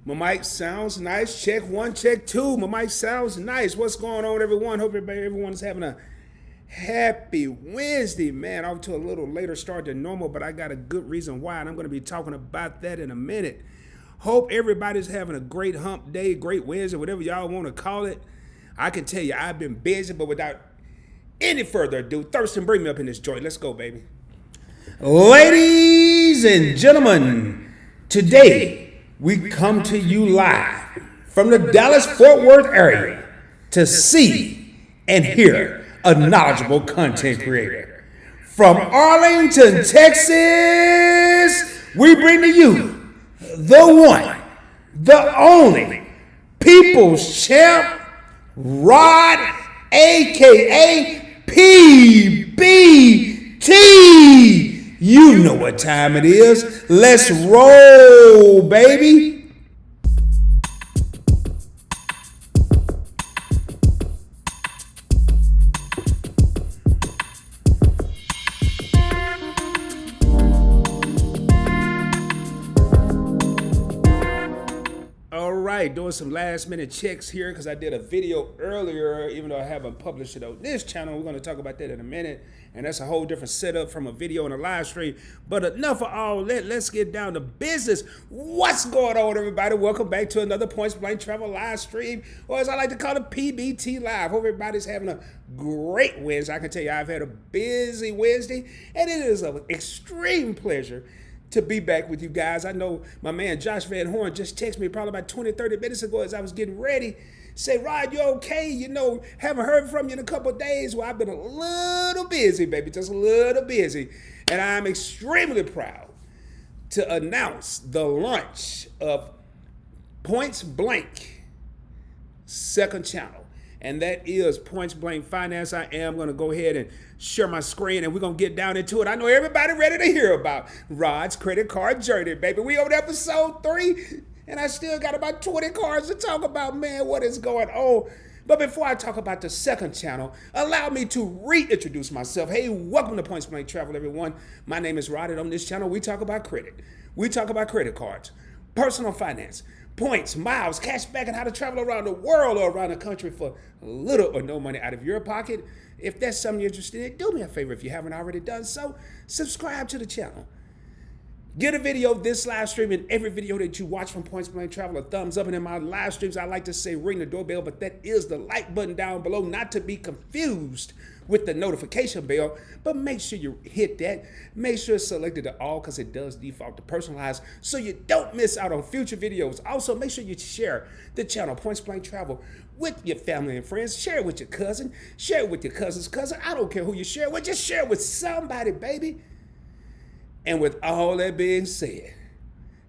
My mic sounds nice. Check one, check two. My mic sounds nice. What's going on, everyone? Hope everyone's having a happy Wednesday, man. Off to a little later start than normal, but I got a good reason why, and I'm going to be talking about that in a minute. Hope everybody's having a great hump day, great Wednesday, whatever y'all want to call it. I can tell you, I've been busy, but without any further ado, Thurston, bring me up in this joint. Let's go, baby. Ladies and gentlemen, today we come to you live from the Dallas-Fort Worth area to see and hear a knowledgeable content creator. From Arlington, Texas, we bring to you the one, the only People's Champ, Rod, a.k.a. PBT. You know what time it is. Let's roll, baby. All right, doing some last minute checks here because I did a video earlier, even though I haven't published it on this channel. We're going to talk about that in a minute. And that's a whole different setup from a video and a live stream. But enough of all that. Let's get down to business. What's going on, everybody? Welcome back to another Points Blank Travel live stream, or as I like to call it, PBT Live. Hope everybody's having a great Wednesday. I can tell you I've had a busy Wednesday, and it is an extreme pleasure to be back with you guys. I know my man Josh Van Horn just texted me probably about 20, 30 minutes ago as I was getting ready. Say, Rod, you okay? You know, haven't heard from you in a couple of days. Well, I've been a little busy, baby, just a little busy. And I'm extremely proud to announce the launch of Points Blank second channel. And that is Points Blank Finance. I am going to go ahead and share my screen, and we're going to get down into it. I know everybody ready to hear about Rod's credit card journey, baby. We on episode 3. And I still got about 20 cards to talk about, man, what is going on. But before I talk about the second channel, allow me to reintroduce myself. Hey, welcome to Points Blank Travel, everyone. My name is Rod, and on this channel, we talk about credit. We talk about credit cards, personal finance, points, miles, cash back, and how to travel around the world or around the country for little or no money out of your pocket. If that's something you're interested in, do me a favor if you haven't already done so. Subscribe to the channel. Get a video of this live stream and every video that you watch from Points Blank Travel a thumbs up. And in my live streams, I like to say ring the doorbell, but that is the like button down below, not to be confused with the notification bell. But make sure you hit that. Make sure it's selected to all because it does default to personalized so you don't miss out on future videos. Also, make sure you share the channel Points Blank Travel with your family and friends. Share it with your cousin. Share it with your cousin's cousin. I don't care who you share it with. Just share it with somebody, baby. And with all that being said,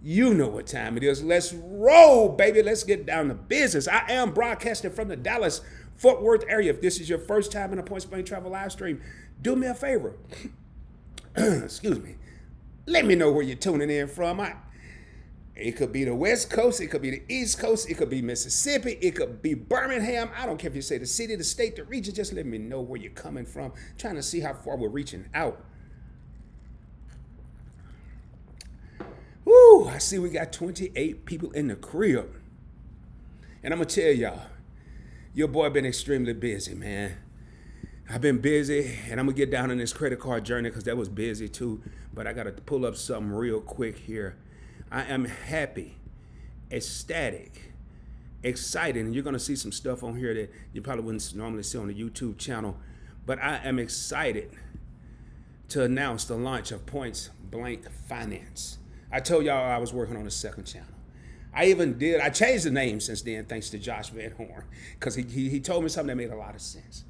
you know what time it is. Let's roll, baby. Let's get down to business. I am broadcasting from the Dallas-Fort Worth area. If this is your first time in a Points Blank Travel live stream, do me a favor. Excuse me. Let me know where you're tuning in from. It could be the West Coast. It could be the East Coast. It could be Mississippi. It could be Birmingham. I don't care if you say the city, the state, the region. Just let me know where you're coming from. Trying to see how far we're reaching out. Woo, I see we got 28 people in the crib. And I'm going to tell y'all, your boy been extremely busy, man. I've been busy, and I'm going to get down on this credit card journey because that was busy too. But I got to pull up something real quick here. I am happy, ecstatic, excited, and you're going to see some stuff on here that you probably wouldn't normally see on the YouTube channel. But I am excited to announce the launch of Points Blank Finance. I told y'all I was working on a second channel. I changed the name since then, thanks to Josh Van Horn, because he told me something that made a lot of sense.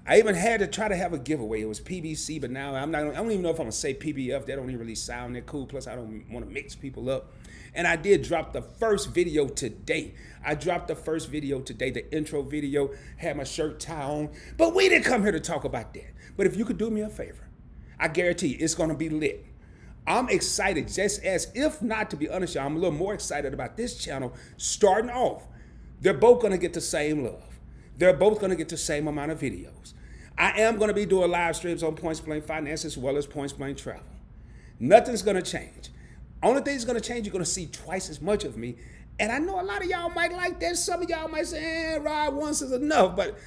I even had to try to have a giveaway. It was PBC, but now I don't even know if I'm gonna say PBF. That don't even really sound that cool. Plus, I don't want to mix people up. And I did drop the first video today. The intro video, had my shirt tie on. But we didn't come here to talk about that. But if you could do me a favor, I guarantee you it's gonna be lit. I'm excited, just as, if not, to be honest, y'all, I'm a little more excited about this channel starting off. They're both going to get the same love. They're both going to get the same amount of videos. I am going to be doing live streams on Points Blank Finance as well as Points Blank Travel. Nothing's going to change. Only thing that's going to change, you're going to see twice as much of me. And I know a lot of y'all might like that. Some of y'all might say, ride once is enough. But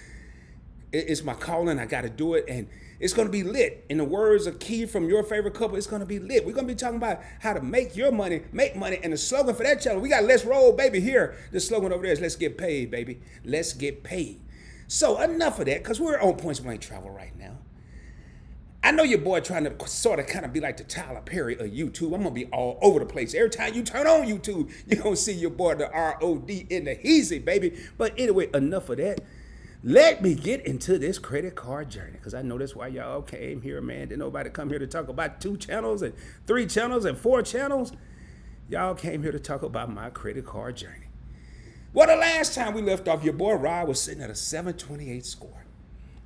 it's my calling. I got to do it. And it's going to be lit. In the words of Key from Your Favorite Couple, it's going to be lit. We're going to be talking about how to make your money, make money. And the slogan for that channel, we got Let's Roll, baby, here. The slogan over there is Let's Get Paid, baby. Let's get paid. So enough of that, because we're on Points Blank Travel right now. I know your boy trying to sort of kind of be like the Tyler Perry of YouTube. I'm going to be all over the place. Every time you turn on YouTube, you're going to see your boy, the ROD in the Heezy, baby. But anyway, enough of that. Let me get into this credit card journey, because I know that's why y'all came here, man. Didn't nobody come here to talk about 2 channels and 3 channels and 4 channels. Y'all came here to talk about my credit card journey. Well, the last time we left off, your boy Rod was sitting at a 728 score.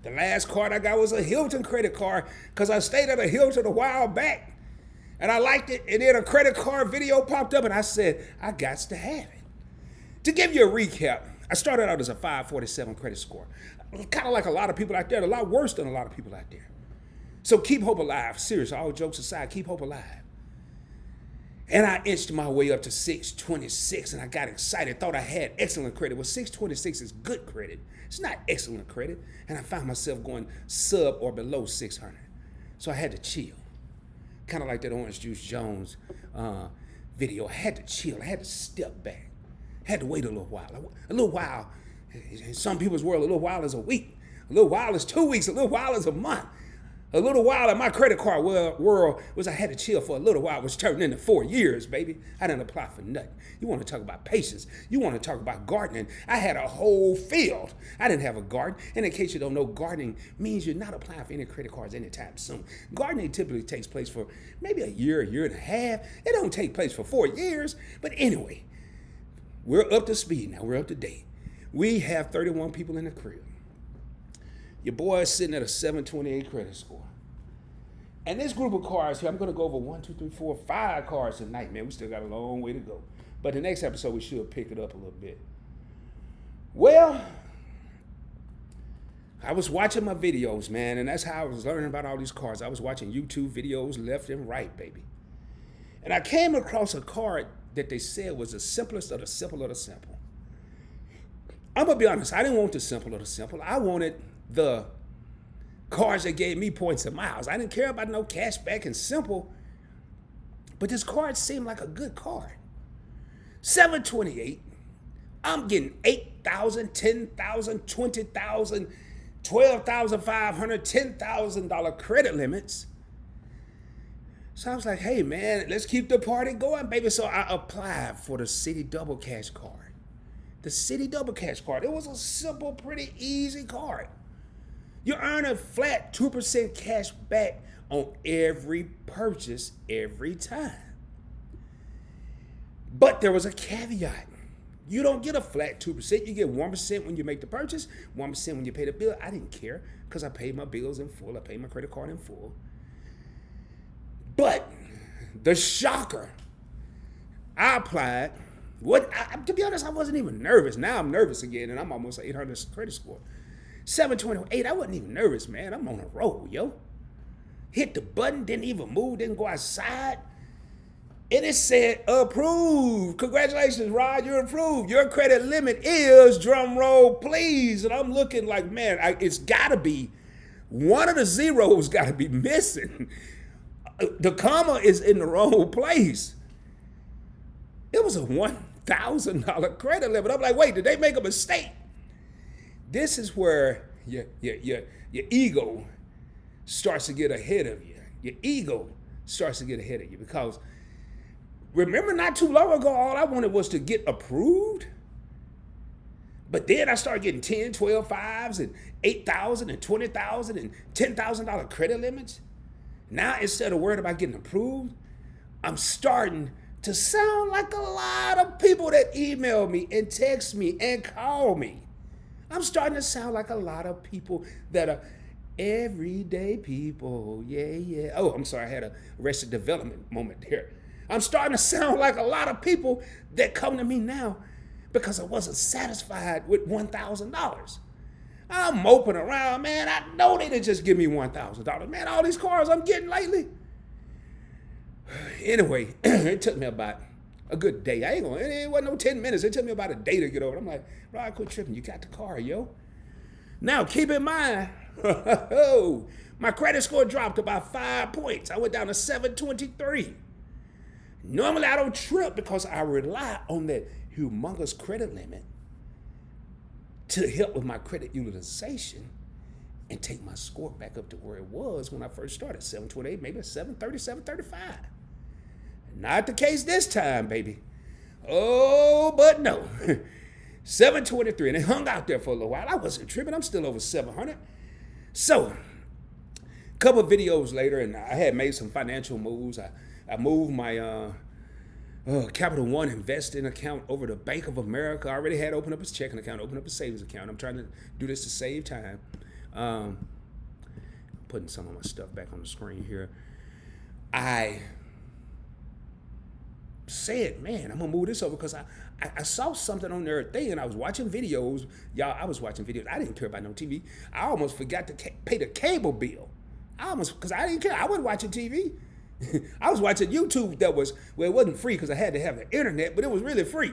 The last card I got was a Hilton credit card, because I stayed at a Hilton a while back and I liked it. And then a credit card video popped up and I said, I got to have it. To give you a recap, I started out as a 547 credit score. Kind of like a lot of people out there, a lot worse than a lot of people out there. So keep hope alive. Seriously, all jokes aside, keep hope alive. And I inched my way up to 626 and I got excited, thought I had excellent credit. Well, 626 is good credit. It's not excellent credit. And I found myself going sub or below 600. So I had to chill. Kind of like that Orange Juice Jones video. I had to chill. I had to step back. I had to wait a little while. A little while, in some people's world, a little while is a week. A little while is 2 weeks. A little while is a month. A little while in my credit card world was I had to chill for a little while, which turned into 4 years, baby. I didn't apply for nothing. You want to talk about patience. You want to talk about gardening. I had a whole field. I didn't have a garden. And in case you don't know, gardening means you're not applying for any credit cards anytime soon. Gardening typically takes place for maybe a year and a half. It don't take place for 4 years. But anyway, we're up to speed now. We're up to date. We have 31 people in the crib. Your boy is sitting at a 728 credit score. And this group of cards here, I'm going to go over 1, 2, 3, 4, 5 cards tonight, man. We still got a long way to go. But the next episode, we should pick it up a little bit. Well, I was watching my videos, man, and that's how I was learning about all these cards. I was watching YouTube videos left and right, baby. And I came across a card that they said was the simplest of the simple of the simple. I'm going to be honest, I didn't want the simple of the simple. I wanted the cards that gave me points and miles. I didn't care about no cash back and simple, but this card seemed like a good card. 728, I'm getting 8,000, 10,000, 20,000, 12,500, $10,000 credit limits. So I was like, hey man, let's keep the party going, baby. So I applied for the Citi Double Cash card. The Citi Double Cash card. It was a simple, pretty easy card. You earn a flat 2% cash back on every purchase every time. But there was a caveat. You don't get a flat 2%. You get 1% when you make the purchase, 1% when you pay the bill. I didn't care because I paid my bills in full. I paid my credit card in full. But the shocker, I applied. To be honest, I wasn't even nervous. Now I'm nervous again, and I'm almost an 800 credit score. 728, I wasn't even nervous, man. I'm on a roll, yo. Hit the button, didn't even move, didn't go outside. And it said, approved. Congratulations, Rod, you're approved. Your credit limit is, drum roll, please. And I'm looking like, man, it's got to be, one of the zeros got to be missing. The comma is in the wrong place. It was a $1,000 credit limit. I'm like, wait, did they make a mistake? This is where your ego starts to get ahead of you. Your ego starts to get ahead of you because remember not too long ago, all I wanted was to get approved. But then I started getting 10, 12 fives and 8,000 and 20,000 and $10,000 credit limits. Now, instead of worried about getting approved, I'm starting to sound like a lot of people that email me and text me and call me. I'm starting to sound like a lot of people that are everyday people. Yeah. Oh, I'm sorry. I had a Arrested Development moment there. I'm starting to sound like a lot of people that come to me now because I wasn't satisfied with $1,000. I'm moping around, man. I know they didn't just give me $1,000. Man, all these cars I'm getting lately. Anyway, it took me about a good day. It wasn't no 10 minutes. It took me about a day to get over. I'm like, bro, I quit tripping. You got the car, yo. Now, keep in mind, my credit score dropped about 5 points. I went down to 723. Normally, I don't trip because I rely on that humongous credit limit to help with my credit utilization and take my score back up to where it was when I first started, 728, maybe 730, 735. Not the case this time, baby. Oh, but no. 723, and it hung out there for a little while. I wasn't tripping. I'm still over 700. So, a couple of videos later, and I had made some financial moves. I moved my Capital One investing account over to Bank of America. I already had opened up a checking account, opened up a savings account. I'm trying to do this to save time. Putting some of my stuff back on the screen here. I said, man, I'm gonna move this over because I saw something on their thing and I was watching videos. Y'all, I was watching videos. I didn't care about no TV. I almost forgot to pay the cable bill. Because I didn't care. I wasn't watching TV. I was watching YouTube it wasn't free because I had to have the internet, but it was really free.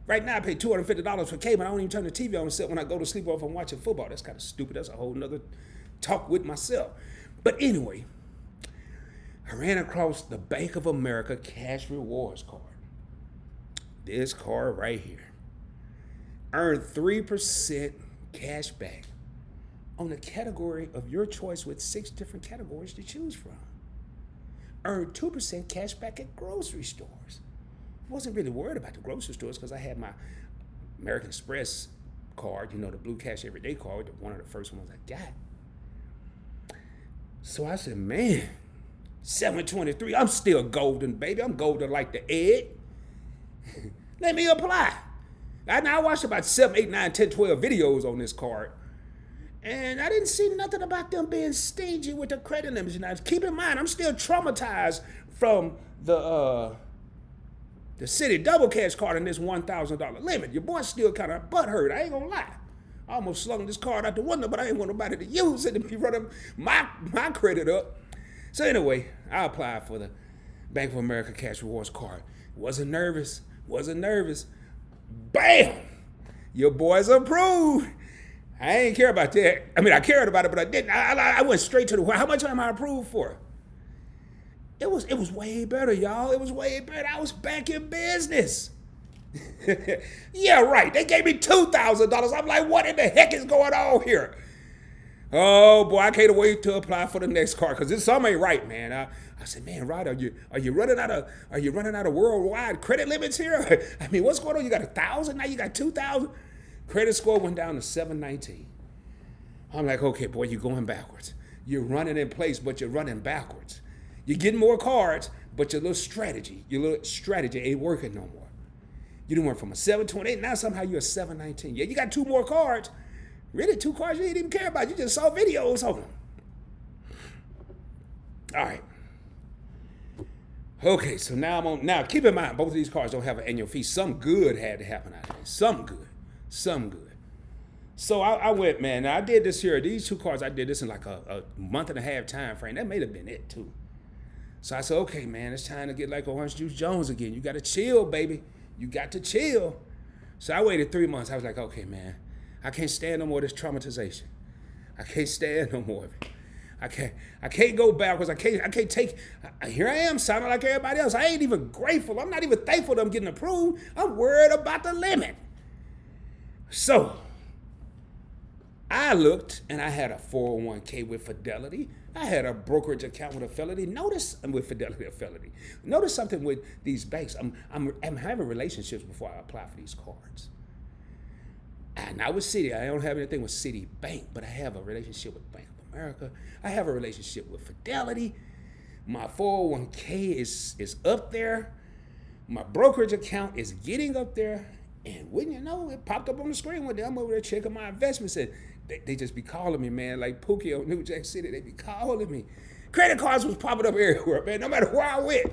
Right now I pay $250 for cable and I don't even turn the TV on except when I go to sleep or if I'm watching football. That's kind of stupid. That's a whole nother talk with myself. But anyway, I ran across the Bank of America Cash Rewards card. This card right here. Earned 3% cash back on the category of your choice with 6 different categories to choose from. Earned 2% cash back at grocery stores. Wasn't really worried about the grocery stores because I had my American Express card, the Blue Cash Everyday card, one of the first ones I got. So I said, man, 723, I'm still golden, baby. I'm golden like the egg. Let me apply. I watched about 7, 8, 9, 10, 12 videos on this card. And I didn't see nothing about them being stingy with the credit limits. Now, keep in mind, I'm still traumatized from the city double cash card and this $1,000 limit. Your boy's still kind of butthurt. I ain't gonna lie. I almost slung this card out the window, but I ain't want nobody to use it to be running my credit up. So anyway, I applied for the Bank of America Cash Rewards card. Wasn't nervous. Bam! Your boy's approved. I ain't care about that. I mean, I cared about it, but I didn't. I went straight to how much am I approved for? It was way better, y'all. It was way better. I was back in business. Yeah, right. They gave me $2,000. I'm like, what in the heck is going on here? Oh boy, I can't wait to apply for the next card because this something ain't right, man. I said, man, Rod, are you running out of worldwide credit limits here? I mean, what's going on? You got 1,000 now. You got 2,000. Credit score went down to 719. I'm like, okay, boy, you're going backwards. You're running in place, but you're running backwards. You're getting more cards, but your little strategy ain't working no more. You done went from a 728, now somehow you're a 719. Yeah, you got 2 more cards. Really, 2 cards you didn't even care about. You just saw videos on them. All right. Okay, so now keep in mind, both of these cards don't have an annual fee. Some good had to happen out of this. Some good. So I went, man. Now I did this here. These 2 cards, I did this in like a month and a half time frame. That may have been it too. So I said, okay, man, it's time to get like Orange Juice Jones again. You got to chill, baby. You got to chill. So I waited 3 months. I was like, okay, man, I can't stand no more of this traumatization. I can't stand no more of it. I can't go backwards. I can't take. Here I am sounding like everybody else. I ain't even grateful. I'm not even thankful that I'm getting approved. I'm worried about the limit. So I looked and I had a 401k with Fidelity. I had a brokerage account with Fidelity. Notice something with these banks. I'm having relationships before I apply for these cards. Not with Citi. I don't have anything with Citibank, but I have a relationship with Bank of America. I have a relationship with Fidelity. My 401k is up there. My brokerage account is getting up there. And wouldn't you know, it popped up on the screen one day. I'm over there checking my investments, and they just be calling me, man, like Pookie on New Jack City. They be calling me. Credit cards was popping up everywhere, man, no matter where I went.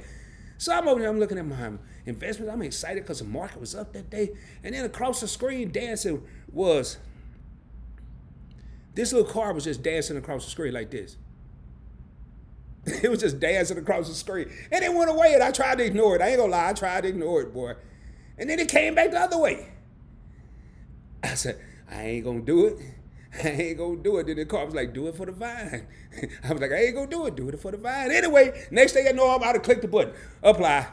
So I'm over there, I'm looking at my investments. I'm excited because the market was up that day. And then across the screen dancing was, this little card was just dancing across the screen like this. It was just dancing across the screen. And it went away, and I tried to ignore it. I ain't gonna lie, I tried to ignore it, boy. And then it came back the other way. I said, I ain't gonna do it. I ain't gonna do it. Then the car was like, do it for the vine. I was like, I ain't gonna do it for the vine. Anyway, next thing I know, I'm about to click the button. Apply.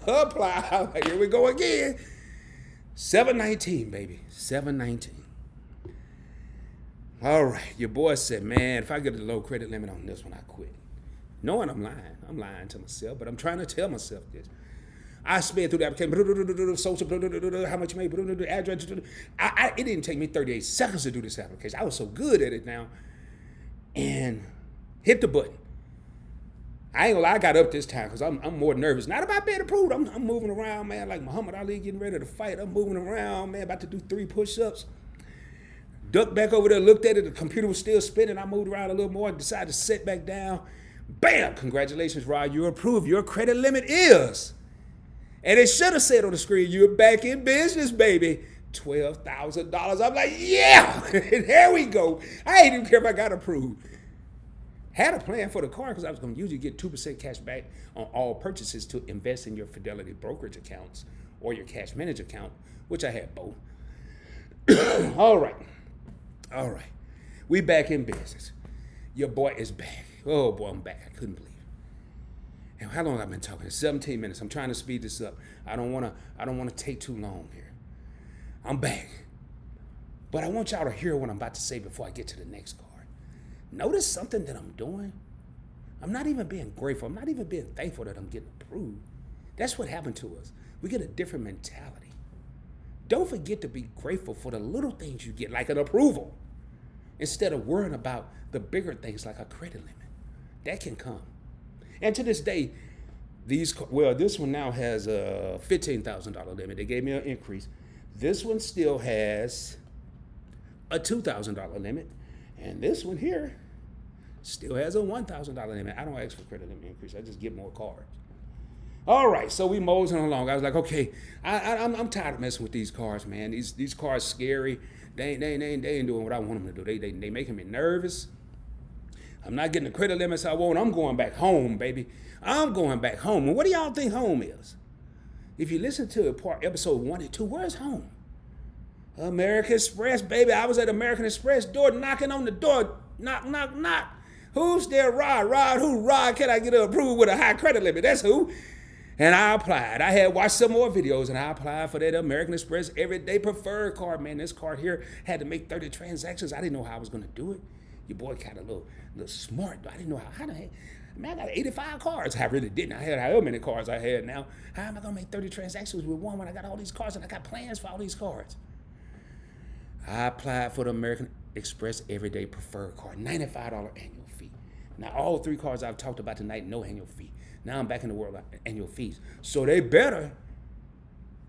Apply. I was like, here we go again. 719, baby. 719. All right, your boy said, man, if I get a low credit limit on this one, I quit. Knowing I'm lying. I'm lying to myself, but I'm trying to tell myself this. I sped through the application, social, how much you made, address. It didn't take me 38 seconds to do this application. I was so good at it now. And hit the button. I ain't gonna lie, I got up this time because I'm more nervous. Not about being approved. I'm moving around, man, like Muhammad Ali getting ready to fight. I'm moving around, man, about to do 3 push-ups. Ducked back over there, looked at it. The computer was still spinning. I moved around a little more, decided to sit back down. Bam! Congratulations, Rod. You're approved. Your credit limit is. And it should have said on the screen, you're back in business, baby. $12,000. I'm like, yeah! And there we go. I ain't even care if I got approved. Had a plan for the car because I was going to usually get 2% cash back on all purchases to invest in your Fidelity brokerage accounts or your cash manage account, which I had both. All right. We back in business. Your boy is back. Oh, boy, I'm back. I couldn't believe it. And how long have I been talking? 17 minutes. I'm trying to speed this up. I don't want to take too long here. I'm back. But I want y'all to hear what I'm about to say before I get to the next card. Notice something that I'm doing? I'm not even being grateful. I'm not even being thankful that I'm getting approved. That's what happened to us. We get a different mentality. Don't forget to be grateful for the little things you get, like an approval, instead of worrying about the bigger things like a credit limit. That can come. And to this day, this one now has a $15,000 limit. They gave me an increase. This one still has a $2,000 limit. And this one here still has a $1,000 limit. I don't ask for credit limit increase. I just get more cards. All right, so we moseying along. I was like, okay, I'm tired of messing with these cards, man. These cards scary. They ain't doing what I want them to do. They making me nervous. I'm not getting the credit limits I want. I'm going back home, baby. I'm going back home. And what do y'all think home is? If you listen to episode 1 and 2, where's home? American Express, baby. I was at American Express door, knocking on the door. Knock, knock, knock. Who's there? Rod. Rod, who? Rod, can I get approved with a high credit limit? That's who. And I applied. I had watched some more videos, and I applied for that American Express Everyday Preferred card. Man, this card here had to make 30 transactions. I didn't know how I was going to do it. Your boy kind of a little smart. I didn't know how the heck. Man, I got 85 cards. I really didn't. I had however many cards I had now. How am I going to make 30 transactions with one when I got all these cards and I got plans for all these cards? I applied for the American Express Everyday Preferred card, $95 annual fee. Now, all 3 cards I've talked about tonight, no annual fee. Now I'm back in the world of annual fees. So they better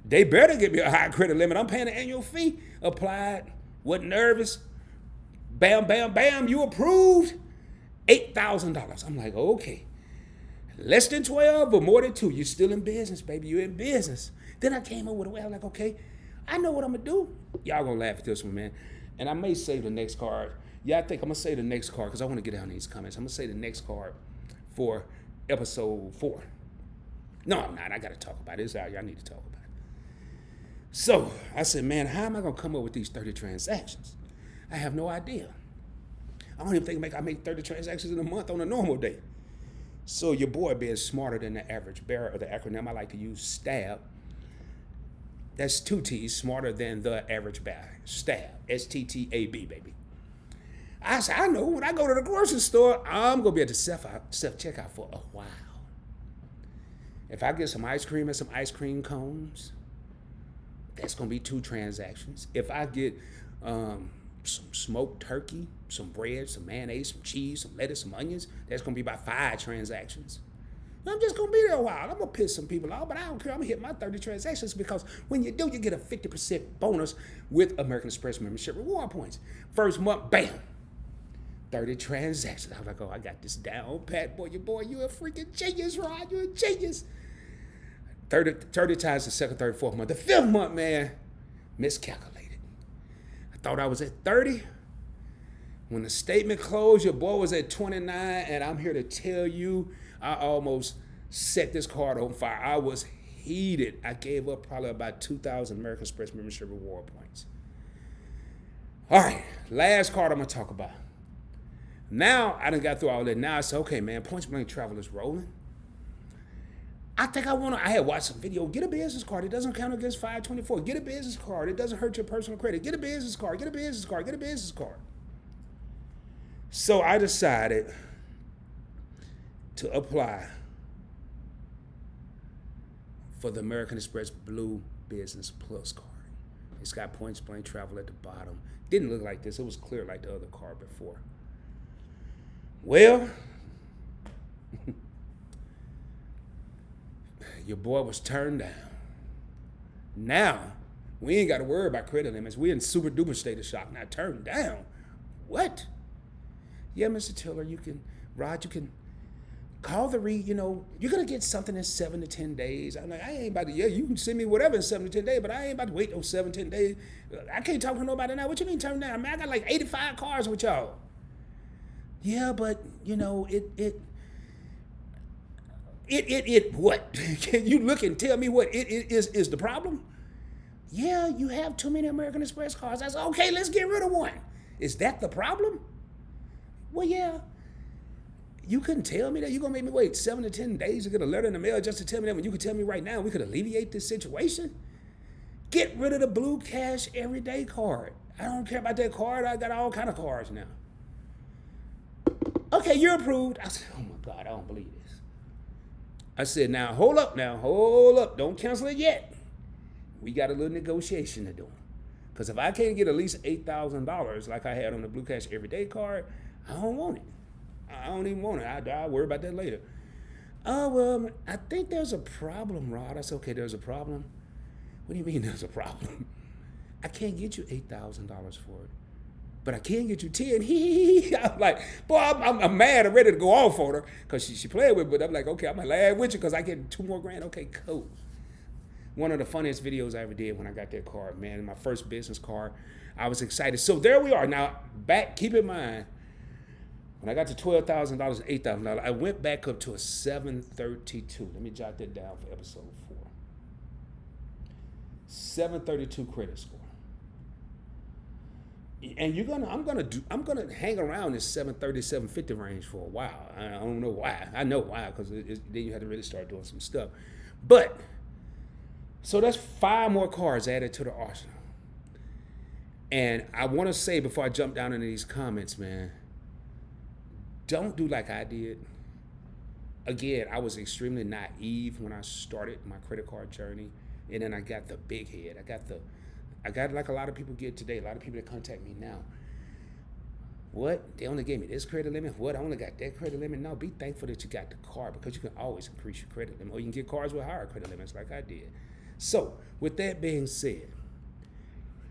give me a high credit limit. I'm paying an annual fee. Applied, wasn't nervous. Bam, bam, bam, you approved. $8,000. I'm like, okay. Less than 12 or more than 2. You're still in business, baby. You're in business. Then I came up with a way. I'm like, okay, I know what I'm going to do. Y'all going to laugh at this one, man. And I may save the next card. Yeah, I think I'm going to save the next card because I want to get down these comments. I'm going to save the next card for episode 4. No, I'm not. I got to talk about it. It's out. Y'all need to talk about it. So I said, man, how am I going to come up with these 30 transactions? I have no idea. I don't even think I make 30 transactions in a month on a normal day. So your boy being smarter than the average bearer of the acronym, I like to use STAB. That's 2 T's, smarter than the average bearer. STAB, S-T-T-A-B, baby. I said, I know when I go to the grocery store, I'm going to be at the self-checkout for a while. If I get some ice cream and some ice cream cones, that's going to be 2 transactions. If I get some smoked turkey, some bread, some mayonnaise, some cheese, some lettuce, some onions, that's going to be about 5 transactions. I'm just going to be there a while. I'm going to piss some people off, but I don't care. I'm going to hit my 30 transactions because when you do, you get a 50% bonus with American Express membership reward points. First month, bam, 30 transactions. I was like, oh, I got this down pat. Boy, you a freaking genius, Rod. You're a genius. 30 times the second, third, fourth month. The 5th month, man, miscalculated. I thought I was at 30. When the statement closed, your boy was at 29, and I'm here to tell you, I almost set this card on fire. I was heated. I gave up probably about 2,000 American Express membership reward points. All right, last card I'm gonna talk about. Now I done got through all that. Now I said, okay, man, Points Blank Travel is rolling. I think I had watched some video. Get a business card. It doesn't count against 524. Get a business card. It doesn't hurt your personal credit. Get a business card. Get a business card. Get a business card. So I decided to apply for the American Express Blue Business Plus card. It's got Points Blank Travel at the bottom. Didn't look like this. It was clear like the other card before. Well, your boy was turned down. Now, we ain't got to worry about credit limits. We in super duper state of shock. Now, turned down? What? Yeah, Mr. Tiller, you can call the you're going to get something in 7 to 10 days. I'm like, I ain't about to, you can send me whatever in 7 to 10 days, but I ain't about to wait those 7 to 10 days. I can't talk to nobody now. What you mean turn down? I mean, I got like 85 cars with y'all. Yeah, but, what? Can you look and tell me what it is the problem? Yeah, you have too many American Express cards. I said, okay, let's get rid of one. Is that the problem? Well, yeah. You couldn't tell me that. You're going to make me wait 7 to 10 days to get a letter in the mail just to tell me that when you could tell me right now we could alleviate this situation? Get rid of the Blue Cash Everyday card. I don't care about that card. I got all kind of cards now. Okay, you're approved. I said, oh my God, I don't believe this. I said, now, hold up. Don't cancel it yet. We got a little negotiation to do. Because if I can't get at least $8,000 like I had on the Blue Cash Everyday card, I don't want it. I don't even want it. I'll worry about that later. Oh, well, I think there's a problem, Rod. I said, okay, there's a problem. What do you mean there's a problem? I can't get you $8,000 for it. But I can get you 10. I'm like, boy, I'm mad. I'm ready to go off on her because she played with me. But I'm like, okay, I'm going to laugh with you because I get $2 more grand. Okay, cool. One of the funniest videos I ever did when I got that card, man, my first business card. I was excited. So there we are. Now, keep in mind, when I got to $12,000 and $8,000, I went back up to a 732. Let me jot that down for episode 4. 732 credit score. And I'm gonna hang around this 730, 750 range for a while. I don't know why. I know why, because then you have to really start doing some stuff. But so that's 5 more cards added to the arsenal. And I want to say before I jump down into these comments, man, don't do like I did. Again, I was extremely naive when I started my credit card journey, and then I got the big head. I got like a lot of people get today, a lot of people that contact me now. What? They only gave me this credit limit? What? I only got that credit limit? No, be thankful that you got the card because you can always increase your credit limit, or you can get cards with higher credit limits like I did. So, with that being said,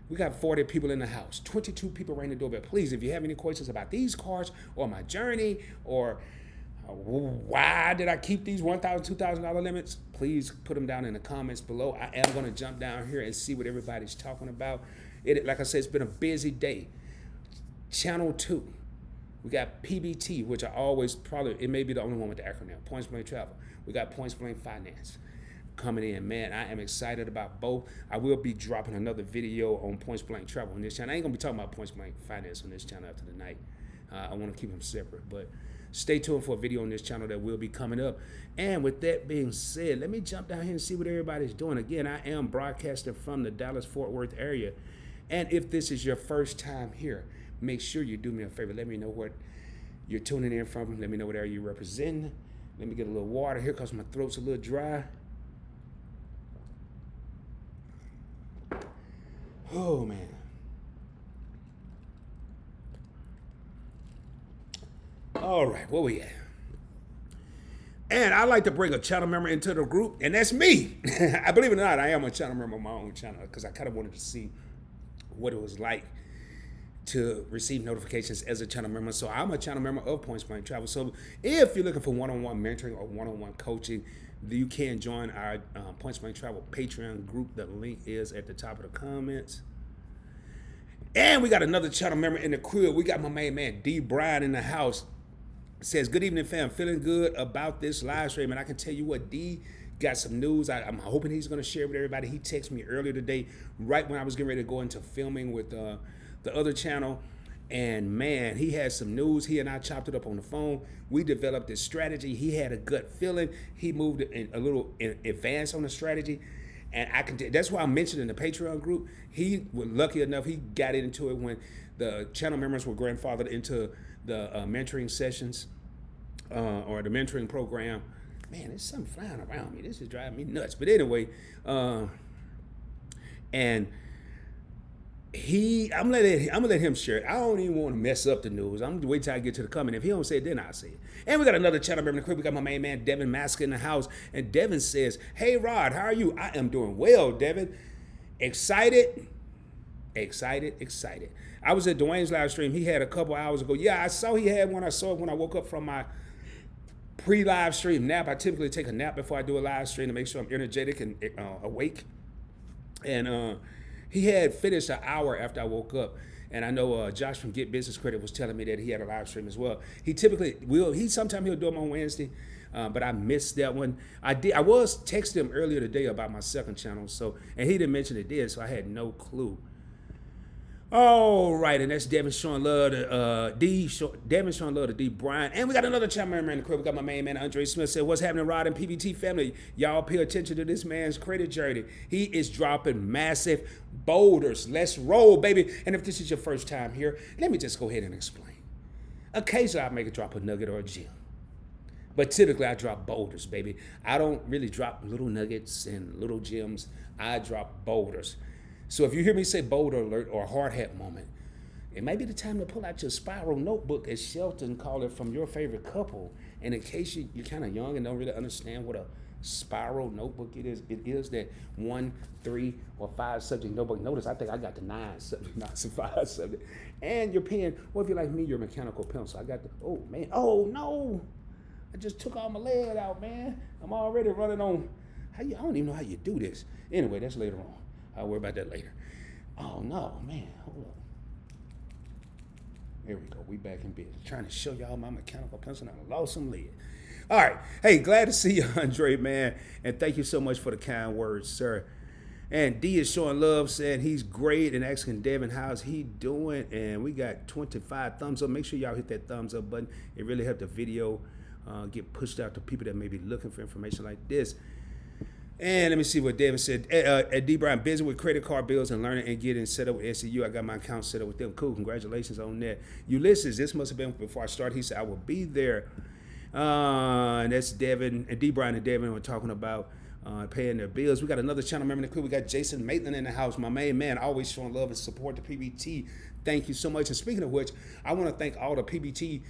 we got 40 people in the house. 22 people rang the doorbell. Please, if you have any questions about these cards or my journey or why did I keep these $1,000, $2,000 limits, please put them down in the comments below. I am going to jump down here and see what everybody's talking about. Like I said, it's been a busy day. Channel 2, we got PBT, which I always it may be the only one with the acronym, Points Blank Travel. We got Points Blank Finance coming in. Man, I am excited about both. I will be dropping another video on Points Blank Travel on this channel. I ain't going to be talking about Points Blank Finance on this channel after the night. I want to keep them separate, but stay tuned for a video on this channel that will be coming up. And with that being said, let me jump down here and see what everybody's doing. Again, I am broadcasting from the Dallas-Fort Worth area. And if this is your first time here, make sure you do me a favor. Let me know what you're tuning in from. Let me know what area you're representing. Let me get a little water here because my throat's a little dry. Oh, man. All right, where we at? And I like to bring a channel member into the group, and that's me. I believe it or not, I am a channel member on my own channel because I kind of wanted to see what it was like to receive notifications as a channel member. So I'm a channel member of Points Blank Travel. So if you're looking for one-on-one mentoring or one-on-one coaching, you can join our Points Blank Travel Patreon group. The link is at the top of the comments. And we got another channel member in the crib. We got my main man, D. Brian, in the house. Says, good evening, fam. Feeling good about this live stream. And I can tell you what, D got some news. I'm hoping he's going to share with everybody. He texted me earlier today, right when I was getting ready to go into filming with the other channel. And man, he had some news. He and I chopped it up on the phone. We developed this strategy. He had a gut feeling. He moved a little in advance on the strategy. And that's why I mentioned in the Patreon group, he was lucky enough, he got into it when the channel members were grandfathered into the mentoring sessions or the mentoring program. Man, there's something flying around me. This is driving me nuts. But anyway, and I'm gonna let him share it. I don't even want to mess up the news. I'm gonna wait till I get to the comment. If he don't say it, then I'll say it. And we got another channel member in the crib. We got my main man Devin Masker in the house. And Devin says, hey Rod, how are you? I am doing well, Devin. Excited. I was at Dwayne's live stream. He had a couple hours ago. Yeah, I saw he had one. I saw it when I woke up from my pre-live stream nap. I typically take a nap before I do a live stream to make sure I'm energetic and awake. And he had finished an hour after I woke up. And I know Josh from Get Business Credit was telling me that he had a live stream as well. He typically will. Sometimes he'll do them on Wednesday, but I missed that one. I was texting him earlier today about my second channel, and he didn't mention it did, so I had no clue. All right, and that's Devin showing love to Devin showing love to D. Brian. And we got another channel member in the crib. We got my main man, Andre Smith, said, what's happening, Rod and PBT family? Y'all pay attention to this man's credit journey. He is dropping massive boulders. Let's roll, baby. And if this is your first time here, let me just go ahead and explain. Occasionally, I make a drop a nugget or a gem. But typically, I drop boulders, baby. I don't really drop little nuggets and little gems. I drop boulders. So if you hear me say boulder alert or hard hat moment, it might be the time to pull out your spiral notebook, as Shelton called it, from your favorite couple. And in case you're kind of young and don't really understand what a spiral notebook it is that 1, 3, or 5 subject notebook. Notice I think I got the 9 subject, not the 5 subject. And your pen, or if you're like me, your mechanical pencil. I got oh no, I just took all my lead out, man. I'm already running on, I don't even know how you do this. Anyway, that's later on. I'll worry about that later. Oh no, man, hold up. There we go, we back in business. Trying to show y'all my mechanical pencil and I lost some lead. All right, hey, glad to see you, Andre, man. And thank you so much for the kind words, sir. And D is showing love, saying he's great and asking Devin how's he doing. And we got 25 thumbs up. Make sure y'all hit that thumbs up button. It really helped the video get pushed out to people that may be looking for information like this. And let me see what David said. At D. Brian, busy with credit card bills and learning and getting set up with SCU. I got my account set up with them. Cool, congratulations on that. Ulysses, this must have been before I started. He said, I will be there. And that's Devin, and D. Brian and Devin were talking about paying their bills. We got another channel member in the crew. We got Jason Maitland in the house, my main man, always showing love and support to PBT. Thank you so much. And speaking of which, I want to thank all the PBT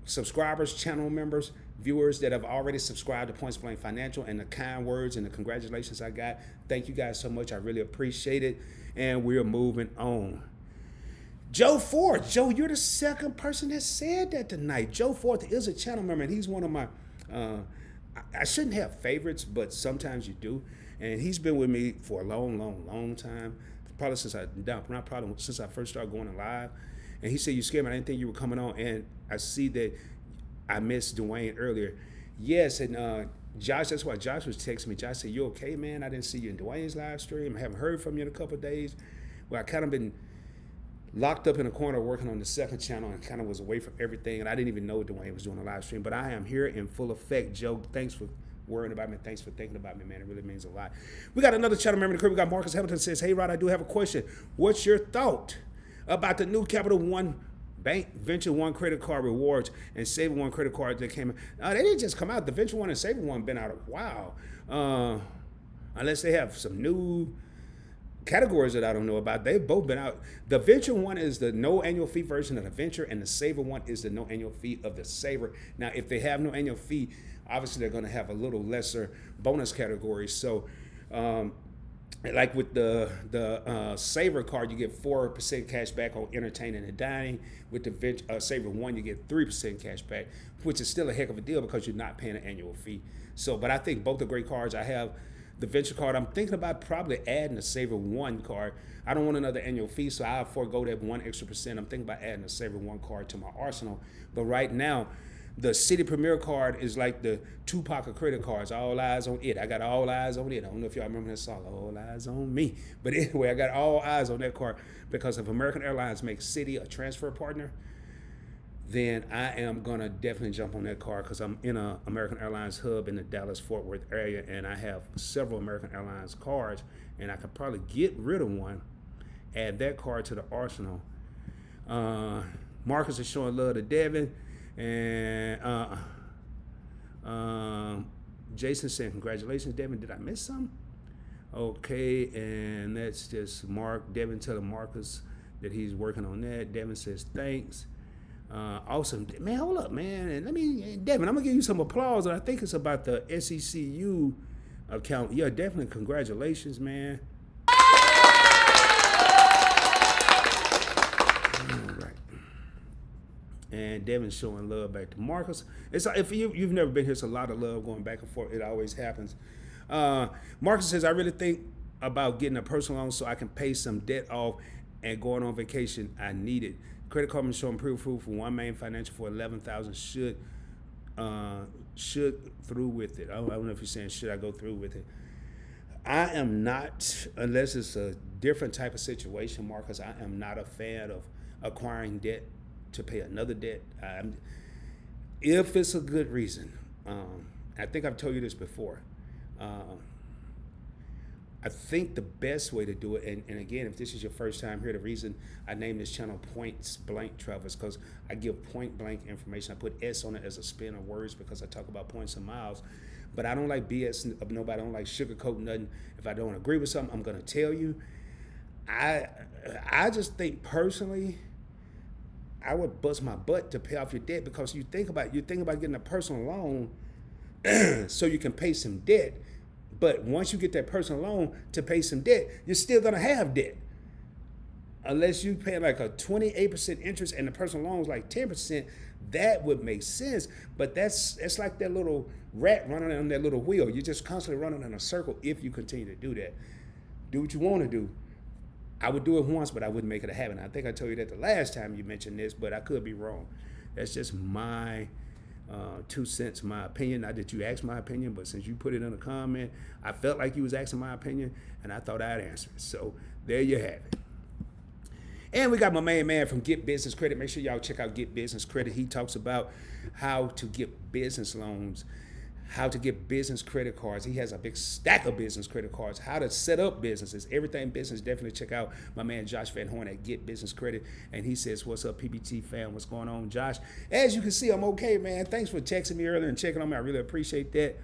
subscribers, channel members, viewers that have already subscribed to Points Blank Financial, and the kind words and the congratulations I got. Thank you guys so much. I really appreciate it. And we're moving on. Joe Forth. Joe, you're the second person that said that tonight. Joe Forth is a channel member, and he's one of my, I shouldn't have favorites, but sometimes you do. And he's been with me for a long time. Probably since I first started going live. And he said, you scared me. I didn't think you were coming on. And I see that I missed Dwayne earlier. Yes, and Josh, that's why Josh was texting me. Josh said, you okay, man? I didn't see you in Dwayne's live stream. I haven't heard from you in a couple of days. Well, I kind of been locked up in a corner working on the second channel and kind of was away from everything. And I didn't even know Dwayne was doing a live stream. But I am here in full effect. Joe, thanks for worrying about me. Thanks for thinking about me, man. It really means a lot. We got another channel member in the crib. We got Marcus Hamilton says, hey, Rod, I do have a question. What's your thought about the new Capital One Bank Venture One credit card rewards and Saver One credit card that came out? They didn't just come out. The Venture One and Saver One been out a while. Unless they have some new categories that I don't know about. They've both been out. The Venture One is the no annual fee version of the Venture, and the Saver One is the no annual fee of the Saver. Now, if they have no annual fee, obviously they're going to have a little lesser bonus categories. So, like with the Saver card, you get 4% cash back on entertaining and dining. With the Saver One, you get 3% cash back, which is still a heck of a deal because you're not paying an annual fee. So, but I think both are great cards. I have the venture card. I'm thinking about probably adding a Saver One card. I don't want another annual fee, so I'll forego that 1 extra percent. I'm thinking about adding a Saver One card to my arsenal. But right now, the City Premier card is like the Tupac of credit cards. All eyes on it. I got all eyes on it. I don't know if y'all remember that song, All Eyes on Me. But anyway, I got all eyes on that card because if American Airlines makes City a transfer partner, then I am going to definitely jump on that card because I'm in a American Airlines hub in the Dallas-Fort Worth area, and I have several American Airlines cards, and I could probably get rid of one, add that card to the arsenal. Marcus is showing love to Devin, and Jason saying, congratulations, Devin. Did I miss something? Okay, and that's just Devin telling Marcus that he's working on that. Devin says, thanks. Awesome. Man, hold up, man. And Devin, I'm going to give you some applause. I think it's about the SECU account. Yeah, definitely congratulations, man. And Devin's showing love back to Marcus. It's if you've never been here, it's a lot of love going back and forth. It always happens. Marcus says, I really think about getting a personal loan so I can pay some debt off and going on vacation. I need it. Credit card is showing proof for one main financial for $11,000. Should through with it. I don't know if you're saying should I go through with it. I am not, unless it's a different type of situation, Marcus. I am not a fan of acquiring debt to pay another debt. If it's a good reason. I think I've told you this before. I think the best way to do it, and again, if this is your first time here, the reason I named this channel Points Blank Travel is because I give point blank information. I put S on it as a spin of words because I talk about points and miles. But I don't like BS of nobody. I don't like sugarcoat nothing. If I don't agree with something, I'm going to tell you. I just think personally, I would bust my butt to pay off your debt because you think about getting a personal loan so you can pay some debt. But once you get that personal loan to pay some debt, you're still going to have debt. Unless you pay like a 28% interest and the personal loan is like 10%, that would make sense. But it's like that little rat running on that little wheel. You're just constantly running in a circle if you continue to do that. Do what you want to do. I would do it once, but I wouldn't make it a habit. I think I told you that the last time you mentioned this, but I could be wrong. That's just my 2 cents, my opinion. Not that you asked my opinion, but since you put it in a comment, I felt like you was asking my opinion, and I thought I'd answer it. So there you have it. And we got my main man from Get Business Credit. Make sure y'all check out Get Business Credit. He talks about how to get business loans, how to get business credit cards. He has a big stack of business credit cards, how to set up businesses, everything business. Definitely check out my man Josh Van Horn at Get Business Credit. And he says, what's up, PBT fam? What's going on, Josh? As you can see, I'm okay, man. Thanks for texting me earlier and checking on me. I really appreciate that.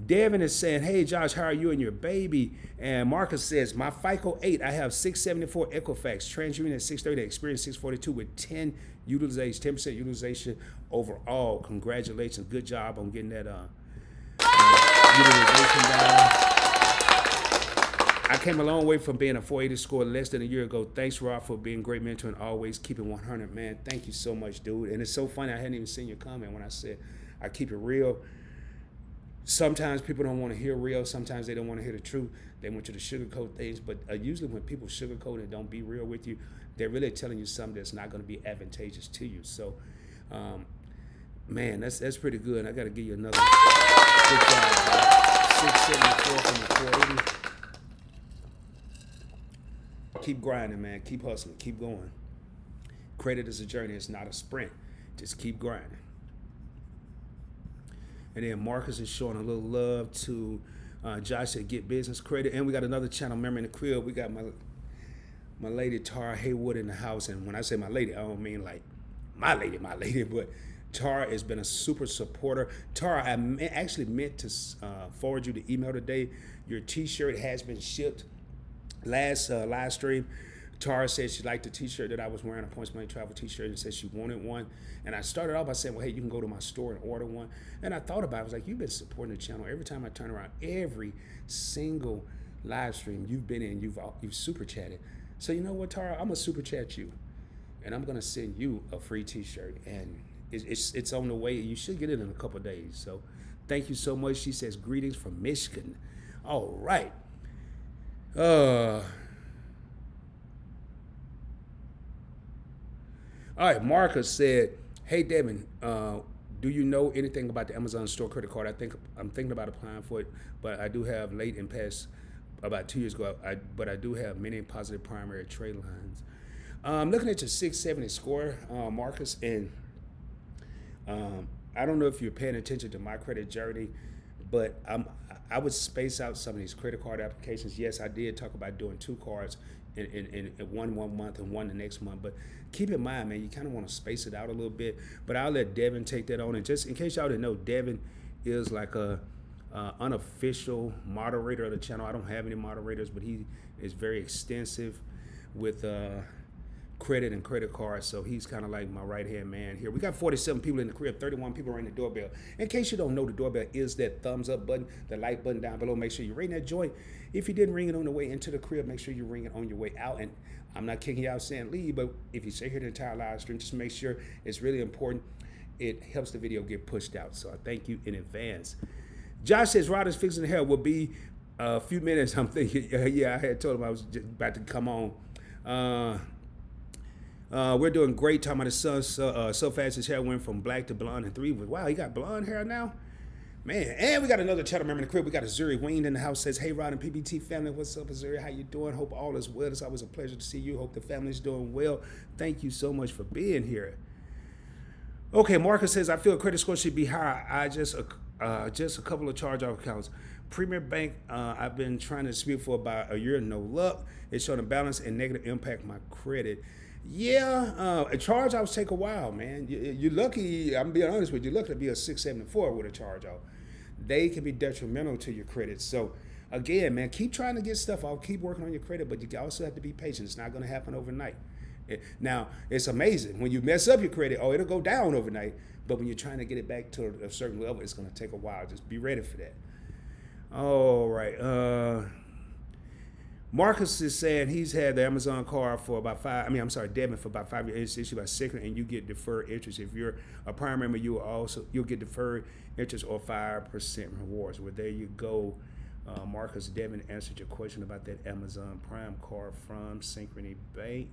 Devin is saying, hey, Josh, how are you and your baby? And Marcus says, my FICO 8, I have 674 Equifax, TransUnion at 630, Experience 642 with 10% utilization overall. Congratulations. Good job on getting that utilization down. I came a long way from being a 480 score less than a year ago. Thanks, Rob, for being a great mentor and always keeping 100, man. Thank you so much, dude. And it's so funny, I hadn't even seen your comment when I said I keep it real. Sometimes people don't want to hear real. Sometimes they don't want to hear the truth. They want you to sugarcoat things. But usually when people sugarcoat and don't be real with you, they're really telling you something that's not going to be advantageous to you. So, man, that's pretty good. I got to give you another good job. 674 from the 480. Keep grinding, man. Keep hustling. Keep going. Credit is a journey. It's not a sprint. Just keep grinding. And then Marcus is showing a little love to Josh at Get Business Credit. And we got another channel, Memory in the Crib. We got my lady, Tara Haywood, in the house. And when I say my lady, I don't mean like my lady, but Tara has been a super supporter. Tara, I actually meant to forward you the email today. Your T-shirt has been shipped. Last live stream, Tara said she liked the T-shirt that I was wearing, a Points Blank Travel T-shirt, and said she wanted one. And I started off by saying, well, hey, you can go to my store and order one. And I thought about it. I was like, you've been supporting the channel. Every time I turn around, every single live stream you've been in, you've super chatted. So you know what, Tara? I'm going to super chat you. And I'm going to send you a free T-shirt. And it's on the way. You should get it in a couple of days. So thank you so much. She says, greetings from Michigan. All right. All right, Marcus said, "Hey Devin, do you know anything about the Amazon Store credit card? I'm thinking about applying for it, but I do have late and past about 2 years ago. But I do have many positive primary trade lines. Looking at your 670 score, Marcus, and I don't know if you're paying attention to my credit journey, but I would space out some of these credit card applications. Yes, I did talk about doing 2 cards in one month and one the next month, but keep in mind, man, you kind of want to space it out a little bit. But I'll let Devin take that on. And just in case y'all didn't know, Devin is like a unofficial moderator of the channel. I don't have any moderators, but he is very extensive with credit and credit cards, so he's kind of like my right-hand man here. We got 47 people in the crib, 31 people ringing the doorbell. In case you don't know, the doorbell is that thumbs up button, the like button down below. Make sure you ring that joint. If you didn't ring it on the way into the crib, make sure you ring it on your way out. And I'm not kicking you out saying leave, but if you stay here the entire live stream, just make sure it's really important. It helps the video get pushed out, so I thank you in advance. Josh says, Rodder's fixing the hair will be a few minutes. I'm thinking, yeah, I had told him I was just about to come on. We're doing great. Talking about his son, so fast his hair went from black to blonde in 3 weeks. Wow, he got blonde hair now? Man, and we got another channel member in the crib. We got 𝗬𝗓𝗡𝗦 in the house. Says, hey, Rod and PBT family, what's up, 𝗬𝗓𝗡? How you doing? Hope all is well. It's always a pleasure to see you. Hope the family's doing well. Thank you so much for being here. Okay, Marcus says, I feel credit score should be higher. I just a couple of charge-off accounts. Premier Bank, I've been trying to dispute for about a year, no luck. It's showing a balance and negative impact my credit. Yeah, a charge-offs take a while, man. You're lucky, I'm being honest with you, you're lucky to be a 674 with a charge-off. They can be detrimental to your credit. So, again, man, keep trying to get stuff off. Keep working on your credit, but you also have to be patient. It's not going to happen overnight. Now, it's amazing. When you mess up your credit, it'll go down overnight. But when you're trying to get it back to a certain level, it's going to take a while. Just be ready for that. All right. Marcus is saying he's had the Amazon card for about Devin for about 5 years. It's issued by Secret, and you get deferred interest. If you're a Prime member, you'll get deferred interest or 5% rewards. Well, there you go. Marcus, Devin answered your question about that Amazon Prime card from Synchrony Bank.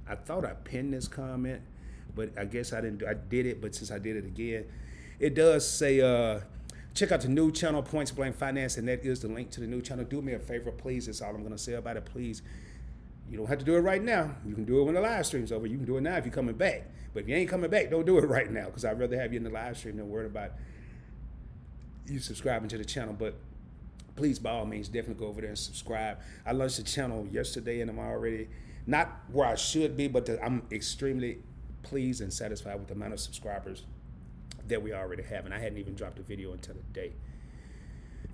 I thought I pinned this comment, but I guess I didn't. I did it, but since I did it again, it does say check out the new channel, Points Blank Finance, and that is the link to the new channel. Do me a favor, please. That's all I'm going to say about it. Please, you don't have to do it right now. You can do it when the live stream's over. You can do it now if you're coming back. But if you ain't coming back, don't do it right now, because I'd rather have you in the live stream than worried about you subscribing to the channel. But please, by all means, definitely go over there and subscribe. I launched the channel yesterday, and I'm already not where I should be, but I'm extremely pleased and satisfied with the amount of subscribers that we already have, and I hadn't even dropped a video until today.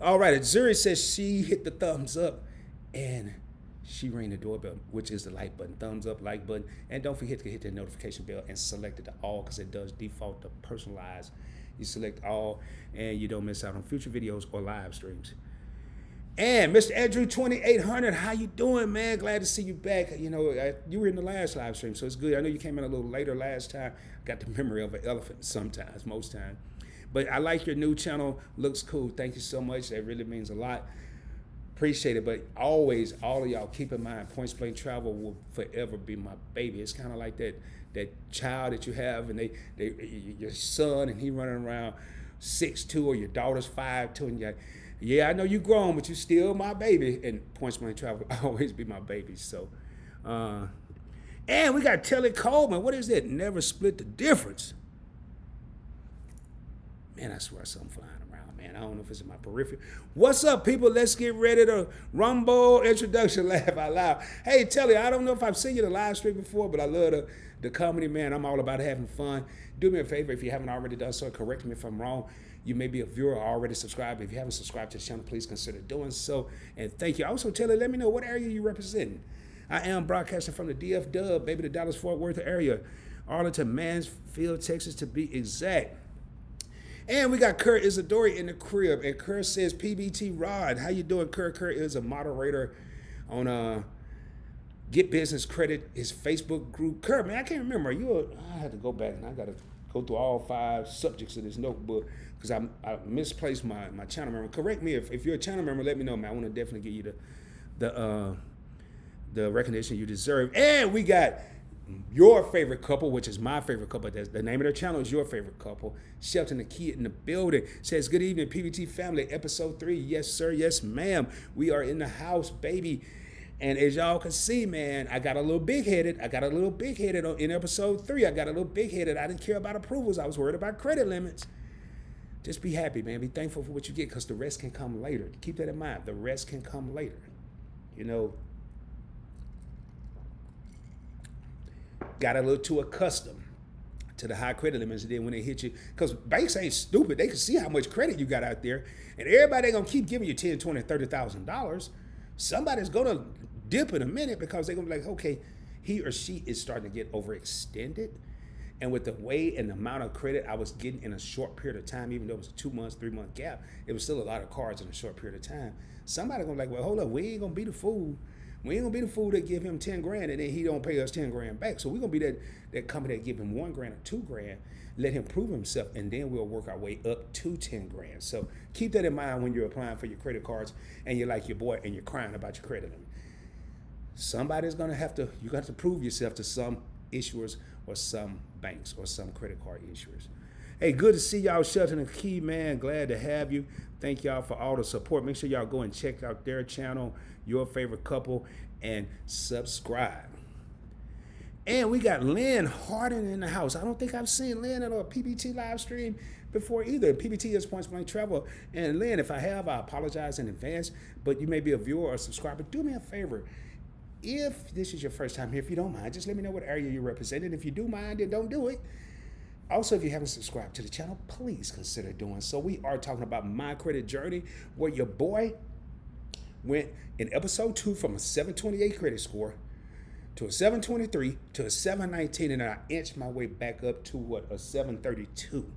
All right, Zuri says she hit the thumbs up and she rang the doorbell, which is the like button. Thumbs up, like button, and don't forget to hit the notification bell and select it to all, because it does default to personalized. You select all and you don't miss out on future videos or live streams. And Mr. Andrew 2800, how you doing, man? Glad to see you back. You know, you were in the last live stream, so it's good. I know you came in a little later last time. Got the memory of an elephant sometimes, most times. But I like your new channel. Looks cool. Thank you so much. That really means a lot. Appreciate it. But always, all of y'all, keep in mind, Points Blank Travel will forever be my baby. It's kind of like that child that you have, and your son, and he running around 6'2", or your daughter's 5'2", and you're like, yeah, I know you grown, but you still my baby. And Points Blank Travel will always be my baby. So, and we got 𝗕𝗏𝗘𝗘. What is that? Never split the difference. Man, I swear something flying around, man. I don't know if it's in my periphery. What's up, people? Let's get ready to rumble. Introduction, laugh out loud. Hey, 𝗕𝗏𝗘𝗘, I don't know if I've seen you in the live stream before, but I love the comedy, man. I'm all about having fun. Do me a favor, if you haven't already done so, correct me if I'm wrong. You may be a viewer or already subscribed. If you haven't subscribed to the channel, please consider doing so. And thank you. Also, 𝗕𝗏𝗘𝗘, let me know what area you represent. I am broadcasting from the DF-Dub, baby, the Dallas-Fort Worth area. Arlington, Mansfield, Texas, to be exact. And we got 𝗑 in the crib. And 𝗑 says, PBT Rod, how you doing, 𝗑? 𝗑 is a moderator on Get Business Credit, his Facebook group. 𝗑, man, I can't remember. I had to go back, and I got to go through all 5 subjects of this notebook. because I misplaced my channel member. Correct me if you're a channel member. Let me know, man. I want to definitely give you the recognition you deserve. And we got your favorite couple, which is my favorite couple. The name of their channel is Your Favorite Couple. Shelton the Kid in the building says, good evening, PBT family, episode 3. Yes, sir. Yes, ma'am. We are in the house, baby. And as y'all can see, man, I got a little big-headed. In episode 3. I got a little big-headed. I didn't care about approvals. I was worried about credit limits. Just be happy, man. Be thankful for what you get, because the rest can come later. Keep that in mind. The rest can come later. You know, got a little too accustomed to the high credit limits, and then when they hit you, because banks ain't stupid. They can see how much credit you got out there, and everybody ain't gonna keep giving you $10,000, $20,000, $30,000. Somebody's gonna dip in a minute, because they're gonna be like, okay, he or she is starting to get overextended. And with the way and the amount of credit I was getting in a short period of time, even though it was a 2 months, 3 month gap, it was still a lot of cards in a short period of time. Somebody gonna be like, well, hold up, we ain't gonna be the fool. We ain't gonna be the fool that give him 10 grand and then he don't pay us 10 grand back. So we're gonna be that company that give him 1 grand or 2 grand, let him prove himself, and then we'll work our way up to 10 grand. So keep that in mind when you're applying for your credit cards and you're like your boy and you're crying about your credit limit. Somebody's gonna have to, you got to prove yourself to some issuers or some banks or some credit card issuers. Hey, good to see y'all, Shelton and Key, man. Glad to have you. Thank y'all for all the support. Make sure y'all go and check out their channel, Your Favorite Couple, and subscribe. And we got Lynn Harden in the house. I don't think I've seen Lynn at a PBT live stream before either. PBT is Points Blank Travel. And Lynn, if I have, I apologize in advance, but you may be a viewer or a subscriber. Do me a favor. If this is your first time here, if you don't mind, just let me know what area you represent. And if you do mind, then don't do it. Also, if you haven't subscribed to the channel, please consider doing so. We are talking about my credit journey, where your boy went in episode 2 from a 728 credit score to a 723 to a 719, and I inched my way back up to a 732.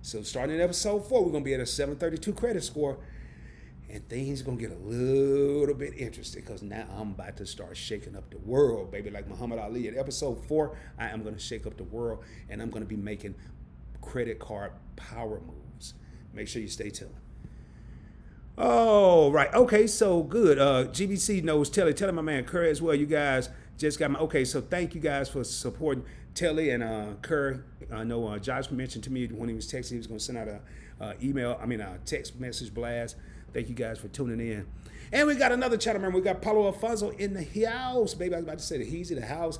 So starting in episode 4, we're gonna be at a 732 credit score, and things gonna get a little bit interesting, because now I'm about to start shaking up the world, baby, like Muhammad Ali. At episode 4, I am gonna shake up the world, and I'm gonna be making credit card power moves. Make sure you stay tuned. Oh, right. Okay, so good. GBC knows Telly. Telly, my man Kerr as well. You guys just got my, okay, so thank you guys for supporting Telly and Kerr. I know Josh mentioned to me when he was texting, he was gonna send out a text message blast. Thank you guys for tuning in. And we got another channel member. We got Paulo Alfonso in the house, baby. I was about to say the he's in the house.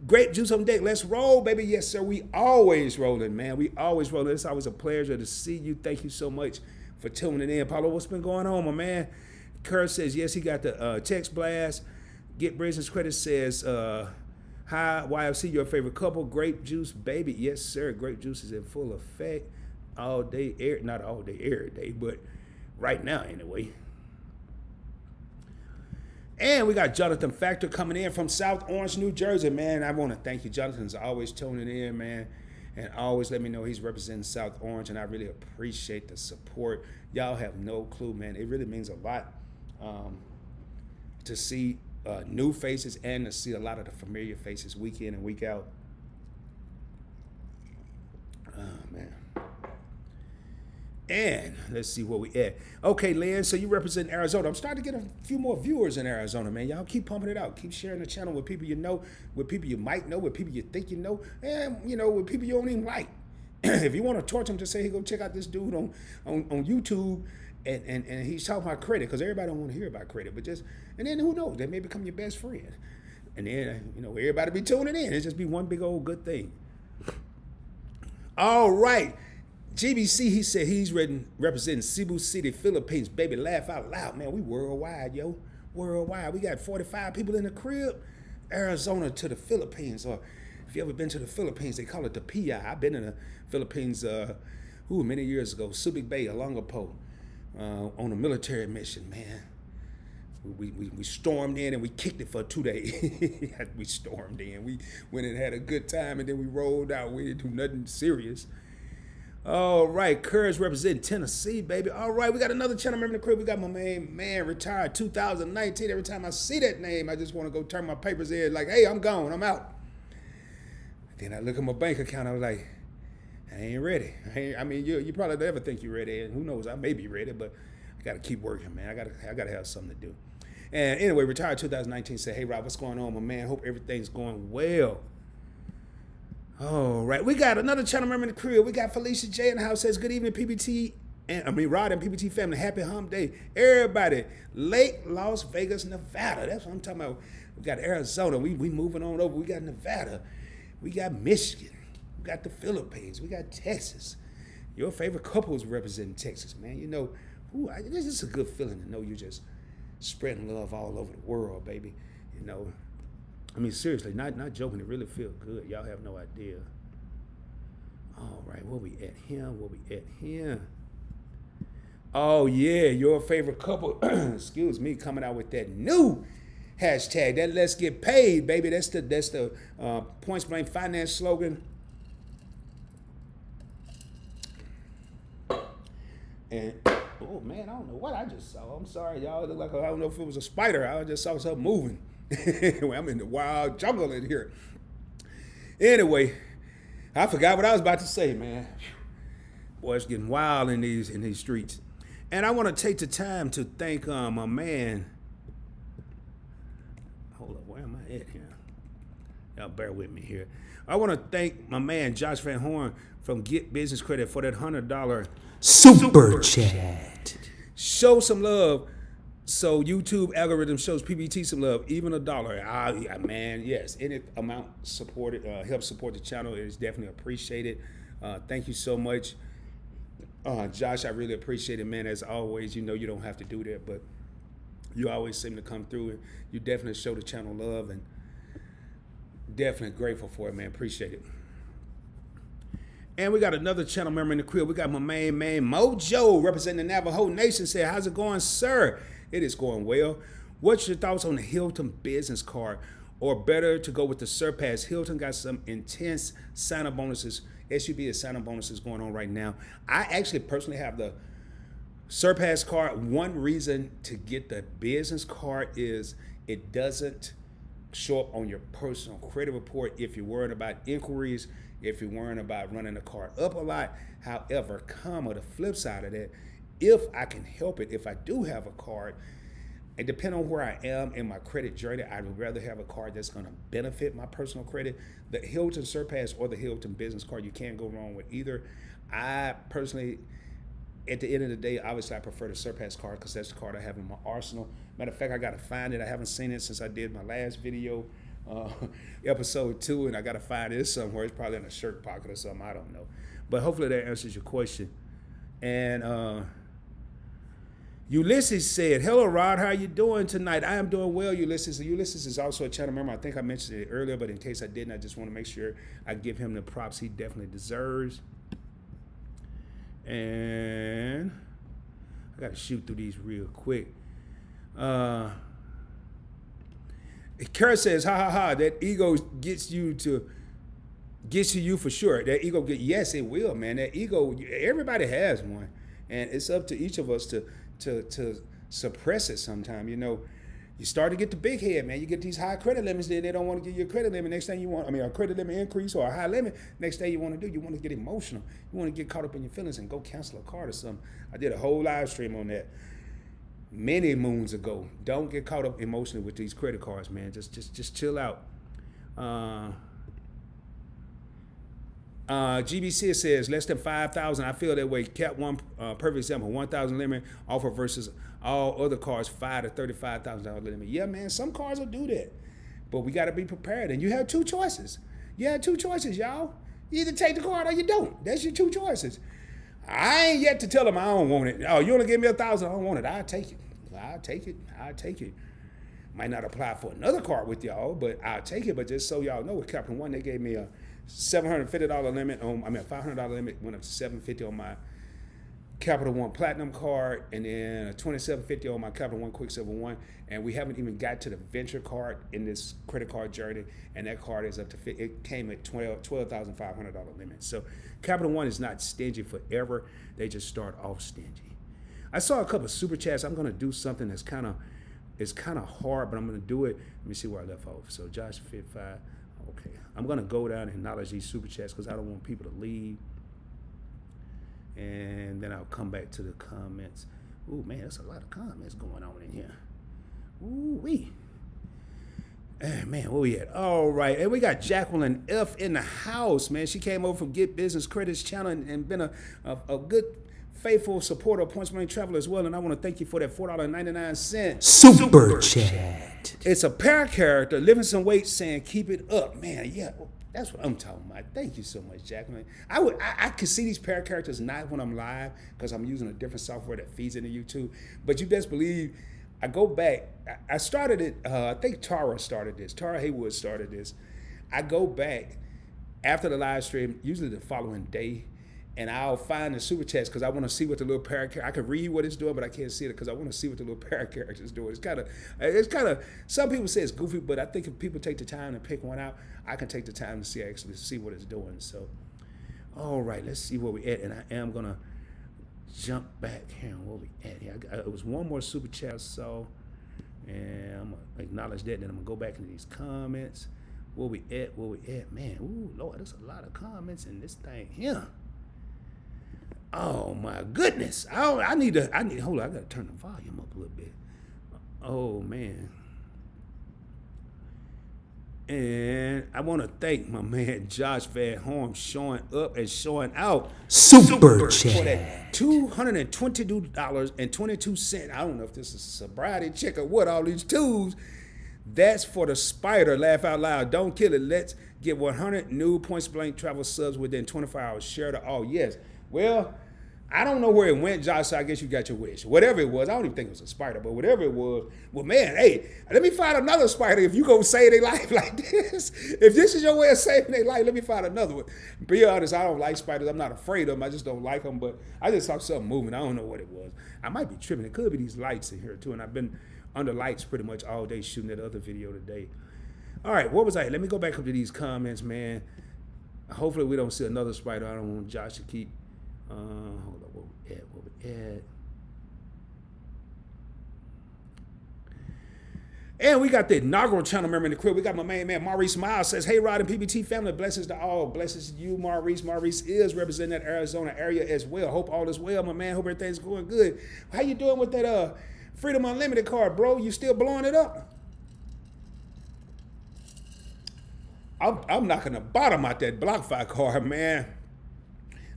Grape juice on deck. Let's roll, baby. Yes, sir. We always rolling, man. We always rolling. It's always a pleasure to see you. Thank you so much for tuning in. Paulo, what's been going on, my man? Kurt says, yes, he got the text blast. Get Business Credit says, hi, YFC, your favorite couple. Grape juice, baby. Yes, sir. Grape juice is in full effect. All day, not all day, every day, but right now, anyway. And we got Jonathan Factor coming in from South Orange, New Jersey, man. I want to thank you. Jonathan's always tuning in, man, and always let me know he's representing South Orange, and I really appreciate the support. Y'all have no clue, man. It really means a lot to see new faces and to see a lot of the familiar faces week in and week out. Oh, man. And let's see where we at. Okay, Lynn, so you represent Arizona. I'm starting to get a few more viewers in Arizona, man. Y'all keep pumping it out. Keep sharing the channel with people you know, with people you might know, with people you think you know, and, you know, with people you don't even like. If you want to torch them, just say, hey, go check out this dude on YouTube, and he's talking about credit, because everybody don't want to hear about credit. But just, and then who knows? They may become your best friend. And then, you know, everybody be tuning in. It's just be one big old good thing. All right. GBC, he said he's representing Cebu City, Philippines. Baby, laugh out loud, man. We worldwide, yo. Worldwide. We got 45 people in the crib. Arizona to the Philippines. Or if you ever been to the Philippines, they call it the PI. I've been in the Philippines many years ago. Subic Bay, Olongapo, on a military mission, man. We stormed in and we kicked it for 2 days. We stormed in. We went and had a good time, and then we rolled out. We didn't do nothing serious. All right, Courage representing Tennessee, baby. All right, we got another channel member in the crib. We got my man retired 2019. Every time I see that name, I just want to go turn my papers in like, hey, I'm gone, I'm out. Then I look at my bank account, I was like, I ain't ready. I mean, you probably never think you're ready, and who knows? I may be ready, but I got to keep working, man. I got to have something to do. And anyway, retired 2019 said, "Hey Rob, what's going on, my man? Hope everything's going well." All right, we got another channel member in the crib. We got Felicia J in the house. Says, "Good evening, PBT." Rod and PBT family, happy hump day. Everybody, Lake Las Vegas, Nevada. That's what I'm talking about. We got Arizona. We moving on over. We got Nevada. We got Michigan. We got the Philippines. We got Texas. Your favorite couples representing Texas, man. You know, this is a good feeling to know you're just spreading love all over the world, baby. You know, I mean, seriously, not joking. It really feels good. Y'all have no idea. All right, where we at here? Oh yeah, your favorite couple, excuse me, coming out with that new hashtag, that let's get paid, baby. That's the Points Blank Finance slogan. And oh man, I don't know what I just saw. I'm sorry, y'all. It looked like I don't know if it was a spider. I just saw something moving. Anyway, I'm in the wild jungle in here. Anyway, I forgot what I was about to say, man. Boy, it's getting wild in these streets. And I want to take the time to thank my man. Hold up, where am I at here? Y'all bear with me here. I want to thank my man Josh Van Horn from Get Business Credit for that $100 super chat. Show some love so YouTube algorithm shows PBT some love, even $1. Man, yes, any amount supported helps support the channel. It is definitely appreciated. Thank you so much. Josh, I really appreciate it, man. As always, you know you don't have to do that, but you always seem to come through and you definitely show the channel love, and definitely grateful for it, man. Appreciate it. And we got another channel member in the crib. We got my main man, Mojo, representing the Navajo Nation. Said, "How's it going, sir?" It is going well. What's your thoughts on the Hilton Business Card? Or better to go with the Surpass. Hilton got some intense sign-up bonuses. SUB is sign-up bonuses going on right now. I actually personally have the Surpass card. One reason to get the business card is it doesn't show up on your personal credit report if you're worried about inquiries, if you're worried about running the card up a lot. However, the flip side of that, if I can help it, if I do have a card, and depending on where I am in my credit journey, I would rather have a card that's going to benefit my personal credit. The Hilton Surpass or the Hilton Business Card, you can't go wrong with either. I personally, at the end of the day, obviously I prefer the Surpass card because that's the card I have in my arsenal. Matter of fact, I got to find it. I haven't seen it since I did my last video, episode 2, and I got to find it somewhere. It's probably in a shirt pocket or something. I don't know. But hopefully that answers your question. And Ulysses said, "Hello, Rod. How you doing tonight?" I am doing well, Ulysses. Ulysses is also a channel member. I think I mentioned it earlier, but in case I didn't, I just want to make sure I give him the props he definitely deserves. And I got to shoot through these real quick. Kara says, "Ha ha ha, that ego gets to you for sure." That ego yes, it will, man. That ego, everybody has one. And it's up to each of us to suppress it sometime. You know, you start to get the big head, man. You get these high credit limits, then they don't want to give you a credit limit. Next thing you want, a credit limit increase or a high limit. Next thing you want to do, you want to get emotional. You want to get caught up in your feelings and go cancel a card or something. I did a whole live stream on that many moons ago. Don't get caught up emotionally with these credit cards, man. Just chill out. GBC says less than 5,000. I feel that way. Cap one, perfect example. 1,000 limit offer versus all other cards $5,000 to $35,000 limit. Yeah, man. Some cards will do that, but we got to be prepared. And you have two choices. You have two choices, y'all. You either take the card or you don't. That's your two choices. I ain't yet to tell them I don't want it. Oh, you only give me 1,000. I don't want it. I'll take it. I'll take it. Might not apply for another card with y'all, but I'll take it. But just so y'all know, with Capital One, they gave me a $750 limit on, $500 limit went up to $750 on my Capital One Platinum card, and then a $2750 on my Capital One Quicksilver One. And we haven't even got to the Venture card in this credit card journey, and that card is up to it came at $12,500 limit. So Capital One is not stingy forever; they just start off stingy. I saw a couple of super chats. I'm gonna do something that's kind of hard, but I'm gonna do it. Let me see where I left off. So Josh Fit 5. Okay, I'm gonna go down and acknowledge these super chats because I don't want people to leave. And then I'll come back to the comments. Ooh, man, there's a lot of comments going on in here. Ooh, wee. Man, where we at? All right. And we got Jacqueline F. in the house, man. She came over from Get Business Credits channel and been a good, faithful supporter of Points Blank Travel as well. And I want to thank you for that $4.99 Super chat. It's a character, living some weight, saying, keep it up. Man, yeah. That's what I'm talking about. Thank you so much, Jacqueline. I can see these characters not when I'm live because I'm using a different software that feeds into YouTube. But you best believe I go back. I started it. I think Tara started this. Tara Haywood started this. I go back after the live stream, usually the following day, and I'll find the super chats because I want to see what the little character. I can read what it's doing, but I can't see it because I want to see what the little character is doing. It's kind of. Some people say it's goofy, but I think if people take the time to pick one out, I can take the time to actually see what it's doing. So, all right, let's see where we at, and I am gonna jump back here. Where we at here? It was one more super chat, so, and I'm gonna acknowledge that. Then I'm gonna go back into these comments. Where we at? Where we at? Man, ooh, Lord, there's a lot of comments in this thing here. Oh my goodness! I need. Hold on, I gotta turn the volume up a little bit. Oh man. And I want to thank my man Josh Van Horn showing up and showing out. Super chat. For that $222.22. I don't know if this is a sobriety check or what, all these twos. That's for the spider. Laugh out loud. Don't kill it. Let's get 100 new Points Blank Travel subs within 24 hours. Share to all. Yes. Well, I don't know where it went, Josh, so I guess you got your wish. Whatever it was, I don't even think it was a spider, but whatever it was, well, man, hey, let me find another spider if you go save their life like this. If this is your way of saving their life, let me find another one. Be honest, I don't like spiders. I'm not afraid of them. I just don't like them, but I just saw something moving. I don't know what it was. I might be tripping. It could be these lights in here, too, and I've been under lights pretty much all day shooting that other video today. All right, what was I? Let me go back up to these comments, man. Hopefully we don't see another spider. I don't want Josh to keep... hold on, where we at? And we got the inaugural channel member in the crib. We got my main man, 𝗪𝗧𝗪𝗧, says, hey, Rod and PBT family, blessings to all. Blessings to you, 𝗪𝗧𝗪𝗧. 𝗪𝗧𝗪𝗧 is representing that Arizona area as well. Hope all is well, my man. Hope everything's going good. How you doing with that Freedom Unlimited card, bro? You still blowing it up? I'm knocking the bottom out that BLOCKFI card, man.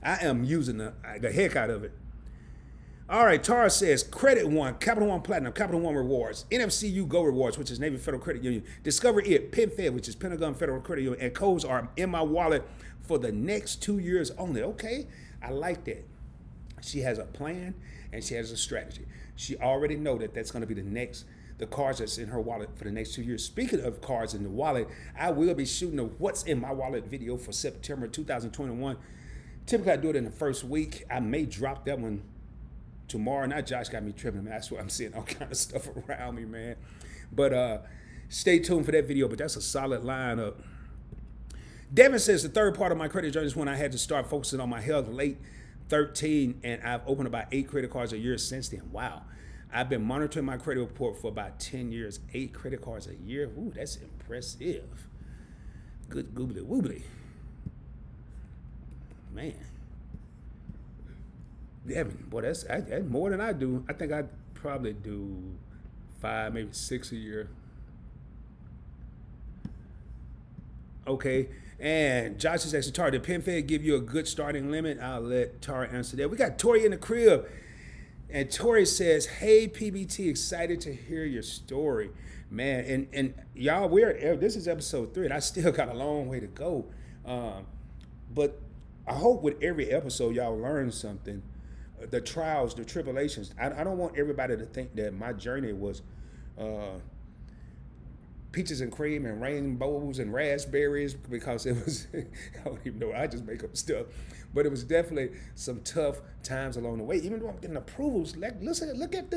I am using the heck out of it. All right, Tara says, Credit One, Capital One Platinum, Capital One Rewards, NFCU Go Rewards, which is Navy Federal Credit Union, Discover It, PenFed, which is Pentagon Federal Credit Union, and codes are in my wallet for the next 2 years only. Okay, I like that. She has a plan and she has a strategy. She already know that that's going to be the cards that's in her wallet for the next 2 years. Speaking of cards in the wallet, I will be shooting a What's in My Wallet video for September 2021. Typically, I do it in the first week. I may drop that one tomorrow. Now, Josh got me tripping, man. That's what I'm seeing all kind of stuff around me, man. But stay tuned for that video. But that's a solid lineup. Devin says, the third part of my credit journey is when I had to start focusing on my health late 13, and I've opened about 8 credit cards a year since then. Wow. I've been monitoring my credit report for about 10 years. 8 credit cards a year. Ooh, that's impressive. Good goobly woobly. Man, Devin, boy, that's more than I do. I think I probably do 5, maybe 6 a year. Okay, and Josh is actually, Tara, did PenFed give you a good starting limit? I'll let Tara answer that. We got Tori in the crib, and Tori says, hey, PBT, excited to hear your story. Man, and y'all, this is episode 3, and I still got a long way to go. But I hope with every episode y'all learn something. The trials, the tribulations. I don't want everybody to think that my journey was peaches and cream and rainbows and raspberries, because it was, I don't even know, I just make up stuff. But it was definitely some tough times along the way. Even though I'm getting approvals, look at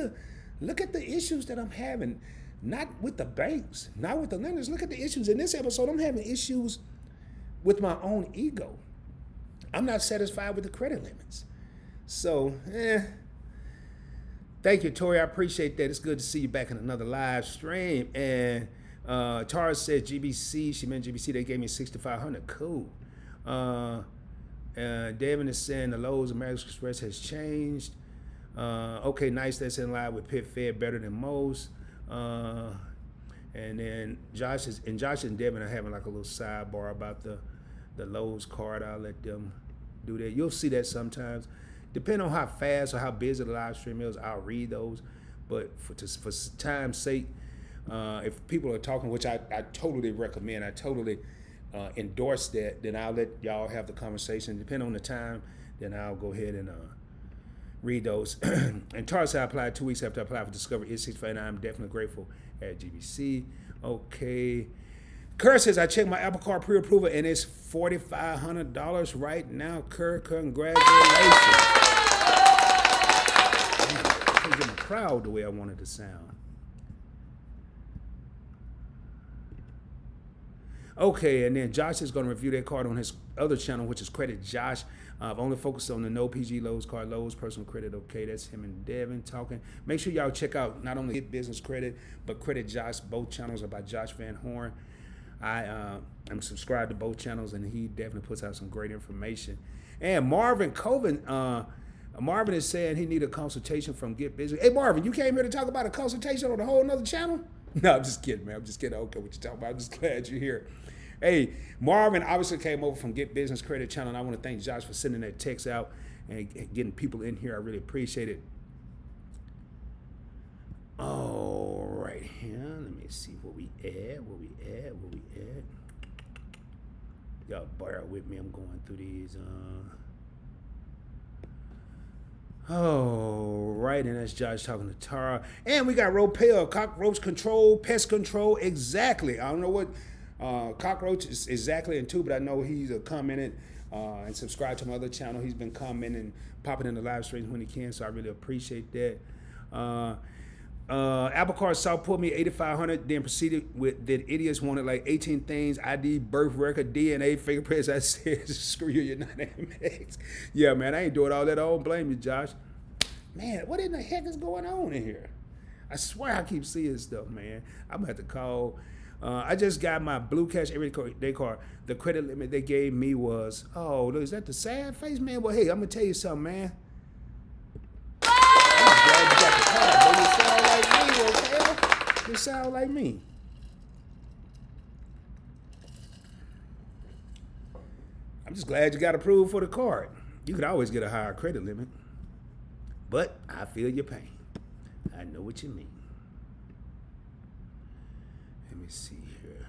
the issues that I'm having. Not with the banks, not with the lenders. Look at the issues. In this episode, I'm having issues with my own ego. I'm not satisfied with the credit limits. So, thank you, Tori. I appreciate that. It's good to see you back in another live stream. And Tara said GBC. She meant GBC. They gave me $6,500. Cool. Devin is saying the Lowe's American Express has changed. Okay, nice. That's in line with Pit Fed, better than most. And then Josh and Devin are having like a little sidebar about the Lowe's card. I'll let them do that. You'll see that sometimes. Depending on how fast or how busy the live stream is, I'll read those. But for time's sake, if people are talking, which I totally recommend, I totally endorse that, then I'll let y'all have the conversation. Depending on the time, then I'll go ahead and read those. And Tar said I applied 2 weeks after I applied for Discover 𝗕𝗓𝗓. I'm definitely grateful at GBC. Okay. Kerr says I checked my Apple Card pre-approval and it's $4,500 right now. Kerr, congratulations. I'm getting proud the way I wanted to sound. Okay, and then Josh is going to review that card on his other channel, which is Credit Josh. I've only focused on the no PG Lowe's card, Lowe's personal credit. Okay, that's him and Devin talking. Make sure y'all check out not only Get Business Credit, but Credit Josh. Both channels are by Josh Van Horn. I'm subscribed to both channels, and he definitely puts out some great information. And Marvin Coven, Marvin is saying he need a consultation from Get Business. Hey, Marvin, you came here to talk about a consultation on a whole nother channel? No, I'm just kidding, man. I'm just kidding. Okay, what you talking about? I'm just glad you're here. Hey, Marvin obviously came over from Get Business Credit channel, and I want to thank Josh for sending that text out and getting people in here. I really appreciate it. All right, here, let me see where we at. Y'all bear with me. I'm going through these. Oh, right, and that's Josh talking to Tara. And we got Ropel, cockroach control, pest control, exactly. I don't know what cockroach is exactly into, but I know he's commented and subscribed to my other channel. He's been commenting, popping in the live streams when he can, so I really appreciate that. Apple Card South pulled me $8,500, then proceeded with that idiots wanted like 18 things, ID, birth record, DNA, fingerprints. I said, screw you, you're not Amex. Yeah, man, I ain't doing all that. I don't blame you, Josh. Man, what in the heck is going on in here? I swear I keep seeing stuff, man. I'm gonna have to call. I just got my Blue Cash Everyday card. The credit limit they gave me was, oh, is that the sad face, man? Well, hey, I'm gonna tell you something, man. You sound like me. I'm just glad you got approved for the card. You could always get a higher credit limit. But I feel your pain. I know what you mean. Let me see here.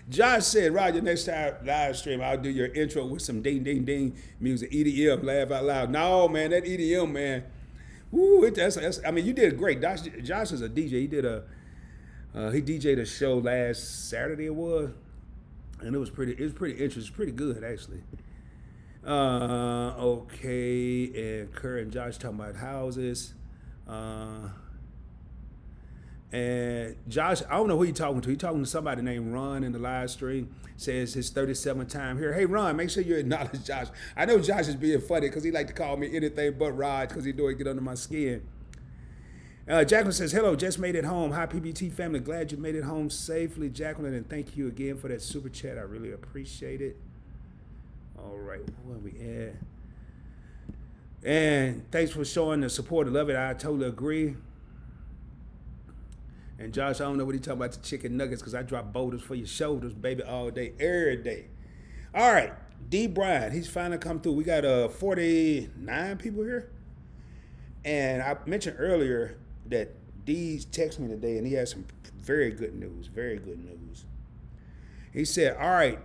Josh said, Roger, next time live stream, I'll do your intro with some ding, ding, ding music, EDM, laugh out loud. No, man, that EDM, man. Woo, I mean, you did great. Josh is a DJ. He DJ'd a show last Saturday, it was, and it was pretty interesting, pretty good, actually. Okay, and Kerr and Josh talking about houses. And Josh, I don't know who he's talking to. He's talking to somebody named Ron in the live stream. Says his 37th time here. Hey, Ron, make sure you acknowledge Josh. I know Josh is being funny because he like to call me anything but Rod because he know he get under my skin. Jacqueline says, hello, just made it home. Hi, PBT family. Glad you made it home safely, Jacqueline, and thank you again for that super chat. I really appreciate it. All right, where we at? And thanks for showing the support. I love it. I totally agree. And Josh, I don't know what he's talking about, the chicken nuggets, because I drop boulders for your shoulders, baby, all day, every day. All right, D. Bryan, he's finally come through. We got 49 people here. And I mentioned earlier that D's texted me today, and he has some very good news, very good news. He said, all right,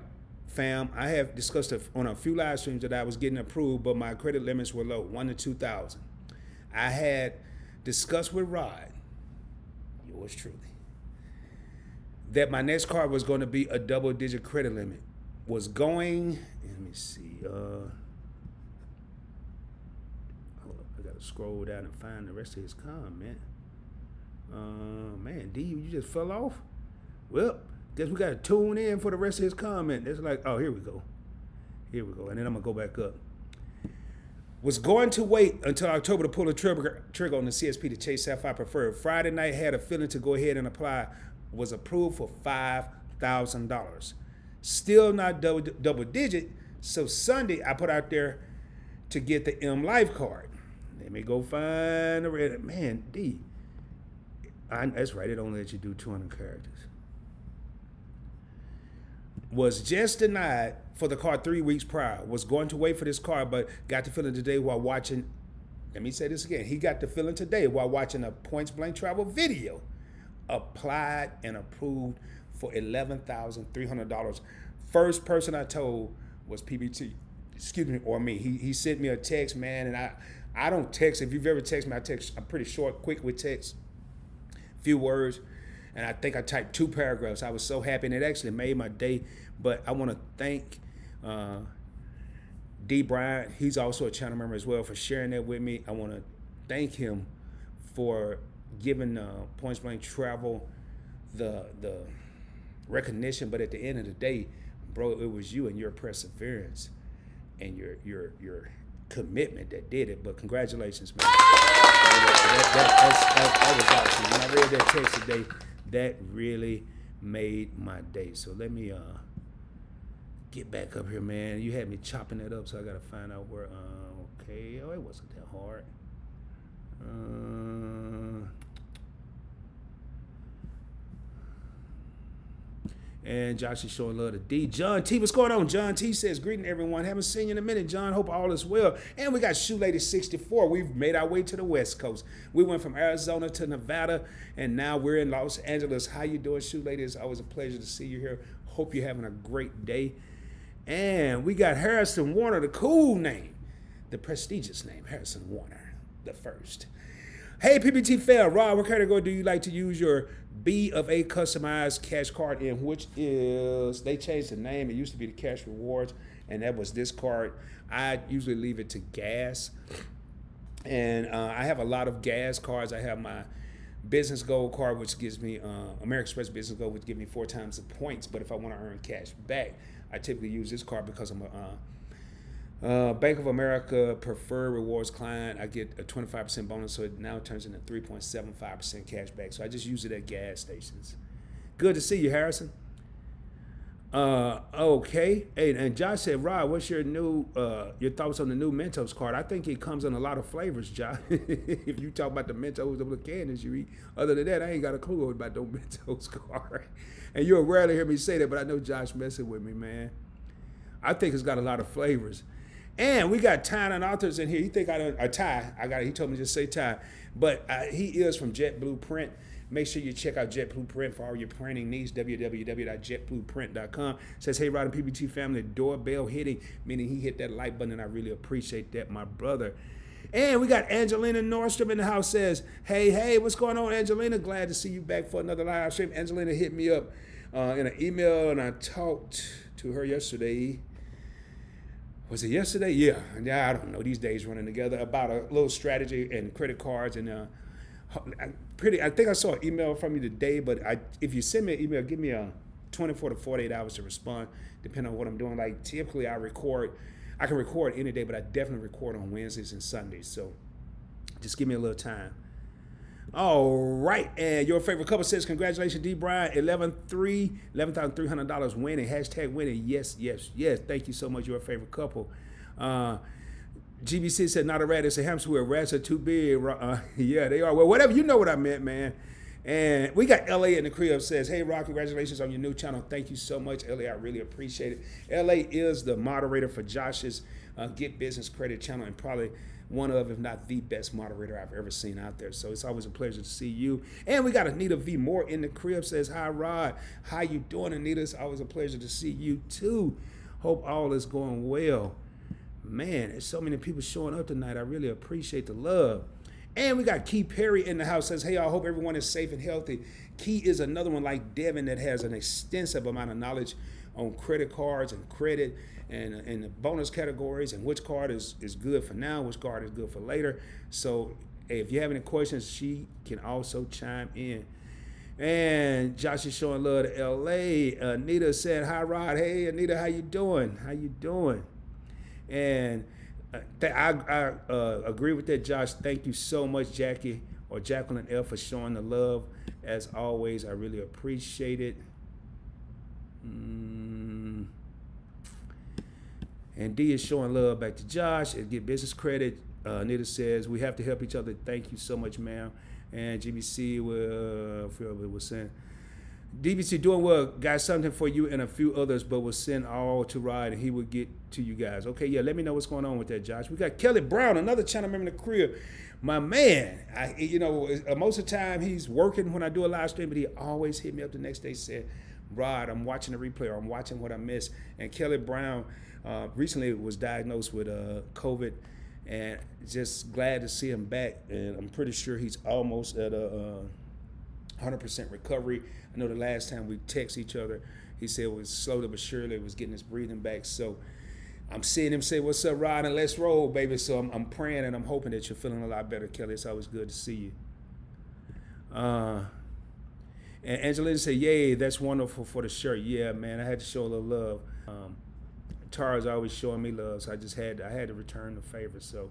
fam, I have discussed on a few live streams that I was getting approved, but my credit limits were low, 1,000 to 2,000. I had discussed with Rod, yours truly, that my next card was going to be a double-digit credit limit. Was going, let me see, hold up, I got to scroll down and find the rest of his comment. Man, D, you just fell off? Well, guess we got to tune in for the rest of his comment. It's like, oh, here we go. And then I'm going to go back up. Was going to wait until October to pull the trigger on the CSP to chase Sapphire Preferred. Friday night, had a feeling to go ahead and apply. Was approved for $5,000. Still not double digit. So Sunday, I put out there to get the M Life card. Let me go find the red. Man, D. That's right. It only lets you do 200 characters. Was just denied for the card 3 weeks prior. Was going to wait for this card, but got the feeling today while watching. Let me say this again. He got the feeling today while watching a Points Blank Travel video. Applied and approved for $11,300. First person I told was PBT. Excuse me, or me. He sent me a text, man, and I don't text. If you've ever texted me, I text. I'm pretty short, quick with text. Few words, and I think I typed 2 paragraphs. I was so happy, and it actually made my day. But I want to thank D. Bryant. He's also a channel member as well, for sharing that with me. I want to thank him for giving Points Blank Travel the recognition. But at the end of the day, bro, it was you and your perseverance and your commitment that did it. But congratulations, man. That was awesome. When I read that text today, that really made my day. So let me get back up here, man. You had me chopping that up, so I got to find out where. Okay, oh, it wasn't that hard. And Josh is showing love to D. John T, what's going on? John T says, greeting everyone. Haven't seen you in a minute, John. Hope all is well. And we got Shoe Lady 64. We've made our way to the West Coast. We went from Arizona to Nevada, and now we're in Los Angeles. How you doing, Shoe Lady? It's always a pleasure to see you here. Hope you're having a great day. And we got Harrison Warner, the cool name, the prestigious name, Harrison Warner, the first. Hey, PBT fail. Rob, what category do you like to use your B of A customized cash card in? Which is, they changed the name. It used to be the Cash Rewards, and that was this card. I usually leave it to gas. And I have a lot of gas cards. I have my Business Gold card, which gives me, American Express Business Gold, which gives me 4 times the points. But if I want to earn cash back, I typically use this card because I'm a Bank of America Preferred Rewards client. I get a 25% bonus, so it now turns into 3.75% cash back. So I just use it at gas stations. Good to see you, Harrison. Okay. Hey, and Josh said, Rod, what's your thoughts on the new Mentos card? I think it comes in a lot of flavors, Josh. If you talk about the Mentos, the candies you eat. Other than that, I ain't got a clue about the Mentos card. And you'll rarely hear me say that, but I know Josh messing with me, man. I think it's got a lot of flavors. And we got Ty and authors in here. He think he told me to just say Ty. But he is from Jet Blueprint. Make sure you check out Jet Blueprint for all your printing needs, www.jetblueprint.com. Says, hey, Rod and PBT family, doorbell hitting, meaning he hit that like button, and I really appreciate that, my brother. And we got Angelina Nordstrom in the house. Says, hey, what's going on, Angelina? Glad to see you back for another live stream. Angelina hit me up in an email, and I talked to her yesterday. Was it yesterday? Yeah, I don't know. These days running together about a little strategy and credit cards. And I think I saw an email from you today, but if you send me an email, give me 24 to 48 hours to respond, depending on what I'm doing. Like typically I can record any day, but I definitely record on Wednesdays and Sundays. So just give me a little time. All right, and your favorite couple says, congratulations, D. Brian, $11,300 winning, hashtag winning, yes. Thank you so much, your favorite couple. GBC said, not a rat, it's a hamster. Where rats are too big. Yeah, they are. Well, whatever, you know what I meant, man. And we got LA in the crib says, hey, Rob, congratulations on your new channel. Thank you so much, LA. I really appreciate it. LA is the moderator for Josh's Get Business Credit channel, and probably one of, if not the best moderator I've ever seen out there. So it's always a pleasure to see you. And we got Anita V. Moore in the crib says, hi, Rod. How you doing, Anita? It's always a pleasure to see you, too. Hope all is going well. Man, there's so many people showing up tonight. I really appreciate the love. And we got Key Perry in the house says, hey, I hope everyone is safe and healthy. Key is another one like Devin that has an extensive amount of knowledge on credit cards and credit and the bonus categories and which card is good for now, which card is good for later. So hey, if you have any questions, she can also chime in. And Josh is showing love to LA. Anita said, hi, Rod. Hey, Anita, how you doing? And I agree with that, Josh. Thank you so much, Jackie or Jacqueline F, for showing the love. As always, I really appreciate it. And D is showing love back to Josh and get business credit. Nita says, we have to help each other. Thank you so much, ma'am. And GBC will send. DBC doing well, got something for you and a few others, but will send all to Rod and he will get to you guys. Okay, yeah, let me know what's going on with that, Josh. We got Kelly Brown, another channel member in the crib. My man, most of the time he's working when I do a live stream, but he always hit me up the next day, said, Rod, I'm watching the replay or I'm watching what I missed. And Kelly Brown recently was diagnosed with COVID, and just glad to see him back. And I'm pretty sure he's almost at a 100% recovery. I know the last time we text each other, he said it was slowly but surely it was getting his breathing back. So I'm seeing him say, what's up, Rod, and let's roll, baby. So I'm praying and I'm hoping that you're feeling a lot better, Kelly. It's always good to see you. And Angelina said, yay, that's wonderful for the shirt. Yeah, man, I had to show a little love. Tara's always showing me love, so I had to return the favor. So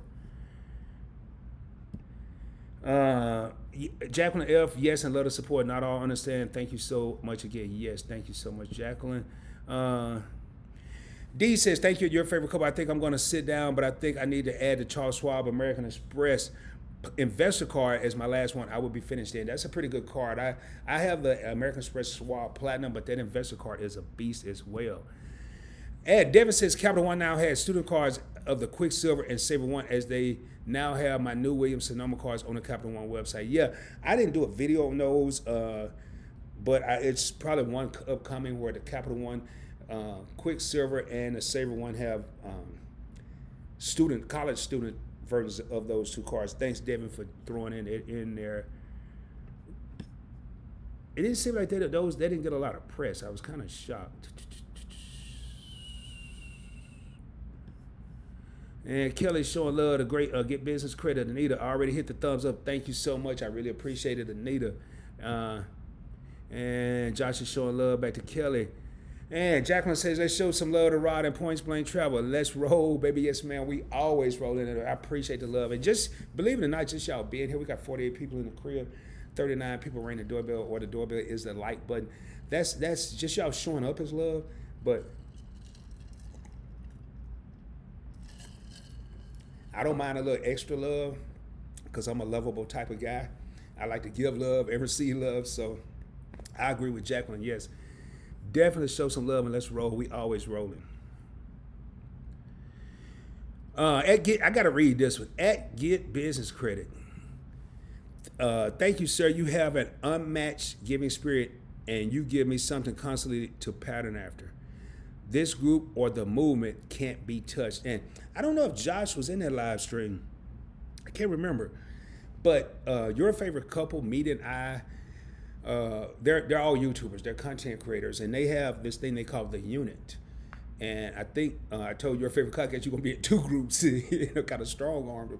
Jacqueline F, yes, and love the support. Not all understand. Thank you so much again. Yes, thank you so much, Jacqueline. D says, thank you, your favorite couple. I think I'm going to sit down, but I think I need to add the Charles Schwab American Express investor card as my last one. I will be finished then. That's a pretty good card. I have the American Express Schwab Platinum, but that investor card is a beast as well. Ed Devin says Capital One now has student cards of the Quicksilver and Saver One, as they now have my new Williams Sonoma cards on the Capital One website. Yeah, I didn't do a video on those, but it's probably one upcoming where the Capital One Quicksilver and the Saver One have college student versions of those two cards. Thanks, Devin, for throwing it in there. It didn't seem like they didn't get a lot of press. I was kind of shocked. And Kelly's showing love to great get business credit. Anita already hit the thumbs up. Thank you so much. I really appreciate it, Anita. And Josh is showing love back to Kelly. And Jacqueline says, let's show some love to Rod and Points Blank Travel. Let's roll, baby. Yes, man. We always roll in it. I appreciate the love. And just believe it or not, just y'all being here. We got 48 people in the crib. 39 people ring the doorbell, or the doorbell is the like button. That's just y'all showing up as love. But I don't mind a little extra love because I'm a lovable type of guy. I like to give love and receive love. So I agree with Jacqueline. Yes, definitely show some love and let's roll. We always rolling. I got to read this one. At Get Business Credit. Thank you, sir. You have an unmatched giving spirit and you give me something constantly to pattern after. This group or the movement can't be touched. And I don't know if Josh was in that live stream. I can't remember. But your favorite couple, Meet and I, they're all YouTubers. They're content creators. And they have this thing they call the unit. And I think I told your favorite podcast you're going to be in two groups, kind of strong-armed.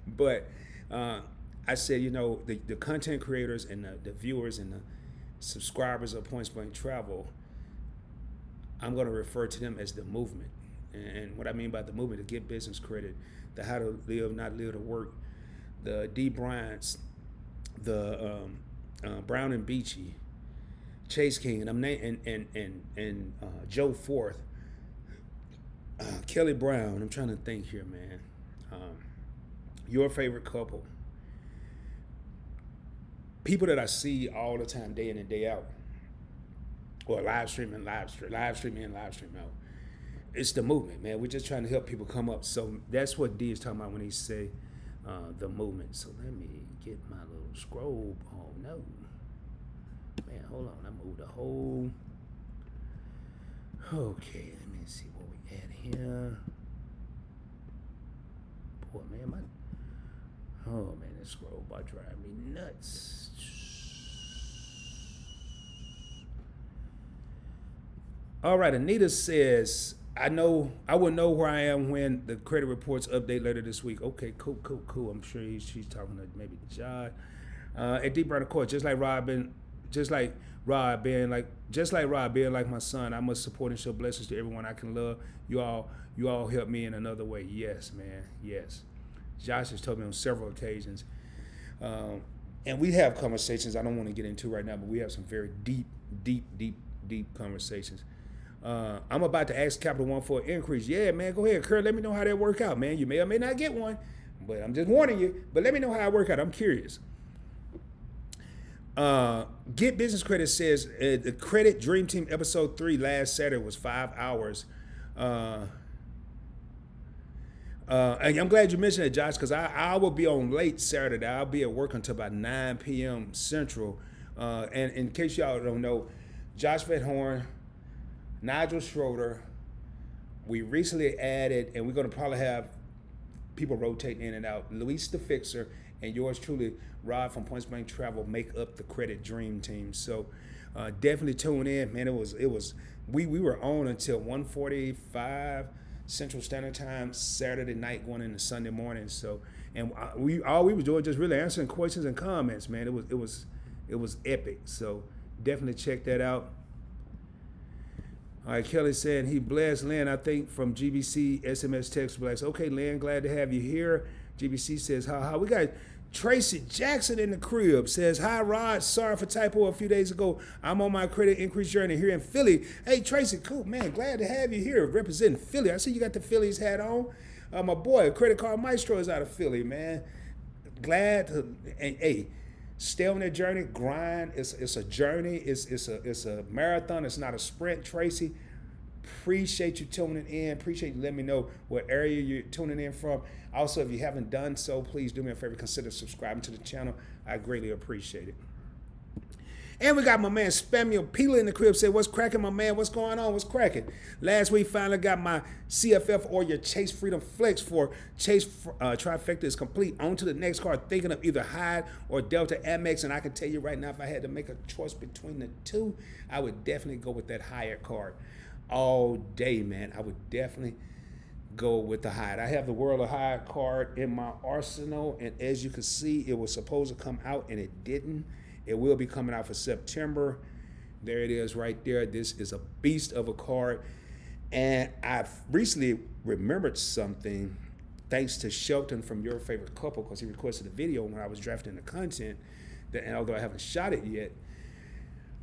But I said, the content creators and the viewers and the subscribers of Points Blank Travel, I'm going to refer to them as the movement. And what I mean by the movement, to get business credit, the how to live, not live to work, the D. Bryant's, the Brown and Beachy, Chase King, and Joe Forth, Kelly Brown. I'm trying to think here, man. Your favorite couple. People that I see all the time, day in and day out. Or live stream in, live stream out. It's the movement, man. We're just trying to help people come up. So that's what D is talking about when he say the movement. So let me get my little scroll. Oh no, man, hold on. I moved the whole. Okay, let me see what we add here. Boy, man, this scroll bar drive me nuts. All right, Anita says, I will know where I am when the credit reports update later this week. Okay, cool. I'm sure she's talking to maybe John. At Deep Burner Court, just like Robin just like Rod being like my son, I must support and show blessings to everyone I can love. You all help me in another way. Yes, man. Yes. Josh has told me on several occasions. And we have conversations I don't want to get into right now, but we have some very deep conversations. I'm about to ask Capital One for an increase. Yeah, man, go ahead, Kurt. Let me know how that work out, man. You may or may not get one, but I'm just warning you. But let me know how it work out. I'm curious. Get Business Credit says the Credit Dream Team episode 3 last Saturday was 5 hours. And I'm glad you mentioned it, Josh, because I will be on late Saturday. I'll be at work until about 9 p.m. Central. And in case y'all don't know, Josh Van Horn, Nigel Schroeder, we recently added, and we're going to probably have people rotating in and out, Luis the Fixer and yours truly, Rod from Points Blank Travel, make up the Credit Dream Team. So definitely tune in, man. We were on until 1:45 Central Standard Time Saturday night going into Sunday morning. So, and all we were doing just really answering questions and comments, man. It was epic. So definitely check that out. All right, Kelly saying he blessed Lynn, I think, from GBC SMS text blast. Okay, Lynn, glad to have you here. GBC says, ha. We got Tracy Jackson in the crib. Says, hi, Rod. Sorry for typo a few days ago. I'm on my credit increase journey here in Philly. Hey, Tracy, cool, man. Glad to have you here representing Philly. I see you got the Phillies hat on. My boy, Credit Card Maestro, is out of Philly, man. Glad to, and hey, stay on that journey, grind. It's a journey. It's a marathon. It's not a sprint, Tracy. Appreciate you tuning in. Appreciate you letting me know what area you're tuning in from. Also, if you haven't done so, please do me a favor. Consider subscribing to the channel. I greatly appreciate it. And we got my man Samuel Peeler in the crib. Said, what's cracking, my man? What's going on? What's cracking? Last week, finally got my CFF or your Chase Freedom Flex for Chase Trifecta is complete. On to the next card. Thinking of either Hyatt or Delta Amex. And I can tell you right now, if I had to make a choice between the two, I would definitely go with that Hyatt card all day, man. I would definitely go with the Hyatt. I have the World of Hyatt card in my arsenal. And as you can see, it was supposed to come out and it didn't. It will be coming out for September. There it is right there. This is a beast of a card. And I've recently remembered something thanks to Shelton from Your Favorite Couple, because he requested a video when I was drafting the content, and although I haven't shot it yet,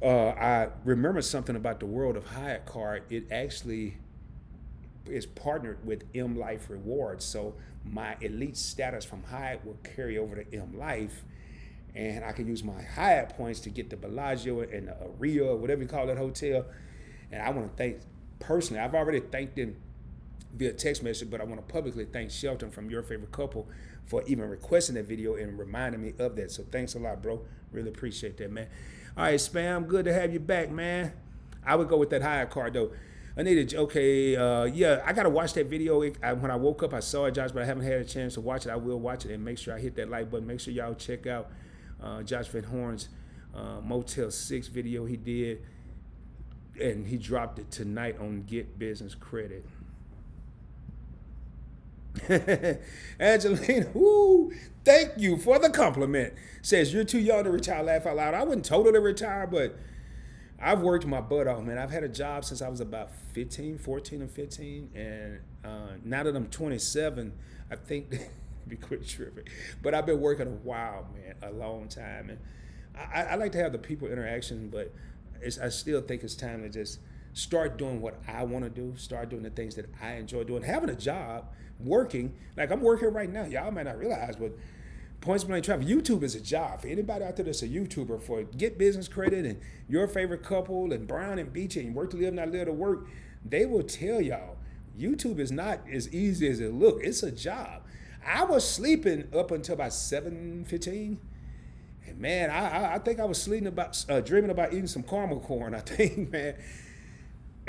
I remembered something about the World of Hyatt card. It actually is partnered with M Life Rewards. So my elite status from Hyatt will carry over to M Life. And I can use my Hyatt points to get the Bellagio and the Aria, or whatever you call that hotel. And I want to thank, personally, I've already thanked him via text message, but I want to publicly thank Shelton from Your Favorite Couple for even requesting that video and reminding me of that. So thanks a lot, bro. Really appreciate that, man. All right, Spam, good to have you back, man. I would go with that Hyatt card, though. Anita, okay, yeah, I got to watch that video. When I woke up, I saw it, Josh, but I haven't had a chance to watch it. I will watch it and make sure I hit that like button. Make sure y'all check out Josh Van Horn's Motel 6 video he did, and he dropped it tonight on Get Business Credit. Angelina, woo, thank you for the compliment. Says, you're too young to retire, laugh out loud. I wouldn't totally retire, but I've worked my butt off, man. I've had a job since I was about 14 or 15, and now that I'm 27, I think be quit tripping. But I've been working a while, man, a long time. And I like to have the people interaction, but I still think it's time to just start doing what I want to do, start doing the things that I enjoy doing. Having a job, working, like I'm working right now. Y'all might not realize, but Points Blank Travel, YouTube is a job. For anybody out there that's a YouTuber, for Get Business Credit and Your Favorite Couple and Brown and Beach and Work to Live, Not Live to Work, they will tell y'all YouTube is not as easy as it looks. It's a job. I was sleeping up until about 7:15, and man, I think I was dreaming about eating some caramel corn, I think, man.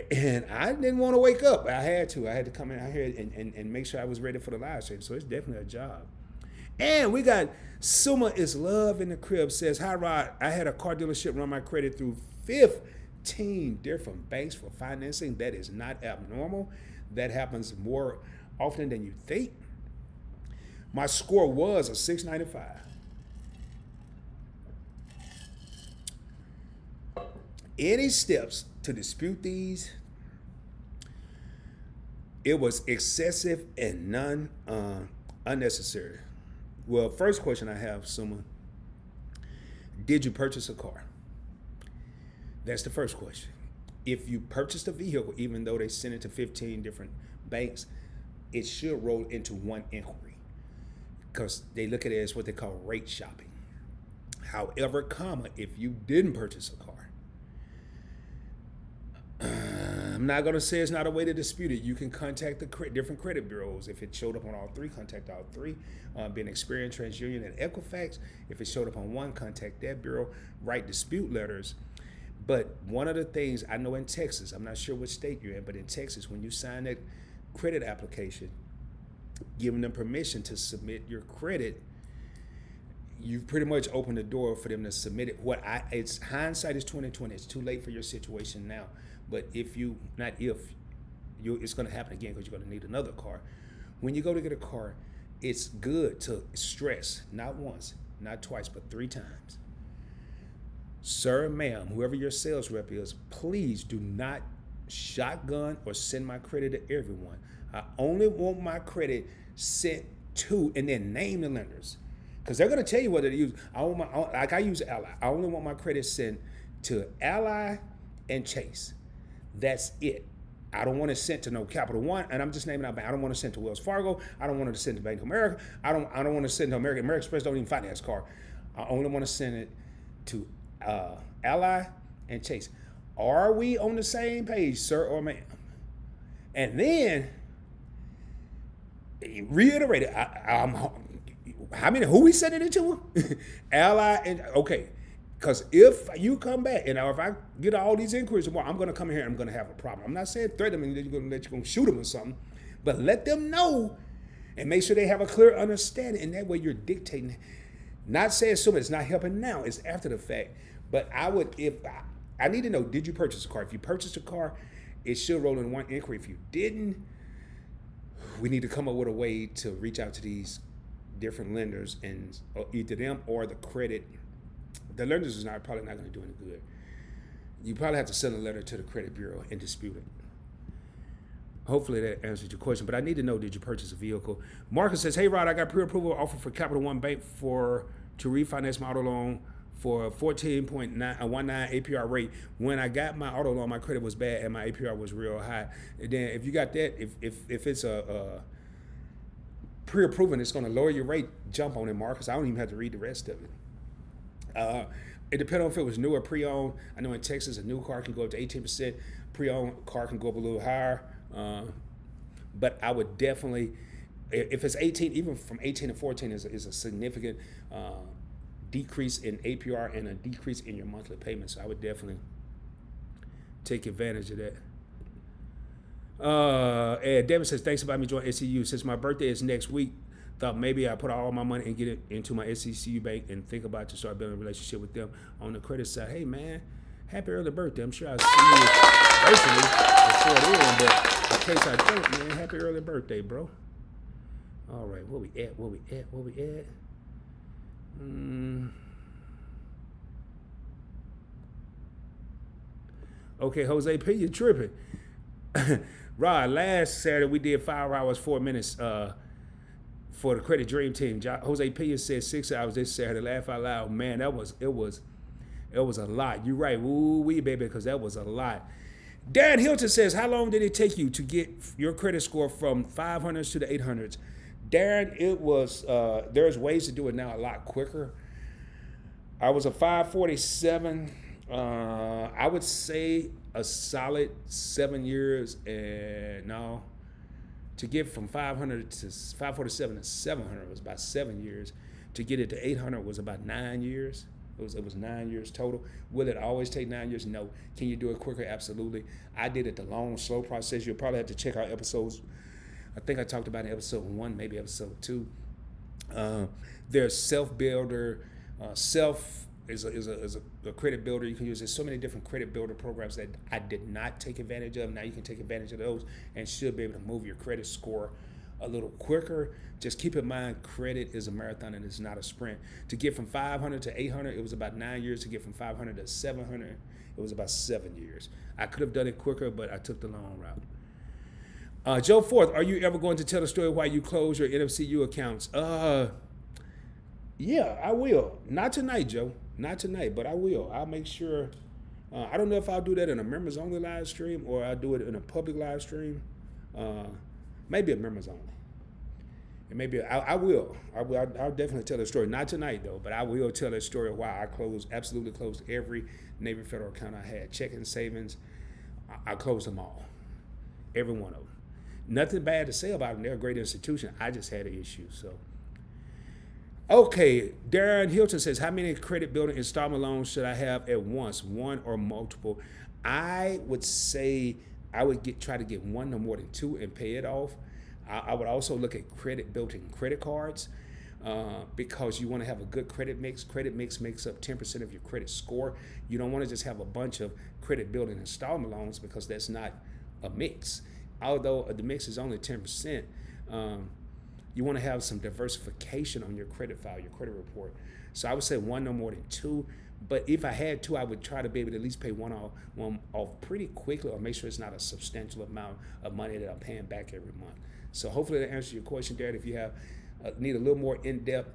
And I didn't want to wake up. I had to come in out here and make sure I was ready for the live stream. So it's definitely a job. And we got Suma is Love in the crib. Says, hi, Rod. I had a car dealership run my credit through 15 different banks for financing. That is not abnormal. That happens more often than you think. My score was a 695. any steps to dispute these, it was excessive and none unnecessary. Well, first question I have, someone, did you purchase a car? That's the first question. If you purchased a vehicle, even though they sent it to 15 different banks, it should roll into one inquiry because they look at it as what they call rate shopping. However, if you didn't purchase a car, I'm not going to say it's not a way to dispute it. You can contact the different credit bureaus. If it showed up on all three, contact all three. Being Experian, TransUnion, and Equifax. If it showed up on one, contact that bureau. Write dispute letters. But one of the things I know in Texas, I'm not sure what state you're in, but in Texas, when you sign that credit application, giving them permission to submit your credit, you've pretty much opened the door for them to submit it. It's hindsight is 2020. It's too late for your situation now. But it's going to happen again because you're going to need another car. When you go to get a car, it's good to stress, not once, not twice, but 3 times. Sir, ma'am, whoever your sales rep is, please do not shotgun or send my credit to everyone. I only want my credit sent to, and then name the lenders. Because they're going to tell you whether to use. I use Ally. I only want my credit sent to Ally and Chase. That's it. I don't want it sent to no Capital One, and I'm just naming out bank. I don't want to send to Wells Fargo. I don't want it to send to Bank of America. I don't want to send to American Express. Don't even finance car. I only want to send it to Ally and Chase. Are we on the same page, sir or ma'am? And then reiterate it. Who we sending it to? Ally and okay. Because if you come back and if I get all these inquiries tomorrow, I'm going to come here and I'm going to have a problem. I'm not saying threaten them and you're going to shoot them or something, but let them know and make sure they have a clear understanding. And that way you're dictating. Not saying assuming it's not helping now, it's after the fact. But I need to know, did you purchase a car? If you purchased a car, it should roll in one inquiry. If you didn't, we need to come up with a way to reach out to these different lenders and either them or the credit. The lenders is probably not going to do any good. You probably have to send a letter to the credit bureau and dispute it. Hopefully that answers your question. But I need to know, did you purchase a vehicle? Marcus says, hey, Rod, I got pre-approval offer for Capital One Bank to refinance my auto loan for a 14.19 APR rate. When I got my auto loan, my credit was bad and my APR was real high. And then if you got that, if it's a pre-approving, it's going to lower your rate. Jump on it, Marcus. I don't even have to read the rest of it. It depends on if it was new or pre-owned. I know in Texas, a new car can go up to 18%. Pre-owned car can go up a little higher. But I would definitely, if it's 18, even from 18 to 14 is a significant decrease in APR and a decrease in your monthly payments. So I would definitely take advantage of that. And David says, thanks about me joining SCU. Since my birthday is next week, thought maybe I put all my money and get it into my SCCU bank and think about to start building a relationship with them on the credit side. Hey man, happy early birthday. I'm sure I'll see you personally before then, but in case I don't, man, happy early birthday, bro. All right, where we at? Okay, Jose P, you tripping. Rod, last Saturday we did 5 hours, 4 minutes, for the Credit Dream Team. Jose P said 6 hours this Saturday. Laugh out loud, man. It was a lot. You're right, woo wee baby, because that was a lot. Darren Hilton says, how long did it take you to get your credit score from 500s to the 800s? Darren, it was. There's ways to do it now a lot quicker. I was a 547. I would say a solid 7 years, and no. To get from 500 to 547 to 700 was about 7 years. To get it to 800 was about 9 years. It was 9 years total. Will it always take 9 years? No. Can you do it quicker? Absolutely. I did it the long, slow process. You'll probably have to check out episodes. I think I talked about in episode 1, maybe episode 2. There's Self-Builder. Self is a credit builder you can use. There's so many different credit builder programs that I did not take advantage of. Now you can take advantage of those and should be able to move your credit score a little quicker. Just keep in mind, credit is a marathon and it's not a sprint. To get from 500 to 800, it was about 9 years. To get from 500 to 700, it was about 7 years. I could have done it quicker, but I took the long route. Joe Forth, are you ever going to tell the story why you close your NFCU accounts? Yeah, I will. Not tonight, Joe. Not tonight, but I will. I'll make sure. I don't know if I'll do that in a members only live stream or I'll do it in a public live stream. Maybe a members only. And maybe I will. I'll definitely tell the story. Not tonight though, but I will tell that story of why I absolutely closed every Navy Federal account I had. Checking, savings, I closed them all. Every one of them. Nothing bad to say about them. They're a great institution. I just had an issue. So, okay. Darren Hilton says, how many credit building installment loans should I have at once, one or multiple? I would say I would try to get one, no more than two, and pay it off. I would also look at built-in credit cards because you want to have a good credit mix. Credit mix makes up 10% of your credit score. You don't want to just have a bunch of credit building installment loans because that's not a mix. Although the mix is only 10%, you want to have some diversification on your credit file, your credit report. So I would say one, no more than two. But if I had to, I would try to be able to at least pay one off pretty quickly, or make sure it's not a substantial amount of money that I'm paying back every month. So hopefully that answers your question, Darren. If you have need a little more in-depth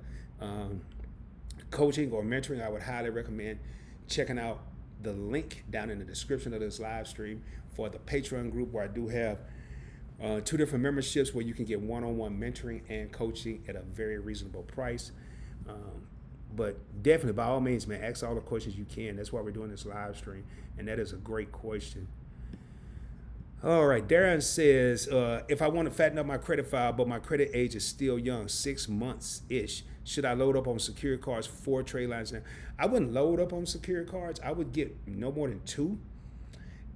coaching or mentoring, I would highly recommend checking out the link down in the description of this live stream for the Patreon group, where I do have 2 different memberships where you can get one-on-one mentoring and coaching at a very reasonable price. But definitely, by all means, man, ask all the questions you can. That's why we're doing this live stream, and that is a great question. All right, Darren says, if I want to fatten up my credit file, but my credit age is still young, 6 months-ish, should I load up on secured cards 4 trade lines now? I wouldn't load up on secured cards. I would get no more than 2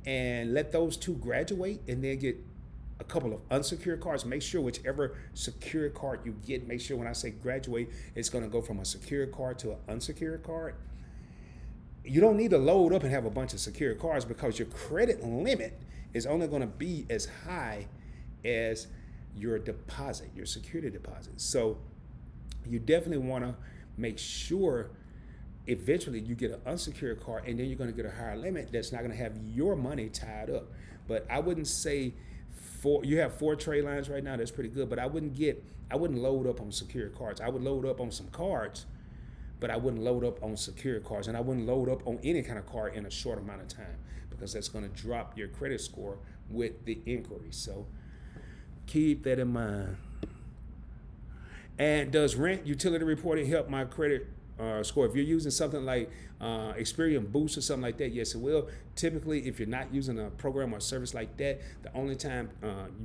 and let those 2 graduate, and then get a couple of unsecured cards. Make sure whichever secured card you get, make sure when I say graduate, it's going to go from a secured card to an unsecured card. You don't need to load up and have a bunch of secured cards because your credit limit is only going to be as high as your deposit, your security deposit. So you definitely want to make sure eventually you get an unsecured card, and then you're going to get a higher limit that's not going to have your money tied up. But I wouldn't say you have 4 trade lines right now. That's pretty good. But I wouldn't load up on secured cards. I would load up on some cards, but I wouldn't load up on secured cards, and I wouldn't load up on any kind of card in a short amount of time, because that's going to drop your credit score with the inquiry. So keep that in mind. And does rent utility reporting help my credit score? If you're using something like Experian Boost or something like that, yes, it will. Typically, if you're not using a program or service like that, the only time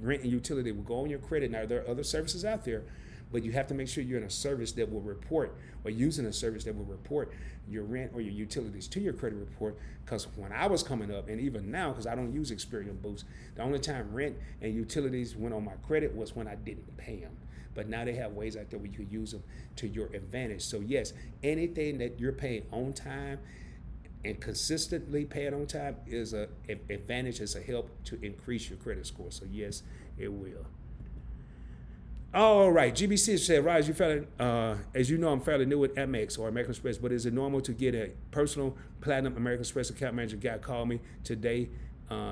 rent and utility will go on your credit. Now, there are other services out there, but you have to make sure you're in a service that will report, or using a service that will report your rent or your utilities to your credit report. Because when I was coming up, and even now, because I don't use Experian Boost, the only time rent and utilities went on my credit was when I didn't pay them. But now they have ways out there where you can use them to your advantage. So yes, anything that you're paying on time and consistently paying on time is an advantage, is a help to increase your credit score. So yes, it will. All right, GBC said, Raj, as you know, I'm fairly new with Amex or American Express, but is it normal to get a personal Platinum American Express account manager guy call me today,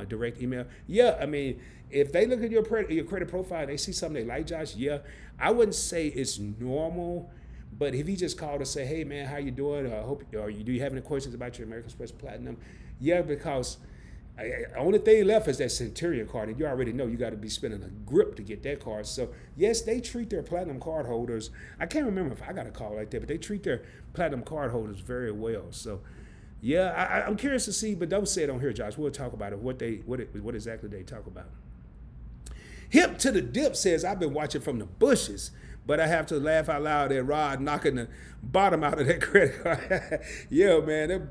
direct email? Yeah, I mean, if they look at your credit profile, they see something they like, Josh, yeah. I wouldn't say it's normal, but if he just called to say, hey, man, how you doing? Do you have any questions about your American Express Platinum? Yeah, because only thing left is that Centurion card, and you already know you got to be spending a grip to get that card. So yes, they treat their Platinum card holders. I can't remember if I got a call like that, but they treat their Platinum card holders very well. So yeah, I'm curious to see, but don't say it on here, Josh. We'll talk about it. What exactly they talk about. Hip to the Dip says, I've been watching from the bushes, but I have to laugh out loud at Rod knocking the bottom out of that credit card. Yeah, man, that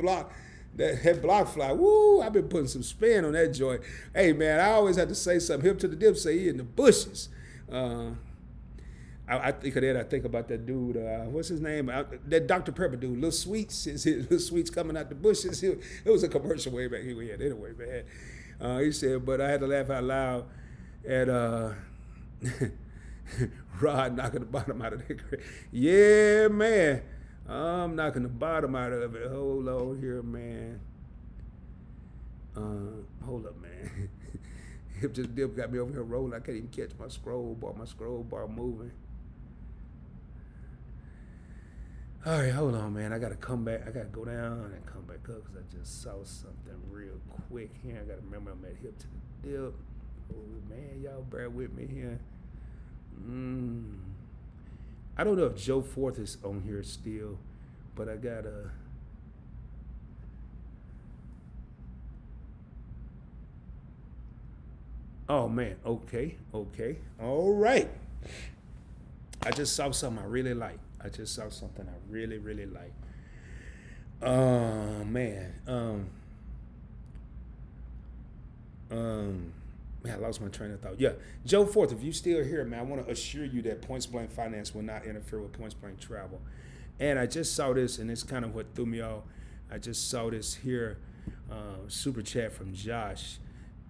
BLOCKFI, woo, I've been putting some spin on that joint. Hey, man, I always have to say something. Hip to the Dip say he in the bushes. I think of that. I think about that dude. What's his name? That Dr. Pepper dude, Little Sweets coming out the bushes. It was a commercial way back here. Anyway, man. He said, but I had to laugh out loud at Rod knocking the bottom out of that grave. Yeah, man. I'm knocking the bottom out of it. Hold on here, man. Hold up, man. Hip just dip got me over here rolling. I can't even catch my scroll bar. My scroll bar moving. All right, hold on, man. I got to come back. I got to go down and come back up because I just saw something real quick here. I got to remember I'm at hip to the dip. Oh, man, y'all bear with me here. I don't know if Joe Forth is on here still, but I got to... Oh, man. Okay. All right. I just saw something I really like. Really like. Man, I lost my train of thought. Yeah, Joe Forth, if you still here, man, I want to assure you that Points Blank Finance will not interfere with Points Blank Travel. And I just saw this, and it's kind of what threw me off. I just saw this here, super chat from Josh.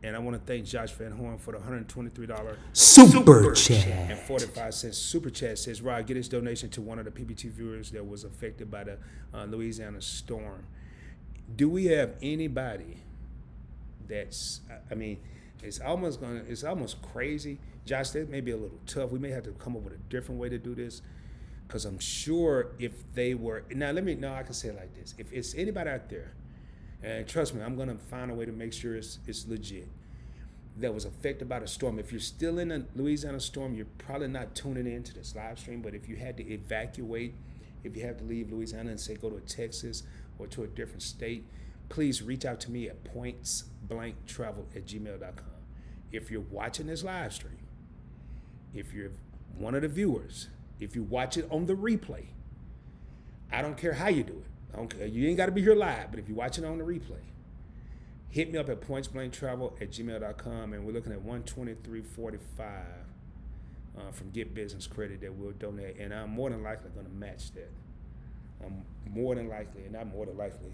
And I want to thank Josh Van Horn for the $123 super chat and 45 cents super chat. Says, Rod, get his donation to one of the PBT viewers that was affected by the Louisiana storm. Do we have anybody that's, I mean, it's almost crazy. Josh, that may be a little tough. We may have to come up with a different way to do this, because I'm sure if they were, I can say it like this. If it's anybody out there, and trust me, I'm going to find a way to make sure it's legit, that was affected by the storm. If you're still in the Louisiana storm, you're probably not tuning in to this live stream, but if you had to evacuate, if you have to leave Louisiana and say go to Texas or to a different state, please reach out to me at pointsblanktravel@gmail.com. If you're watching this live stream, if you're one of the viewers, if you watch it on the replay, I don't care how you do it. Okay, you ain't got to be here live, but if you're watching on the replay, hit me up at pointsblanktravel@gmail.com, and we're looking at $123.45 from Get Business Credit that we'll donate, and I'm more than likely going to match that. I'm more than likely, and not more than likely.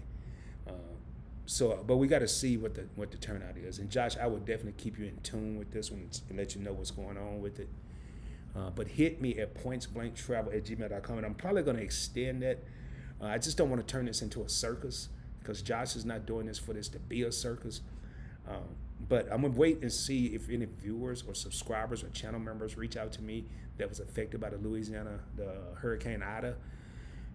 But we got to see what the turnout is. And Josh, I would definitely keep you in tune with this one and let you know what's going on with it. But hit me at pointsblanktravel@gmail.com, and I'm probably going to extend that. I just don't want to turn this into a circus, because Josh is not doing this for this to be a circus. But I'm going to wait and see if any viewers or subscribers or channel members reach out to me that was affected by the Hurricane Ida,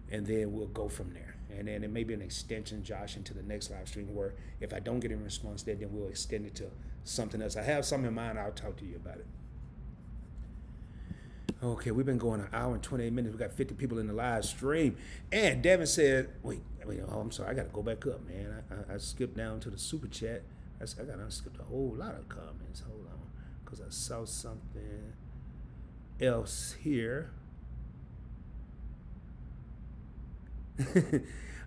and then we'll go from there. And then it may be an extension, Josh, into the next live stream, where if I don't get a response there, then we'll extend it to something else. I have something in mind. I'll talk to you about it. Okay, we've been going an hour and 28 minutes. We got 50 people in the live stream. And Devin said, wait, I'm sorry. I got to go back up, man. I skipped down to the super chat. I got to skip a whole lot of comments. Hold on, because I saw something else here.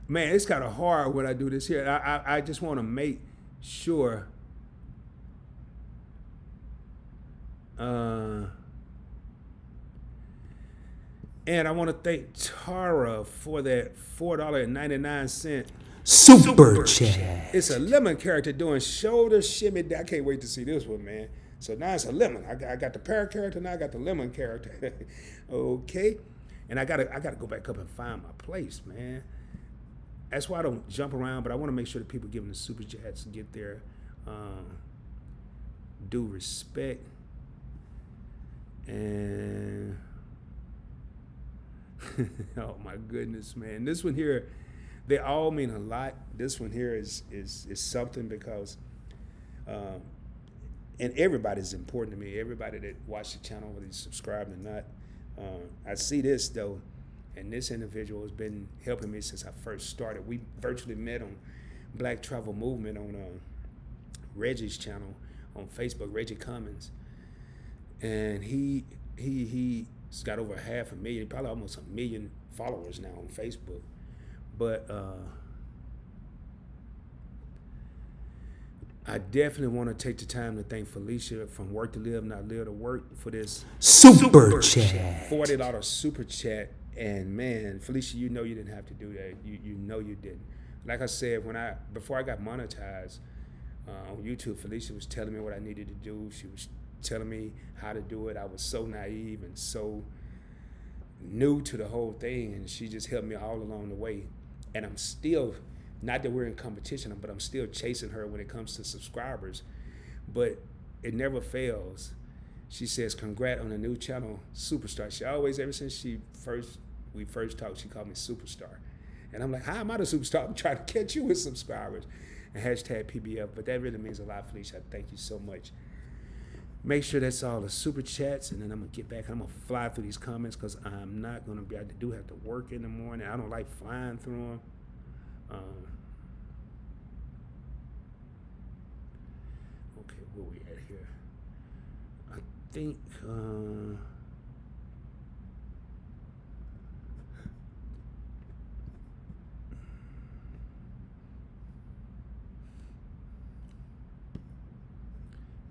Man, it's kind of hard when I do this here. I just want to make sure. And I want to thank Tara for that $4.99 super chat. It's a lemon character doing shoulder shimmy. I can't wait to see this one, man. So now it's a lemon. I got the pear character, now I got the lemon character. Okay. And I gotta go back up and find my place, man. That's why I don't jump around, but I want to make sure that people giving the super chats get their due respect. And oh my goodness, man. This one here, they all mean a lot. This one here is something, because and everybody's important to me. Everybody that watch the channel, whether you subscribe or not. I see this though, and this individual has been helping me since I first started. We virtually met on Black Travel Movement on Reggie's channel on Facebook, Reggie Cummins, and he's got over 500,000, probably almost 1 million followers now on Facebook. But I definitely want to take the time to thank Felicia from Work to Live, Not Live to Work, for this super chat. $40 super chat. And man, Felicia, you know you didn't have to do that. You know you didn't. Like I said, before I got monetized on YouTube, Felicia was telling me what I needed to do. She was telling me how to do it. I was so naive and so new to the whole thing, and she just helped me all along the way. And I'm still, not that we're in competition, but I'm still chasing her when it comes to subscribers. But it never fails. She says, "Congrats on the new channel, superstar." She always, ever since we first talked, she called me superstar. And I'm like, how am I the superstar? I'm trying to catch you with subscribers. And hashtag PBF, but that really means a lot, Felicia. Thank you so much. Make sure that's all the super chats, and then I'm gonna get back. I'm gonna fly through these comments because I'm not gonna be. I do have to work in the morning. I don't like flying through them. Okay, where we at here? I think.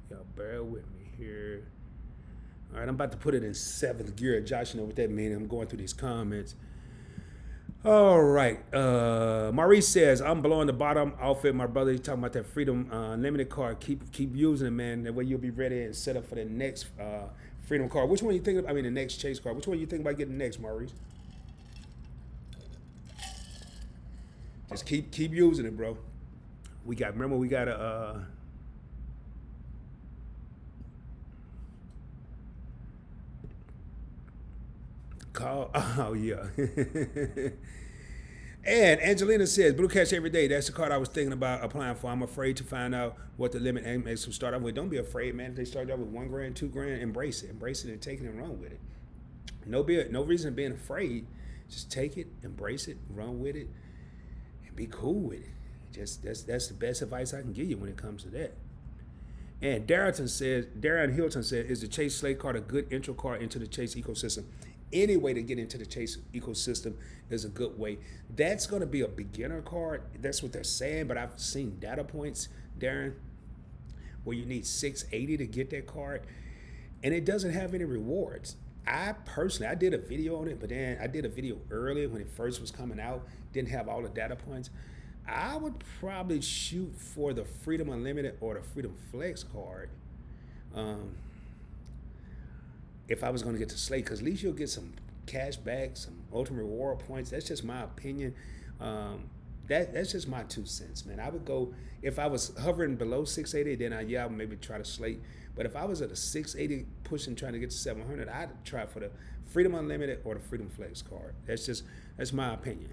Y'all bear with me here. All right, I'm about to put it in 7th gear. Josh, you know what that means. I'm going through these comments. All right. Maurice says, "I'm below on the bottom outfit. My brother, he's talking about that Freedom Unlimited card. Keep using it, man. That way you'll be ready and set up for the next Freedom card. Which one you think of? I mean, the next Chase card. Which one you think about getting next, Maurice? Just keep using it, bro. We got a call. Oh yeah. And Angelina says, "Blue Cash every day. That's the card I was thinking about applying for. I'm afraid to find out what the limit makes them start off with. Don't be afraid, man. If they start out with $1 grand, $2 grand, embrace it and take it and run with it. No reason being afraid. Just take it, embrace it, run with it, and be cool with it. Just that's the best advice I can give you when it comes to that." And Darren Hilton said, "Is the Chase Slate card a good intro card into the Chase ecosystem? Any way to get into the Chase ecosystem is a good way. That's going to be a beginner card. That's what they're saying, but I've seen data points, Darren, where you need 680 to get that card, and it doesn't have any rewards. I did a video on it, but then I did a video earlier when it first was coming out, didn't have all the data points. I would probably shoot for the Freedom Unlimited or the Freedom Flex card. If I was going to get to Slate, because at least you'll get some cash back, some ultimate reward points. That's just my opinion. That's just my 2 cents, man. I would go, if I was hovering below 680, then I would maybe try to Slate. But if I was at a 680 pushing, trying to get to 700, I'd try for the Freedom Unlimited or the Freedom Flex card. That's my opinion.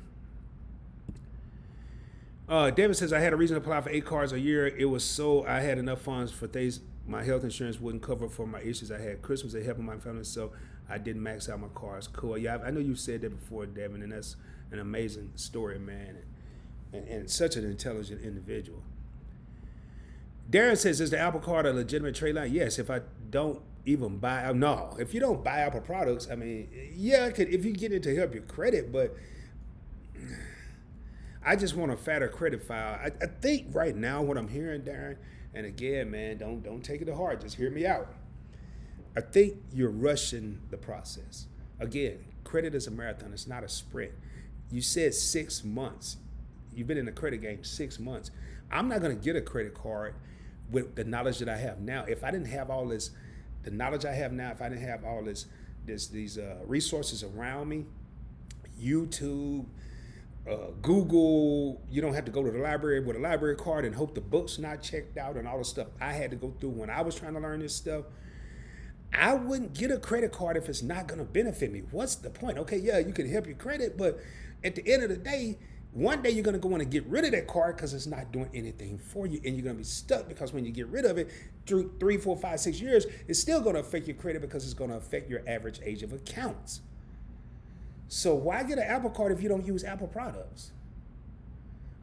David says, "I had a reason to apply for 8 cards a year. It was so I had enough funds for things my health insurance wouldn't cover for my issues I had. Christmas, they helping my family, so I didn't max out my cards." Cool. Yeah, I know you said that before, Devin, and that's an amazing story, man, and such an intelligent individual. Darren says, "Is the Apple Card a legitimate trade line?" Yes, if I don't even buy, no. If you don't buy Apple products, I mean, yeah, if you get it to help your credit, but I just want a fatter credit file. I think right now what I'm hearing, Darren, and again, man, don't take it to heart. Just hear me out. I think you're rushing the process. Again, credit is a marathon. It's not a sprint. You said 6 months. You've been in the credit game 6 months. I'm not going to get a credit card with the knowledge that I have now. If I didn't have all this, the knowledge I have now, if I didn't have all these resources around me, YouTube, Google, you don't have to go to the library with a library card and hope the book's not checked out and all the stuff I had to go through when I was trying to learn this stuff. I wouldn't get a credit card if it's not going to benefit me. What's the point? Okay, yeah, you can help your credit, but at the end of the day, one day you're going to go want to get rid of that card because it's not doing anything for you, and you're going to be stuck because when you get rid of it through 3, 4, 5, 6 years, it's still going to affect your credit because it's going to affect your average age of accounts. So why get an Apple Card if you don't use Apple products?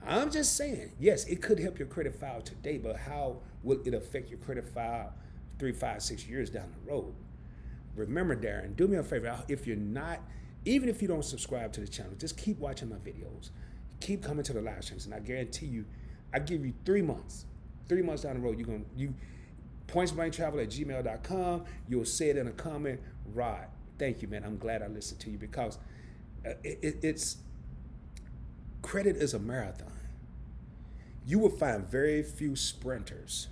I'm just saying, yes, it could help your credit file today, but how will it affect your credit file 3, 5, 6 years down the road? Remember, Darren, do me a favor. If you're not, even if you don't subscribe to the channel, just keep watching my videos. Keep coming to the live streams, and I guarantee you, I give you 3 months. 3 months down the road, pointsblanktravel@gmail.com. You'll say it in a comment. Rod, thank you, man. I'm glad I listened to you because it's credit is a marathon. You will find very few sprinters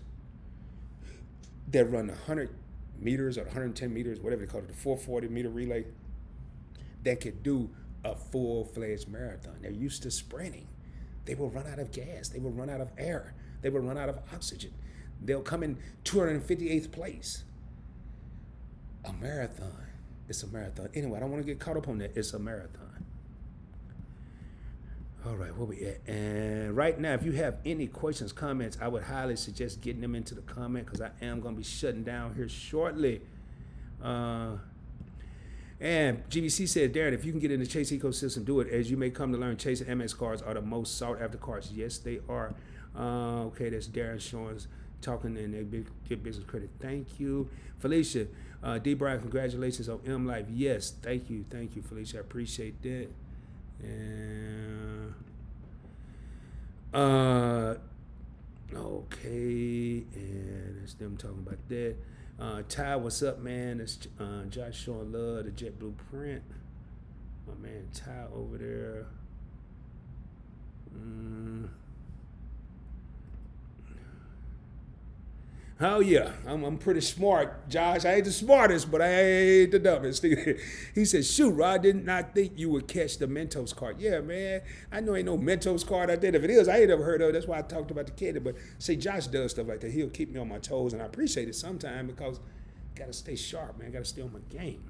that run 100 meters or 110 meters, whatever they call it, the 440 meter relay, that could do a full-fledged marathon. They're used to sprinting. They will run out of gas. They will run out of air. They will run out of oxygen. They'll come in 258th place. A marathon. It's a marathon. Anyway, I don't want to get caught up on that. It's a marathon. All right, where we at? And right now, if you have any questions, comments, I would highly suggest getting them into the comment because I am going to be shutting down here shortly. And GBC said, Darren, if you can get in the Chase ecosystem, do it. As you may come to learn, Chase and Amex cards are the most sought after cards. Yes, they are. Okay, that's Darren Shawns talking in their Get Business Credit. Thank you. Felicia, D. Brian, congratulations on M Life. Yes, thank you, Felicia. I appreciate that. And okay, and it's them talking about that. Ty, what's up, man? It's Josh showing love the Jet Blueprint. My man Ty over there. Oh yeah, I'm pretty smart, Josh. I ain't the smartest, but I ain't the dumbest. He said, shoot, Rod, I did not think you would catch the Mentos card. Yeah, man, I know ain't no Mentos card out there. If it is, I ain't ever heard of it. That's why I talked about the kid. But see, Josh does stuff like that. He'll keep me on my toes, and I appreciate it sometimes because I gotta stay sharp, man. I gotta stay on my game.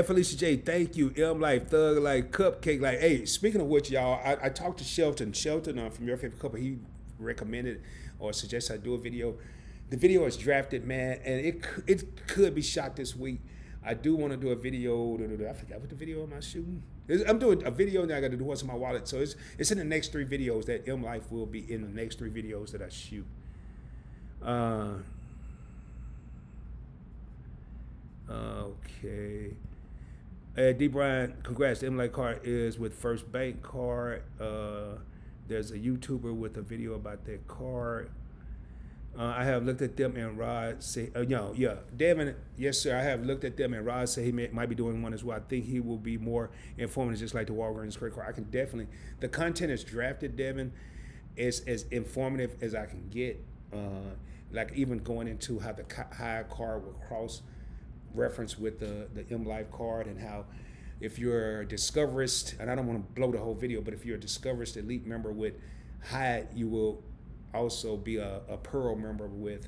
Felicia J, thank you. M Life, Thug Life, Cupcake Life. Hey, speaking of which, y'all, I talked to Shelton. Shelton from Your Favorite Couple, he recommended or suggested I do a video. The video is drafted, man, and it could be shot this week. I do want to do a video. I forgot what the video am I shooting. I'm doing a video now. I got to do what's in my wallet. So it's in the next 3 videos that M Life will be in the next 3 videos that I shoot. Okay. D. Brian, congrats. The M Life card is with First Bank card. There's a YouTuber with a video about that card. I have looked at them and Rod say, Devin, yes, sir. I have looked at them and Rod say he might be doing one as well. I think he will be more informative, just like the Walgreens credit card. I can definitely, the content is drafted, Devin, is as informative as I can get. Like even going into how the Hyatt card will cross reference with the M Life card and how if you're a Discoverist, and I don't want to blow the whole video, but if you're a Discoverist Elite member with Hyatt, you will also be a Pearl member with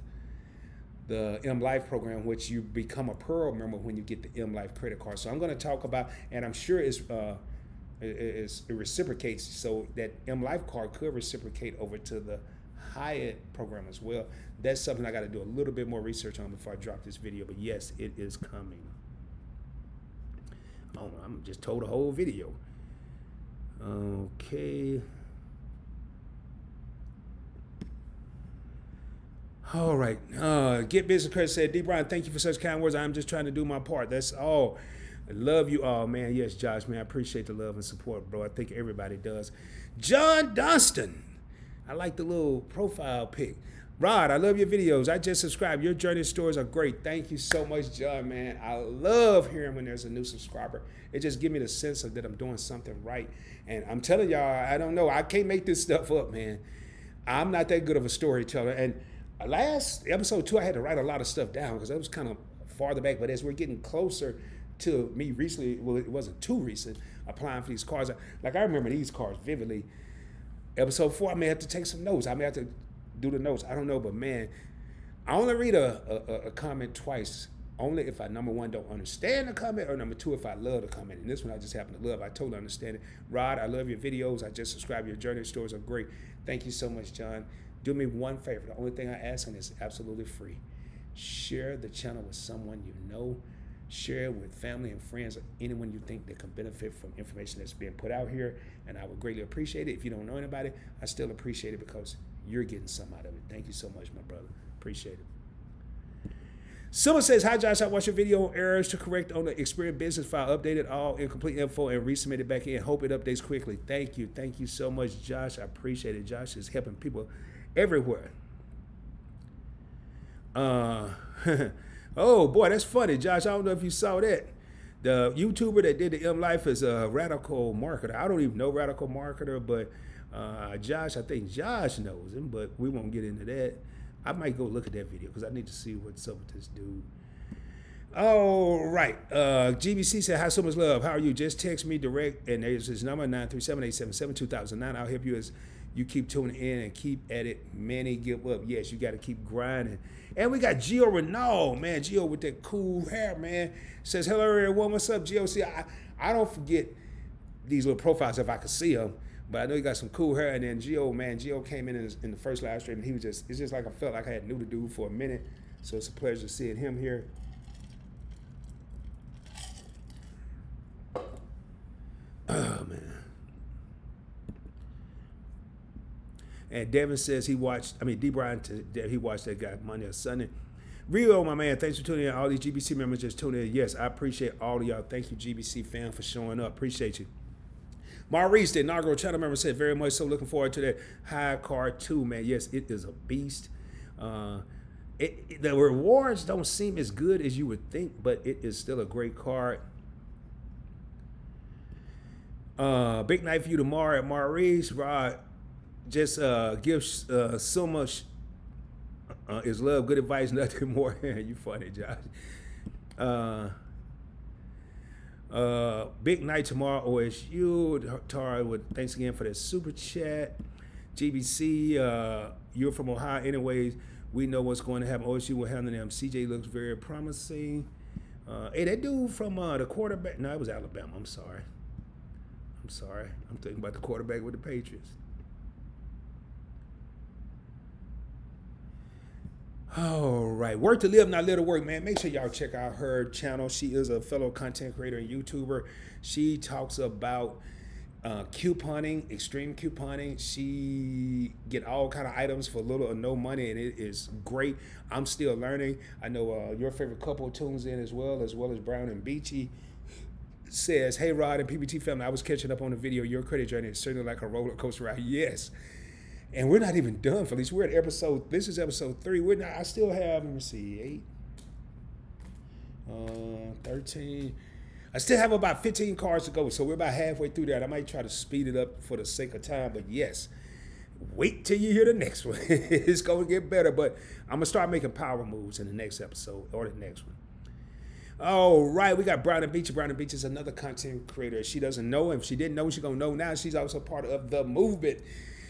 the M Life program, which you become a Pearl member when you get the M Life credit card. So I'm going to talk about, and I'm sure it reciprocates, so that M Life card could reciprocate over to the Hyatt program as well. That's something I got to do a little bit more research on before I drop this video, but yes, it is coming. Oh, I'm just told the whole video. Okay. All right. Get Business Credit said, D. Brian, thank you for such kind words. I'm just trying to do my part. That's all. I love you all, man. Yes, Josh, man. I appreciate the love and support, bro. I think everybody does. John Dunston. I like the little profile pic. Rod, I love your videos. I just subscribed. Your journey stories are great. Thank you so much, John, man. I love hearing when there's a new subscriber. It just gives me the sense of that I'm doing something right. And I'm telling y'all, I don't know. I can't make this stuff up, man. I'm not that good of a storyteller. And last episode 2, I had to write a lot of stuff down because that was kind of farther back. But as we're getting closer to me recently, well, it wasn't too recent, applying for these cards. Like, I remember these cards vividly. Episode 4, I may have to take some notes. I may have to do the notes. I don't know, but man, I only read a comment twice. Only if I, number 1, don't understand the comment, or number 2, if I love the comment. And this one I just happen to love. I totally understand it. Rod, I love your videos. I just subscribed. Your journey stories are great. Thank you so much, John. Do me one favor. The only thing I ask, and it's absolutely free. Share the channel with someone you know. Share it with family and friends or anyone you think that can benefit from information that's being put out here. And I would greatly appreciate it. If you don't know anybody, I still appreciate it because you're getting some out of it. Thank you so much, my brother. Appreciate it. Someone says, hi, Josh. I watched your video on errors to correct on the Experience Business file. Updated all incomplete info and resubmitted back in. Hope it updates quickly. Thank you. Thank you so much, Josh. I appreciate it. Josh is helping people everywhere. Oh, boy, that's funny, Josh. I don't know if you saw that. The YouTuber that did the M Life is a radical marketer. I don't even know radical marketer, but Josh, I think Josh knows him, but we won't get into that. I might go look at that video because I need to see what's up with this dude. All right. GBC said, hi, so much love. How are you? Just text me direct, and there's his number, 937-877-2009. I'll help you as you keep tuning in and keep at it. Many give up. Yes, you got to keep grinding. And we got Gio Renault, man. Gio with that cool hair, man. Says, hello, everyone. What's up, Gio? See, I don't forget these little profiles if I could see them, but I know you got some cool hair. And then Gio, man, Gio came in the first live stream, and he was just, it's just like I felt like I had knew the dude for a minute. So it's a pleasure seeing him here. Oh, man. And Devin says he watched, D. Brian, he watched that guy Monday or Sunday. Rio, my man, thanks for tuning in. All these GBC members just tuning in. Yes, I appreciate all of y'all. Thank you, GBC fam, for showing up. Appreciate you. Maurice, the inaugural channel member, said very much so looking forward to that Hyatt Card 2, man. Yes, it is a beast. The rewards don't seem as good as you would think, but it is still a great card. Big night for you tomorrow at Maurice. Rod, just give so much is love, good advice, nothing more. You funny, Josh. Big night tomorrow, OSU. Tara, thanks again for the super chat. GBC, you're from Ohio anyways. We know what's going to happen. OSU will handle them. CJ looks very promising. Hey, that dude from the quarterback. No, it was Alabama. I'm sorry. I'm thinking about the quarterback with the Patriots. All right. Work to live, not live to work, man. Make sure y'all check out her channel. She is a fellow content creator and YouTuber. She talks about couponing, extreme couponing. She get all kind of items for little or no money, and it is great. I'm still learning. I know your favorite couple tunes in as well as Brown and Beachy. Says, hey, Rod and PBT family, I was catching up on the video. Your credit journey is certainly like a roller coaster ride. Yes. And we're not even done, Felice. We're at this is episode 3. I still have, let me see, 8, 13. I still have about 15 cards to go. So we're about halfway through that. I might try to speed it up for the sake of time. But yes, wait till you hear the next one. It's going to get better. But I'm going to start making power moves in the next episode or the next one. All right, we got Brown and Beach. Brown and Beach is another content creator. She doesn't know, and if she didn't know, she's gonna know now. She's also part of the movement,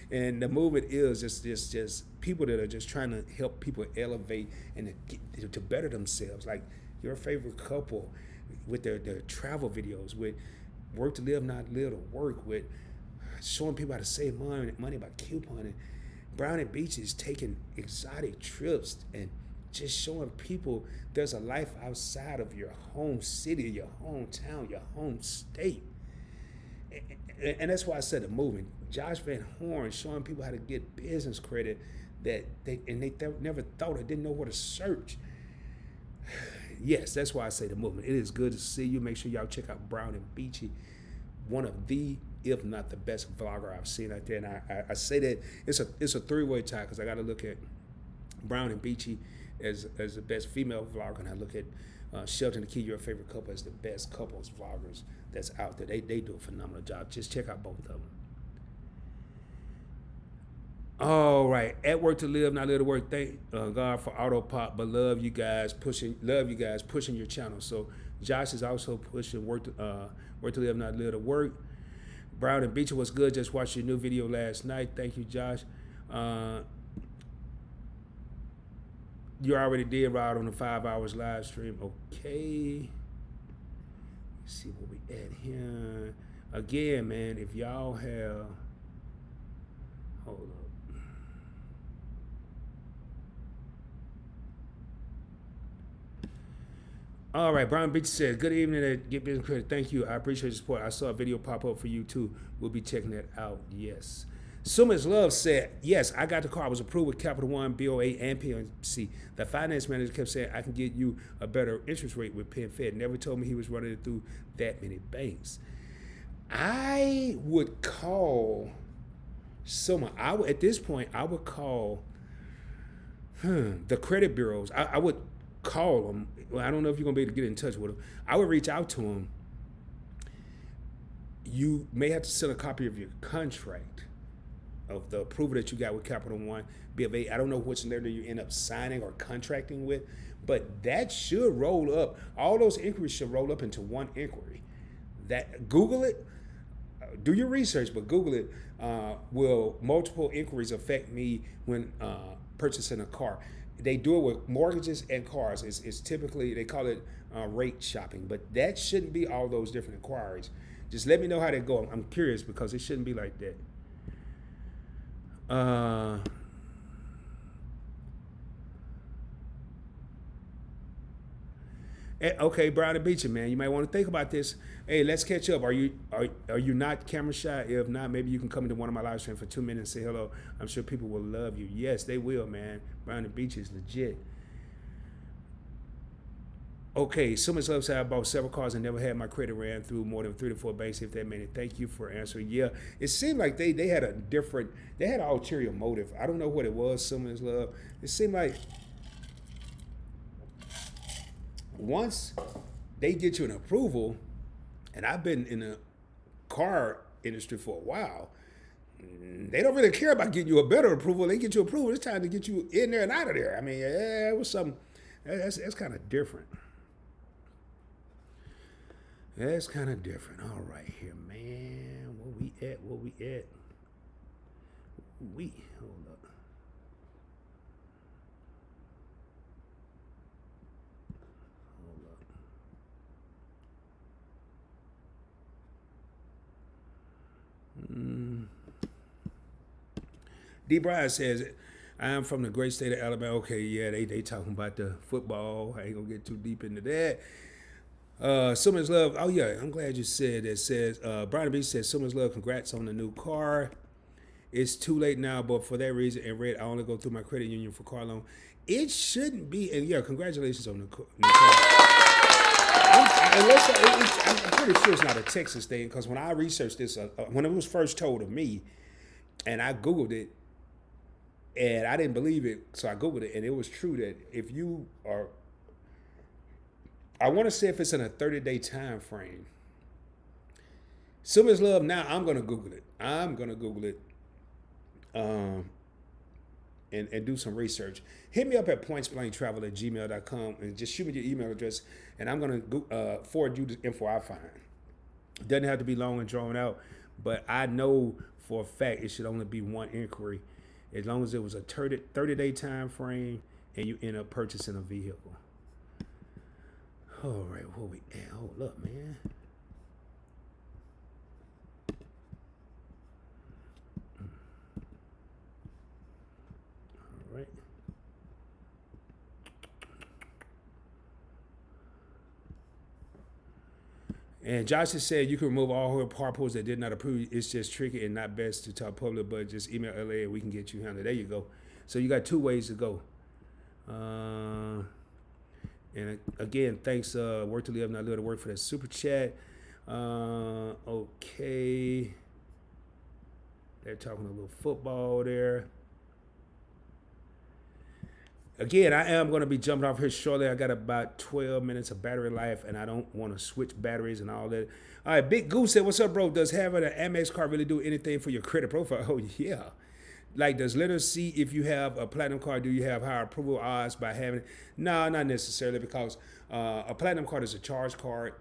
and the movement is just people that are just trying to help people elevate and to better themselves. Like your favorite couple with their travel videos, with work to live, not live to work, with showing people how to save money by couponing. Brown and Beach is taking exotic trips and just showing people there's a life outside of your home city, your hometown, your home state. And that's why I said the movement. Josh Van Horn showing people how to get business credit that they never thought or didn't know where to search. Yes, that's why I say the movement. It is good to see you. Make sure y'all check out Brown and Beachy, one of the, if not the best vlogger I've seen out there. And I say that it's a three-way tie because I got to look at Brown and Beachy as the best female vlogger, and I look at Shelton the Key, your favorite couple, as the best couples vloggers that's out there. They do a phenomenal job. Just check out both of them. All right, at work to live, not live to work. Thank God for Auto Pop, but love you guys pushing your channel. So Josh is also pushing work to live, not live to work. Brown and Beecher was good. Just watched your new video last night. Thank you, Josh. You already did ride on the 5 hours live stream. Okay. Let's see what we at here. Again, man, if y'all have, hold up. All right, Brian Beach says, good evening at Get Business Credit. Thank you. I appreciate your support. I saw a video pop up for you too. We'll be checking that out. Yes. So Much Love said, yes, I got the car. I was approved with Capital One, BOA, and PNC. The finance manager kept saying, I can get you a better interest rate with PenFed. Never told me he was running it through that many banks. I would call someone. At this point, I would call the credit bureaus. I would call them. Well, I don't know if you're going to be able to get in touch with them. I would reach out to them. You may have to send a copy of your contract. of the approval that you got with Capital One, B of A. I don't know which lender you end up signing or contracting with, but that should roll up. All those inquiries should roll up into one inquiry. That Google it, do your research, but Google it. Will multiple inquiries affect me when purchasing a car? They do it with mortgages and cars. It's typically, they call it rate shopping, but that shouldn't be all those different inquiries. Just let me know how they go. I'm curious because it shouldn't be like that. Okay, Brown and Beecher, man, you might want to think about this. Hey, let's catch up. Are you not camera shy? If not, maybe you can come into one of my live streams for 2 minutes and say hello. I'm sure people will love you. Yes, they will, man. Brown and Beecher is legit. Okay, so much love. Said I bought several cars and never had my credit ran through more than 3 to 4 banks. If that made it, thank you for answering. Yeah, it seemed like they had they had an ulterior motive. I don't know what it was. So much love. It seemed like once they get you an approval, and I've been in the car industry for a while, they don't really care about getting you a better approval. They get you approval. It's time to get you in there and out of there. I mean, yeah, it was something. That's kind of different. That's kind of different. All right, here, man. Where we at? Hold up. D. Bryan says, I am from the great state of Alabama. Okay, yeah, they talking about the football. I ain't gonna get too deep into that. So much love. Oh yeah, I'm glad you said that. Says Brian B says, so much love. Congrats on the new car. It's too late now, but for that reason, and Red, I only go through my credit union for car loan. It shouldn't be. And yeah, congratulations on the car. I'm pretty sure it's not a Texas thing, because when I researched this, when it was first told to me, and I Googled it, and I didn't believe it, so I Googled it, and it was true that if you are, I want to say if it's in a 30-day time frame. So much love. Now I'm going to Google it. And do some research. Hit me up at pointsblanktravel@gmail.com and just shoot me your email address, and I'm going to forward you the info I find. It doesn't have to be long and drawn out, but I know for a fact it should only be one inquiry, as long as it was a 30-day time frame and you end up purchasing a vehicle. All right, where we at? Hold up, man. All right. And Josh has said you can remove all her carpools that did not approve. It's just tricky and not best to talk public, but just email LA and we can get you handled. There you go. So you got 2 ways to go. And again, thanks, Work to Live, Not Live to Work, for that super chat. Okay. They're talking a little football there. Again, I am going to be jumping off here shortly. I got about 12 minutes of battery life, and I don't want to switch batteries and all that. All right, Big Goose said, what's up, bro? Does having an Amex card really do anything for your credit profile? Oh, yeah. Like, does lenders see if you have a platinum card, do you have higher approval odds by having it? No, not necessarily, because a platinum card is a charge card.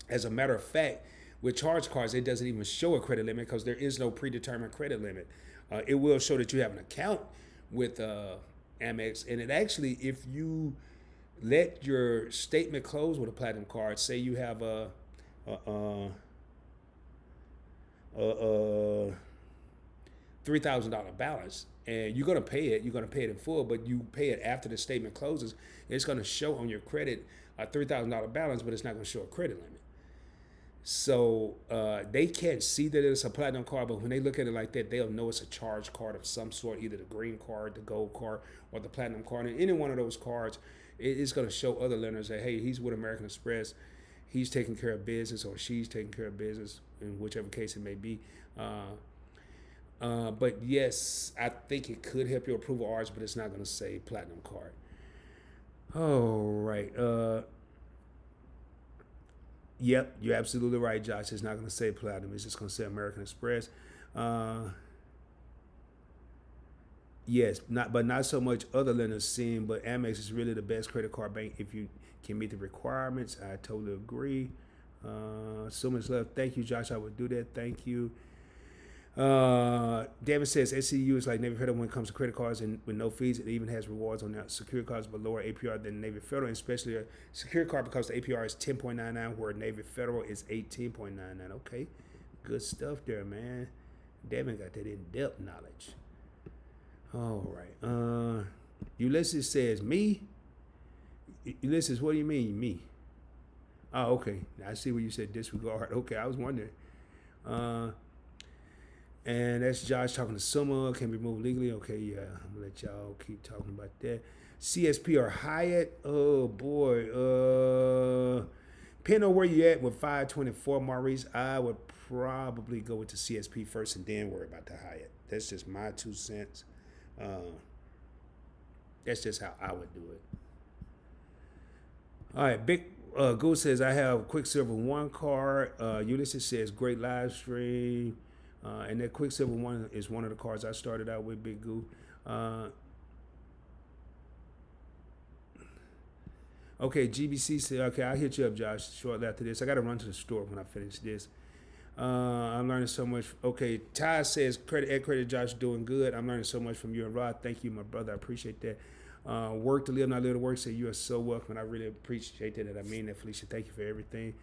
As a matter of fact, with charge cards, it doesn't even show a credit limit because there is no predetermined credit limit. It will show that you have an account with Amex, and it actually, if you let your statement close with a platinum card, say you have a $3,000 balance, and you're going to pay it in full, but you pay it after the statement closes, it's going to show on your credit a $3,000 balance, but it's not going to show a credit limit. So they can't see that it's a platinum card, but when they look at it like that, they'll know it's a charge card of some sort, either the green card, the gold card, or the platinum card. And any one of those cards, it's going to show other lenders that, hey, he's with American Express, he's taking care of business, or she's taking care of business, in whichever case it may be. But yes, I think it could help your approval odds, but it's not going to say platinum card. All right. Yep, you're absolutely right, Josh. It's not going to say platinum. It's just going to say American Express. Yes, not so much other lenders seeing, but Amex is really the best credit card bank if you can meet the requirements. I totally agree. So much love. Thank you, Josh. I would do that. Thank you. David says SCU is like Navy Federal when it comes to credit cards and with no fees. It even has rewards on their secured cards, but lower APR than Navy Federal, and especially a secured card because the APR is 10.99, where Navy Federal is 18.99. Okay, good stuff there, man. Devin got that in-depth knowledge. All right. Ulysses says me. Ulysses, what do you mean me? Oh, okay. I see what you said. Disregard. Okay, I was wondering. And that's Josh talking to Summer. Can be moved legally. Okay, yeah. I'm gonna let y'all keep talking about that. CSP or Hyatt. Oh boy. Depending on where you at with 524, Maurice, I would probably go with the CSP first and then worry about the Hyatt. That's just my 2 cents. That's just how I would do it. All right, Big Goose says I have Quicksilver 1 card. Ulysses says great live stream. And that Quicksilver 1 is one of the cards I started out with, Big Goo. Okay, GBC said, okay, I'll hit you up, Josh, shortly after this. I got to run to the store when I finish this. I'm learning so much. Okay, Ty says, credit, Josh, doing good. I'm learning so much from you and Rod. Thank you, my brother. I appreciate that. Work to live, not live to work. Say you are so welcome, and I really appreciate that. And I mean that, Felicia. Thank you for everything.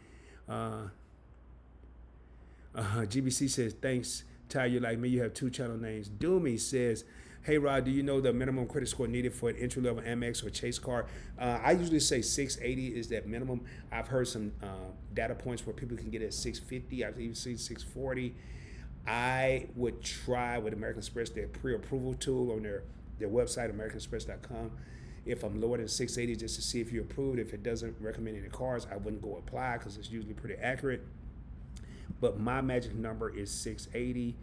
GBC says, thanks, Ty. You're like me. You have 2 channel names. Doomy says, hey, Rod, do you know the minimum credit score needed for an entry-level Amex or Chase card? I usually say 680 is that minimum. I've heard some data points where people can get it at 650. I've even seen 640. I would try with American Express, their pre-approval tool on their website, americanexpress.com. If I'm lower than 680, just to see if you're approved. If it doesn't recommend any cards, I wouldn't go apply because it's usually pretty accurate. But my magic number is 680.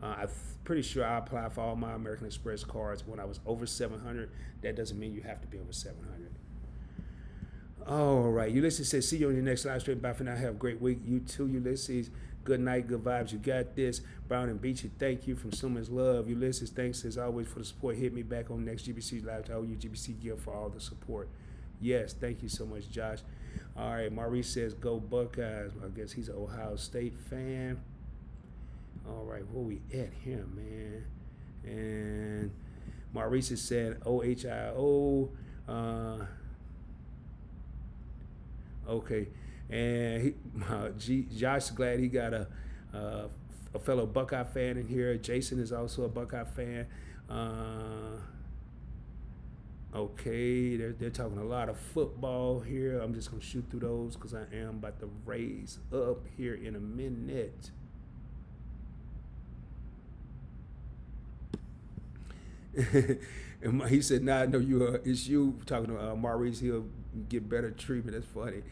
I'm pretty sure I apply for all my American Express cards when I was over 700. That doesn't mean you have to be over 700. All right. Ulysses says, see you on your next live stream. Bye for now. Have a great week. You too, Ulysses. Good night. Good vibes. You got this. Brown and Beachy, thank you from so much love. Ulysses, thanks as always for the support. Hit me back on next GBC Live to owe you GBC Gift for all the support. Yes, thank you so much, Josh. All right, Maurice says, go Buckeyes. I guess he's an Ohio State fan. All right, where we at here, man? And Maurice is saying OHIO. Okay, and Josh is glad he got a fellow Buckeye fan in here. Jason is also a Buckeye fan. Okay, they're talking a lot of football here. I'm just gonna shoot through those because I am about to raise up here in a minute. And he said, "Nah, I know you. It's you talking to Maurice. He'll get better treatment." That's funny.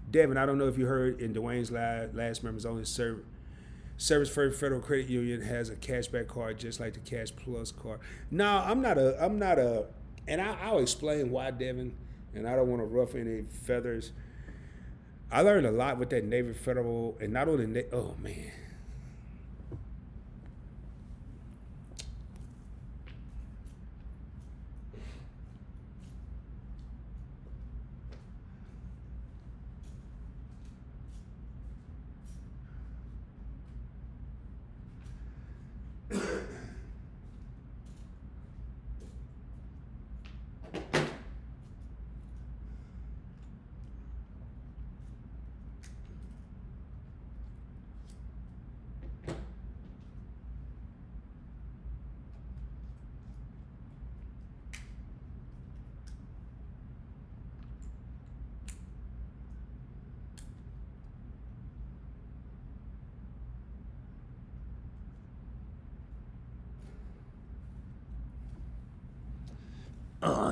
Devin, I don't know if you heard in Dwayne's last members only Service Federal Credit Union has a cashback card just like the Cash Plus card. No, I'm not a. And I'll explain why, Devin, and I don't want to ruffle any feathers. I learned a lot with that Navy Federal, and not only, oh, man.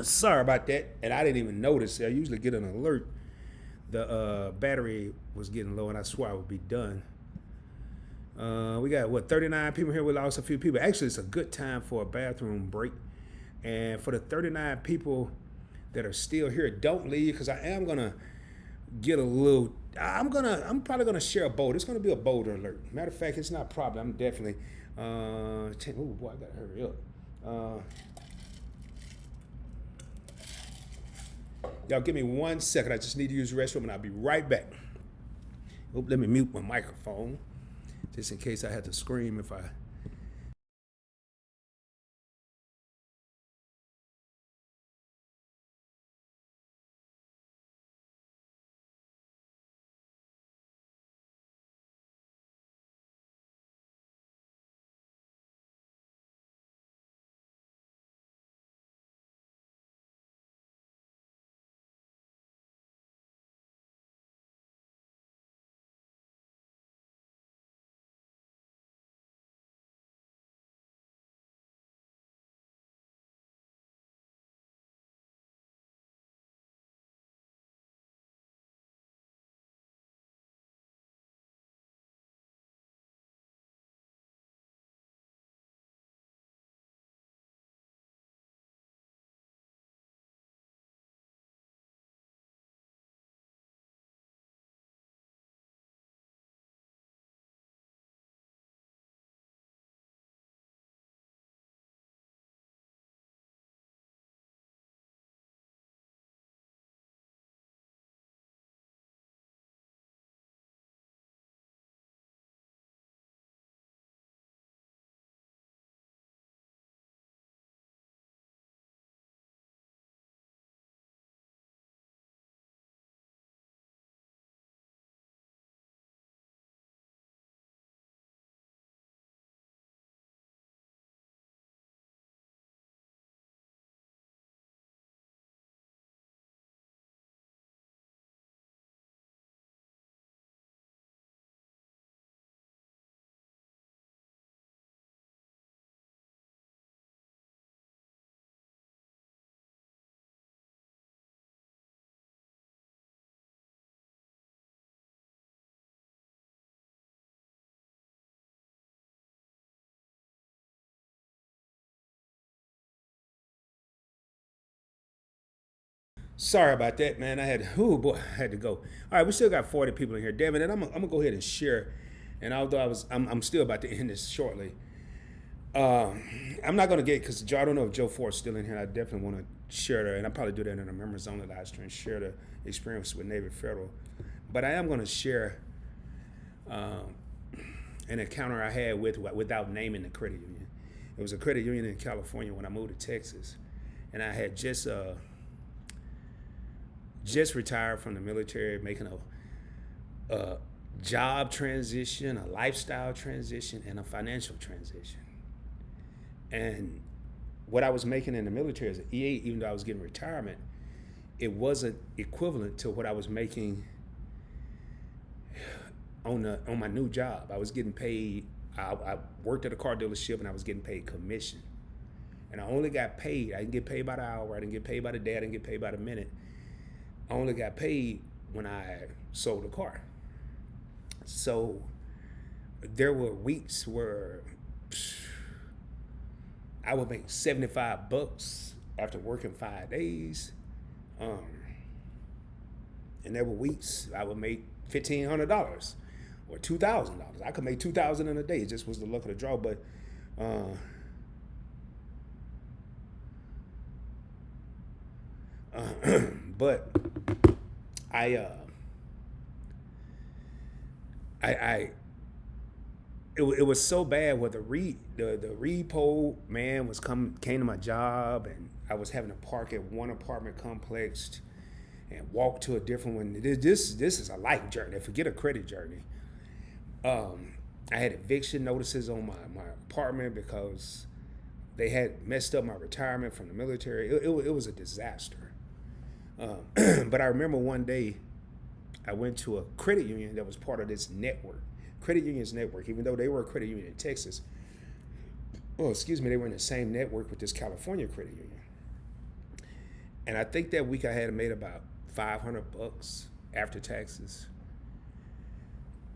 Sorry about that. And I didn't even notice. I usually get an alert. The battery was getting low, and I swore I would be done. We got, 39 people here. We lost a few people. Actually, it's a good time for a bathroom break. And for the 39 people that are still here, don't leave, because I am going to get a little, I'm probably going to share a boulder. It's going to be a boulder alert. Matter of fact, it's not a problem. I'm definitely, oh boy, I got to hurry up. Y'all give me 1 second. I just need to use the restroom, and I'll be right back. Oop, let me mute my microphone, just in case I had to scream if I... Sorry about that, man. I had, oh boy, I had to go. All right, we still got 40 people in here. Damn it, and I'm gonna go ahead and share. And although I'm still about to end this shortly. I'm not gonna get, because I don't know if Joe Ford's still in here. I definitely want to share that, and I'll probably do that in a members only live stream. Share the experience with Navy Federal, but I am gonna share an encounter I had without naming the credit union. It was a credit union in California when I moved to Texas, and I had just retired from the military, making a job transition, a lifestyle transition, and a financial transition. And what I was making in the military as an E8, even though I was getting retirement, it wasn't equivalent to what I was making on my new job. I was getting paid. I worked at a car dealership, and I was getting paid commission. And I only got paid. I didn't get paid by the hour. I didn't get paid by the day. I didn't get paid by the minute. I only got paid when I sold a car. So there were weeks where I would make $75 after working 5 days. And there were weeks I would make $1,500 or $2,000. I could make $2,000 in a day. It just was the luck of the draw. But but it was so bad where the repo man came to my job, and I was having to park at one apartment complex and walk to a different one. This is a life journey. Forget a credit journey. I had eviction notices on my apartment because they had messed up my retirement from the military. It was a disaster. But I remember one day I went to a credit union that was part of this network, credit unions network, even though they were a credit union in Texas. They were in the same network with this California credit union. And I think that week I had made about $500 after taxes.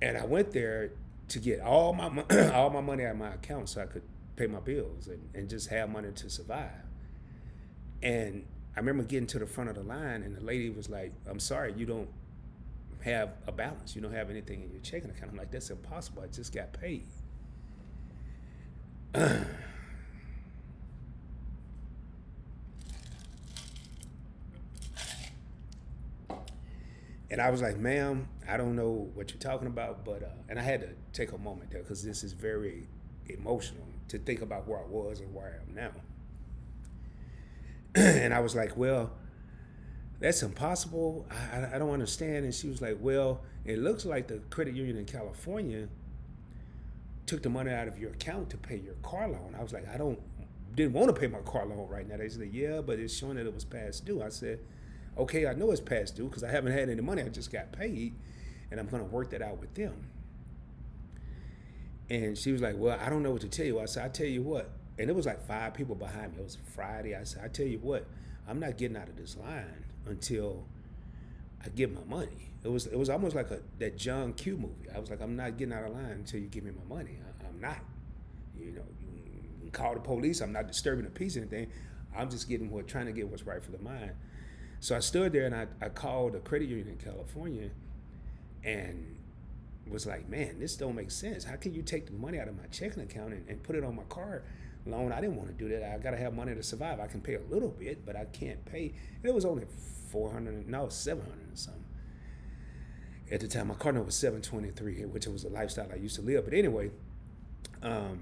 And I went there to get all my money out of my account so I could pay my bills and just have money to survive. And I remember getting to the front of the line, and the lady was like, "I'm sorry, you don't have a balance. You don't have anything in your checking account." I'm like, "That's impossible. I just got paid." And I was like, ma'am, I don't know what you're talking about, but, and I had to take a moment there because this is very emotional to think about where I was and where I am now. And I was like, well, that's impossible. I don't understand. And she was like, well, it looks like the credit union in California took the money out of your account to pay your car loan. I was like, didn't want to pay my car loan right now. They said, yeah, but it's showing that it was past due. I said, okay, I know it's past due because I haven't had any money. I just got paid, and I'm going to work that out with them. And she was like, well, I don't know what to tell you. I said, I tell you what. And it was like 5 people behind me. It was Friday. I said, I tell you what, I'm not getting out of this line until I get my money. It was almost like that John Q movie. I was like, I'm not getting out of line until you give me my money. I'm not. You know, you can call the police. I'm not disturbing the peace or anything. I'm just trying to get what's right for the mind. So I stood there and I called a credit union in California and was like, man, this don't make sense. How can you take the money out of my checking account and put it on my car loan? I didn't want to do that. I got to have money to survive. I can pay a little bit, but I can't pay. And it was only $700 or something. At the time, my car note was $723, which was a lifestyle I used to live. But anyway, and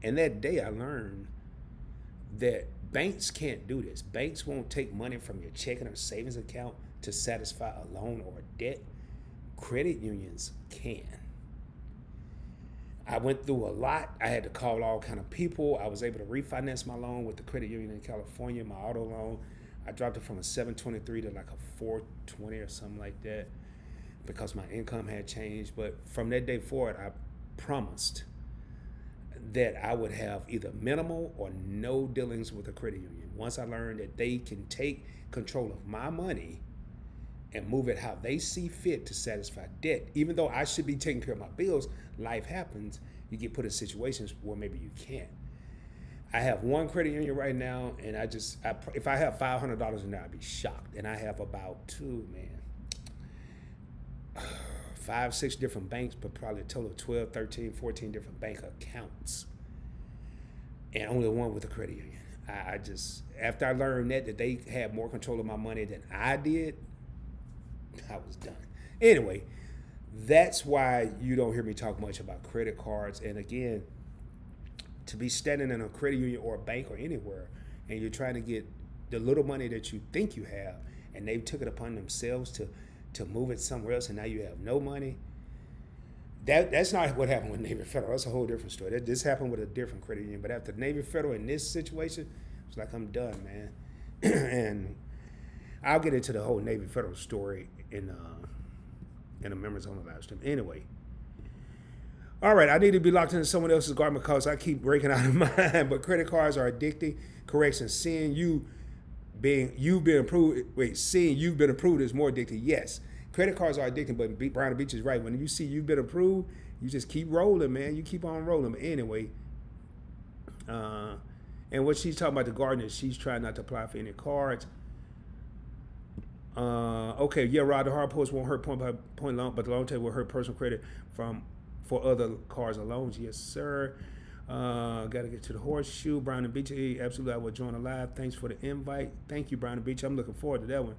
that day I learned that banks can't do this. Banks won't take money from your checking or savings account to satisfy a loan or a debt. Credit unions can. I went through a lot. I had to call all kind of people. I was able to refinance my loan with the credit union in California, my auto loan. I dropped it from a 723 to like a 420 or something like that because my income had changed. But from that day forward, I promised that I would have either minimal or no dealings with a credit union. Once I learned that they can take control of my money and move it how they see fit to satisfy debt. Even though I should be taking care of my bills, life happens. You get put in situations where maybe you can't. I have one credit union right now, and if I have $500 in there, I'd be shocked. And I have about 5, 6 different banks, but probably a total of 12, 13, 14 different bank accounts. And only one with a credit union. After I learned that they had more control of my money than I did, I was done. Anyway, that's why you don't hear me talk much about credit cards. And again, to be standing in a credit union or a bank or anywhere, and you're trying to get the little money that you think you have, and they took it upon themselves to move it somewhere else, and now you have no money. That's not what happened with Navy Federal. That's a whole different story. This happened with a different credit union. But after Navy Federal in this situation, it's like, I'm done, man. And I'll get into the whole Navy Federal story in a members only live stream. Anyway, all right, I need to be locked into someone else's garment because I keep breaking out of mine. But credit cards are addicting. Correction, seeing you've been approved is more addicting. Yes, credit cards are addicting, but Brown Beach is right. When you see you've been approved, you just keep rolling, man. You keep on rolling. But anyway, and what she's talking about, the gardener, she's trying not to apply for any cards. Okay, yeah, Rod, the hard post won't hurt point by point loan, but the loan table will hurt personal credit for other cards or loans. Yes, sir. Got to get to the horseshoe. Brown and Beach, absolutely, I will join the live. Thanks for the invite. Thank you, Brown and Beach. I'm looking forward to that one.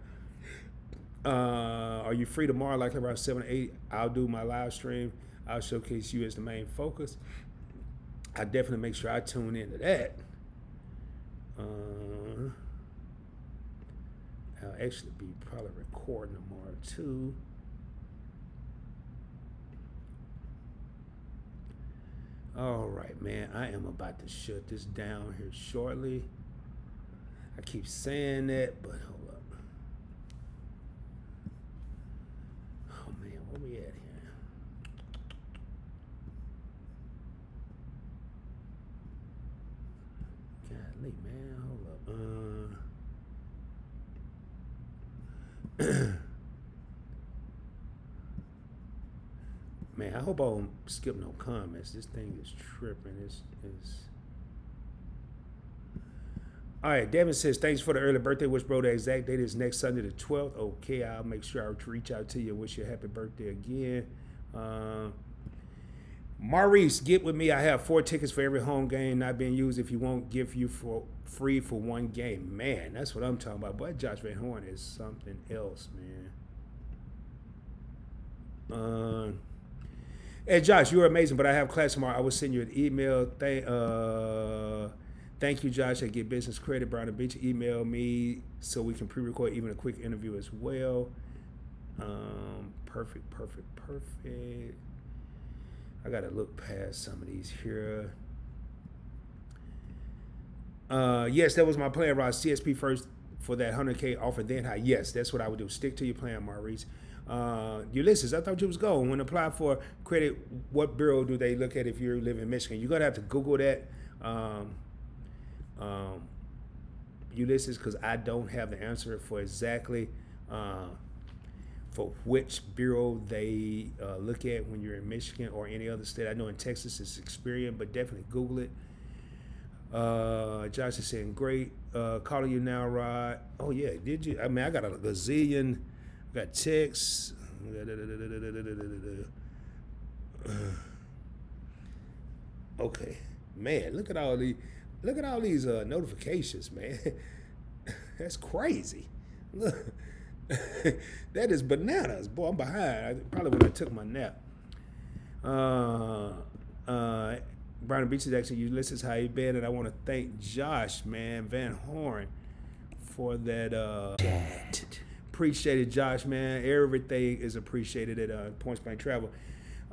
Are you free tomorrow, like around 7 or 8? I'll do my live stream. I'll showcase you as the main focus. I definitely make sure I tune into that. I'll actually be probably recording tomorrow too. All right, man. I am about to shut this down here shortly. I keep saying that, but hold up. Oh man, where we at here? Golly, man, hold up. Man, I hope I don't skip no comments. This thing is tripping. It's All right, Devin says, thanks for the early birthday wish, bro. The exact date is next Sunday, the 12th. Okay, I'll make sure I reach out to you and wish you a happy birthday again. Maurice, get with me. I have 4 tickets for every home game not being used. If you won't, give you for free for 1 game. Man, that's what I'm talking about. But Josh Van Horn is something else, man. Hey Josh, you're amazing, but I have class tomorrow. I will send you an email. Thank you, Josh. I get business credit. Brown and Beach email me so we can pre-record even a quick interview as well. Perfect. I gotta look past some of these here. Yes, that was my plan, Rod. CSP first for that 100K offer, then high. Yes, that's what I would do. Stick to your plan, Maurice. Ulysses, I thought you was going. When apply for credit, what bureau do they look at if you live in Michigan? You're gonna have to Google that, Ulysses, because I don't have the answer for exactly for which bureau they look at when you're in Michigan or any other state. I know in Texas it's Experian, but definitely Google it. Josh is saying, great. Calling you now, Rod. Oh, yeah, did you? I mean, I got a gazillion. Got texts. Okay, man, look at all these notifications, man. That's crazy. Look, that is bananas, boy. I'm behind. Probably when I took my nap. Brian Beach is actually Ulysses. How you been? And I want to thank Josh, man, Van Horn, for that. Appreciate it, Josh, man. Everything is appreciated at Points Blank Travel.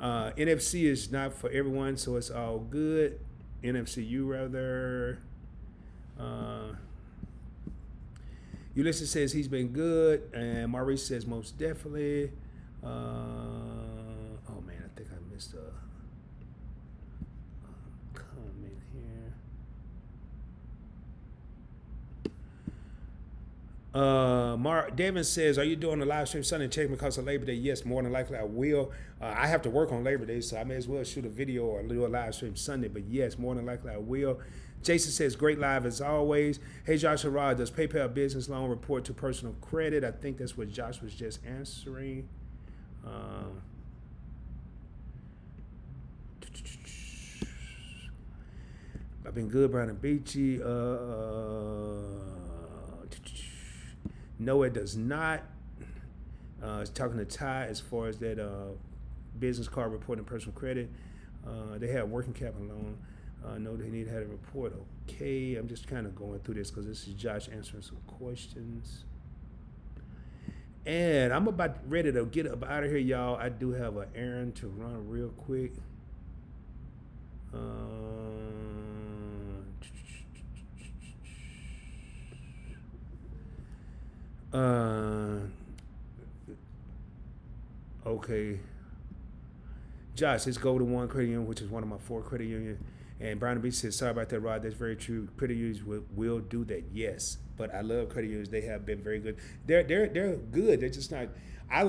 NFC is not for everyone, so it's all good. NFCU, rather. Ulysses says he's been good, and Maurice says most definitely. Oh, man, I think I missed a comment here. Devin says, are you doing a live stream Sunday? Check me because of Labor Day. Yes, more than likely I will. I have to work on Labor Day, so I may as well shoot a video or do a live stream Sunday. But yes, more than likely I will. Jason says, great live as always. Hey, Josh and Rod, does PayPal business loan report to personal credit? I think that's what Josh was just answering. I've been good, Brian and Beachy. No, it does not. It's talking to Ty as far as that business card reporting personal credit. They have working capital loan. No, they need to have a report. Okay, I'm just kind of going through this because this is Josh answering some questions. And I'm about ready to get up out of here, y'all. I do have an errand to run real quick. Okay. Josh, let's go to one credit union, which is one of my 4 credit unions. And Brian B says, sorry about that, Rod. That's very true. Credit unions will do that, yes. But I love credit unions. They have been very good. They're good. They're just not. I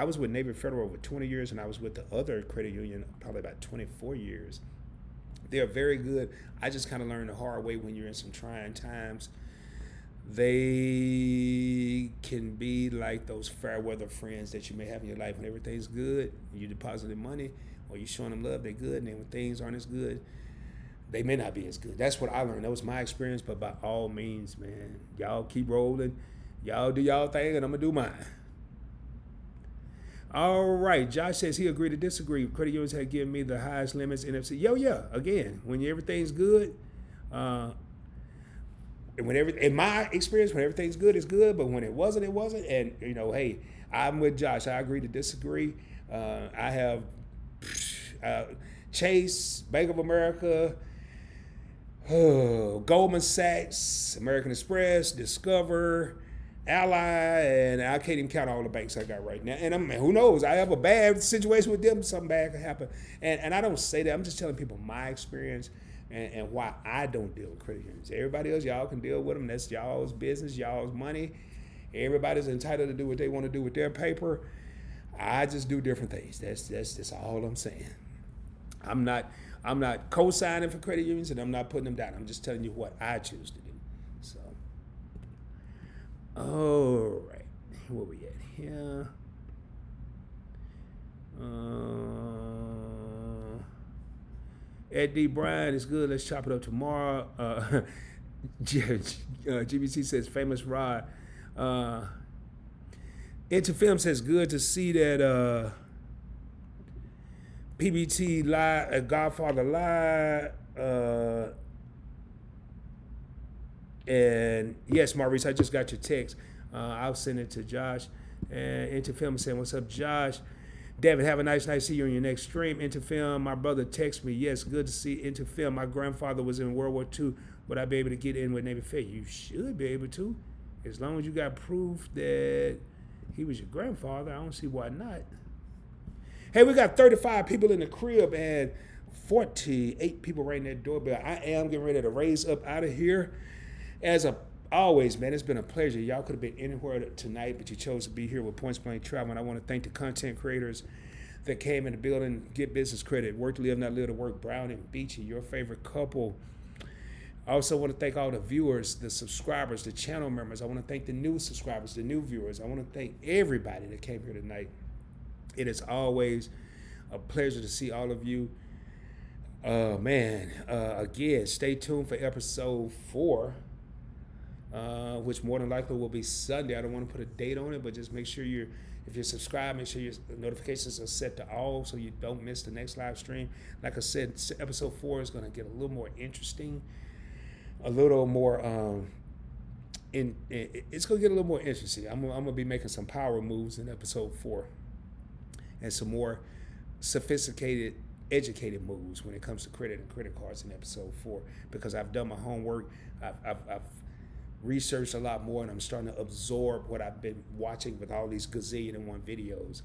was with Navy Federal over 20 years, and I was with the other credit union probably about 24 years. They're very good. I just kind of learned the hard way when you're in some trying times. They can be like those fair weather friends that you may have in your life. When everything's good, you depositing money, or you showing them love, they're good. And then when things aren't as good, they may not be as good. That's what I learned. That was my experience. But by all means, man, y'all keep rolling. Y'all do y'all thing, and I'm gonna do mine. All right, Josh says he agreed to disagree. Credit unions have given me the highest limits NFC. Yeah. Again, when everything's good, and in my experience, when everything's good, it's good. But when it wasn't, it wasn't. And hey, I'm with Josh. I agree to disagree. I have Chase, Bank of America, Goldman Sachs, American Express, Discover, Ally, and I can't even count all the banks I got right now. And who knows? I have a bad situation with them. Something bad could happen. And I don't say that. I'm just telling people my experience and why I don't deal with credit unions. Everybody else, y'all can deal with them. That's y'all's business, y'all's money. Everybody's entitled to do what they want to do with their paper. I just do different things. That's all I'm saying. I'm not co-signing for credit unions, and I'm not putting them down. I'm just telling you what I choose to do. So, all right, where we at here? Ed D. Bryan is good. Let's chop it up tomorrow. GBC says famous Rod. Into Film says good to see that. PBT live, Godfather live, and yes, Maurice, I just got your text. I'll send it to Josh. And Into Film saying, "What's up, Josh? David, have a nice night. See you on your next stream. Into Film, my brother texted me. Yes, good to see Into Film. My grandfather was in World War II. Would I be able to get in with Navy Fed? You should be able to, as long as you got proof that he was your grandfather. I don't see why not." Hey, we got 35 people in the crib and 48 people ringing that doorbell. I am getting ready to raise up out of here. As always, man, it's been a pleasure. Y'all could have been anywhere tonight, but you chose to be here with Points Blank Travel. And I want to thank the content creators that came in the building. Get business credit. Work to live, not live to work. Brown and Beachy, your favorite couple. I also want to thank all the viewers, the subscribers, the channel members. I want to thank the new subscribers, the new viewers. I want to thank everybody that came here tonight. It is always a pleasure to see all of you. Again, stay tuned for episode 4. Which more than likely will be Sunday. I don't want to put a date on it, but just make sure if you're subscribed, make sure your notifications are set to all so you don't miss the next live stream. Like I said, episode 4 is going to get a little more interesting, a little more, it's going to get a little more interesting. I'm going to be making some power moves in episode 4 and some more sophisticated, educated moves when it comes to credit and credit cards in episode 4, because I've done my homework. I've researched a lot more, and I'm starting to absorb what I've been watching with all these gazillion-and-one videos.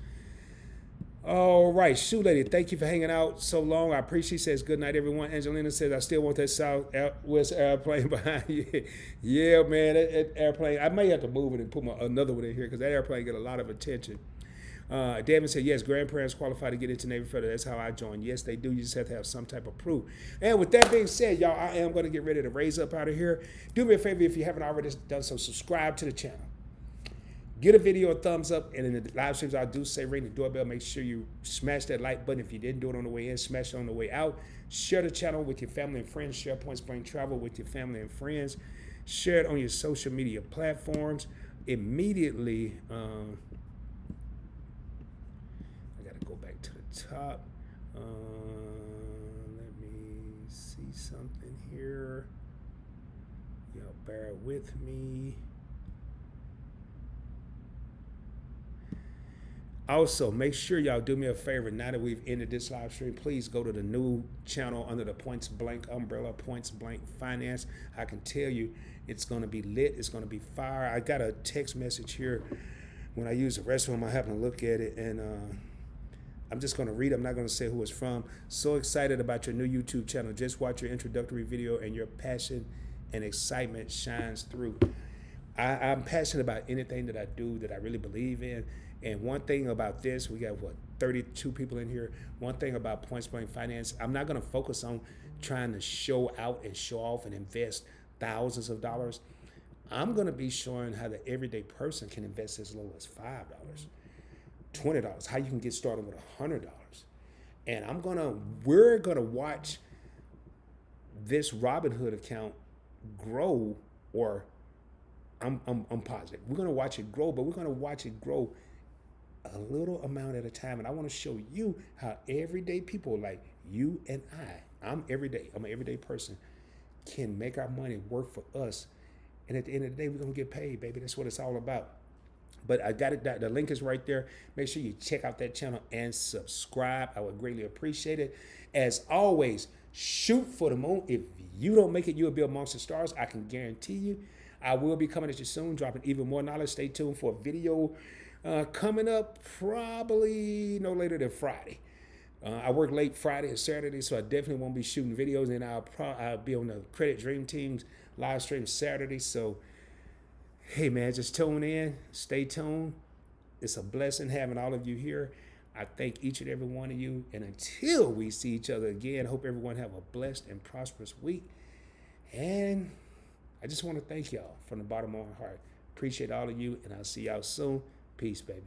All right, Shoe Lady, thank you for hanging out so long. I appreciate it. Says good night, everyone. Angelina says, I still want that Southwest airplane behind you. Yeah, man, that airplane. I may have to move it and put another one in here because that airplane get a lot of attention. David said, yes, grandparents qualify to get into Navy Federal. That's how I joined. Yes, they do. You just have to have some type of proof. And with that being said, y'all, I am going to get ready to raise up out of here. Do me a favor, if you haven't already done so, subscribe to the channel. Get a video a thumbs up, and in the live streams I do say ring the doorbell. Make sure you smash that like button. If you didn't do it on the way in, smash it on the way out. Share the channel with your family and friends. Share Points Blank Travel with your family and friends. Share it on your social media platforms. Immediately, go back to the top. Let me see something here. Y'all bear with me. Also, make sure y'all do me a favor. Now that we've ended this live stream, please go to the new channel under the Points Blank umbrella, Points Blank Finance. I can tell you it's going to be lit. It's going to be fire. I got a text message here. When I use the restroom, I happen to look at it, and I'm just going to read. I'm not going to say who it's from. So excited about your new YouTube channel. Just watch your introductory video and your passion and excitement shines through. I'm passionate about anything that I do that I really believe in. And one thing about this, we got, 32 people in here. One thing about Points Blank Finance, I'm not going to focus on trying to show out and show off and invest thousands of dollars. I'm going to be showing how the everyday person can invest as low as $5. $20, how you can get started with $100. And we're gonna watch this Robinhood account grow, or I'm positive. We're gonna watch it grow, but we're gonna watch it grow a little amount at a time. And I wanna show you how everyday people like you and I'm everyday, I'm an everyday person, can make our money work for us. And at the end of the day, we're gonna get paid, baby. That's what it's all about. But I got it. The link is right there. Make sure you check out that channel and subscribe. I would greatly appreciate it. As always, shoot for the moon. If you don't make it, you'll be amongst the stars. I can guarantee you. I will be coming at you soon, dropping even more knowledge. Stay tuned for a video coming up probably no later than Friday. I work late Friday and Saturday, so I definitely won't be shooting videos. And I'll be on the Credit Dream Team's live stream Saturday. So, hey, man, just tune in. Stay tuned. It's a blessing having all of you here. I thank each and every one of you. And until we see each other again, hope everyone have a blessed and prosperous week. And I just want to thank y'all from the bottom of my heart. Appreciate all of you, and I'll see y'all soon. Peace, baby.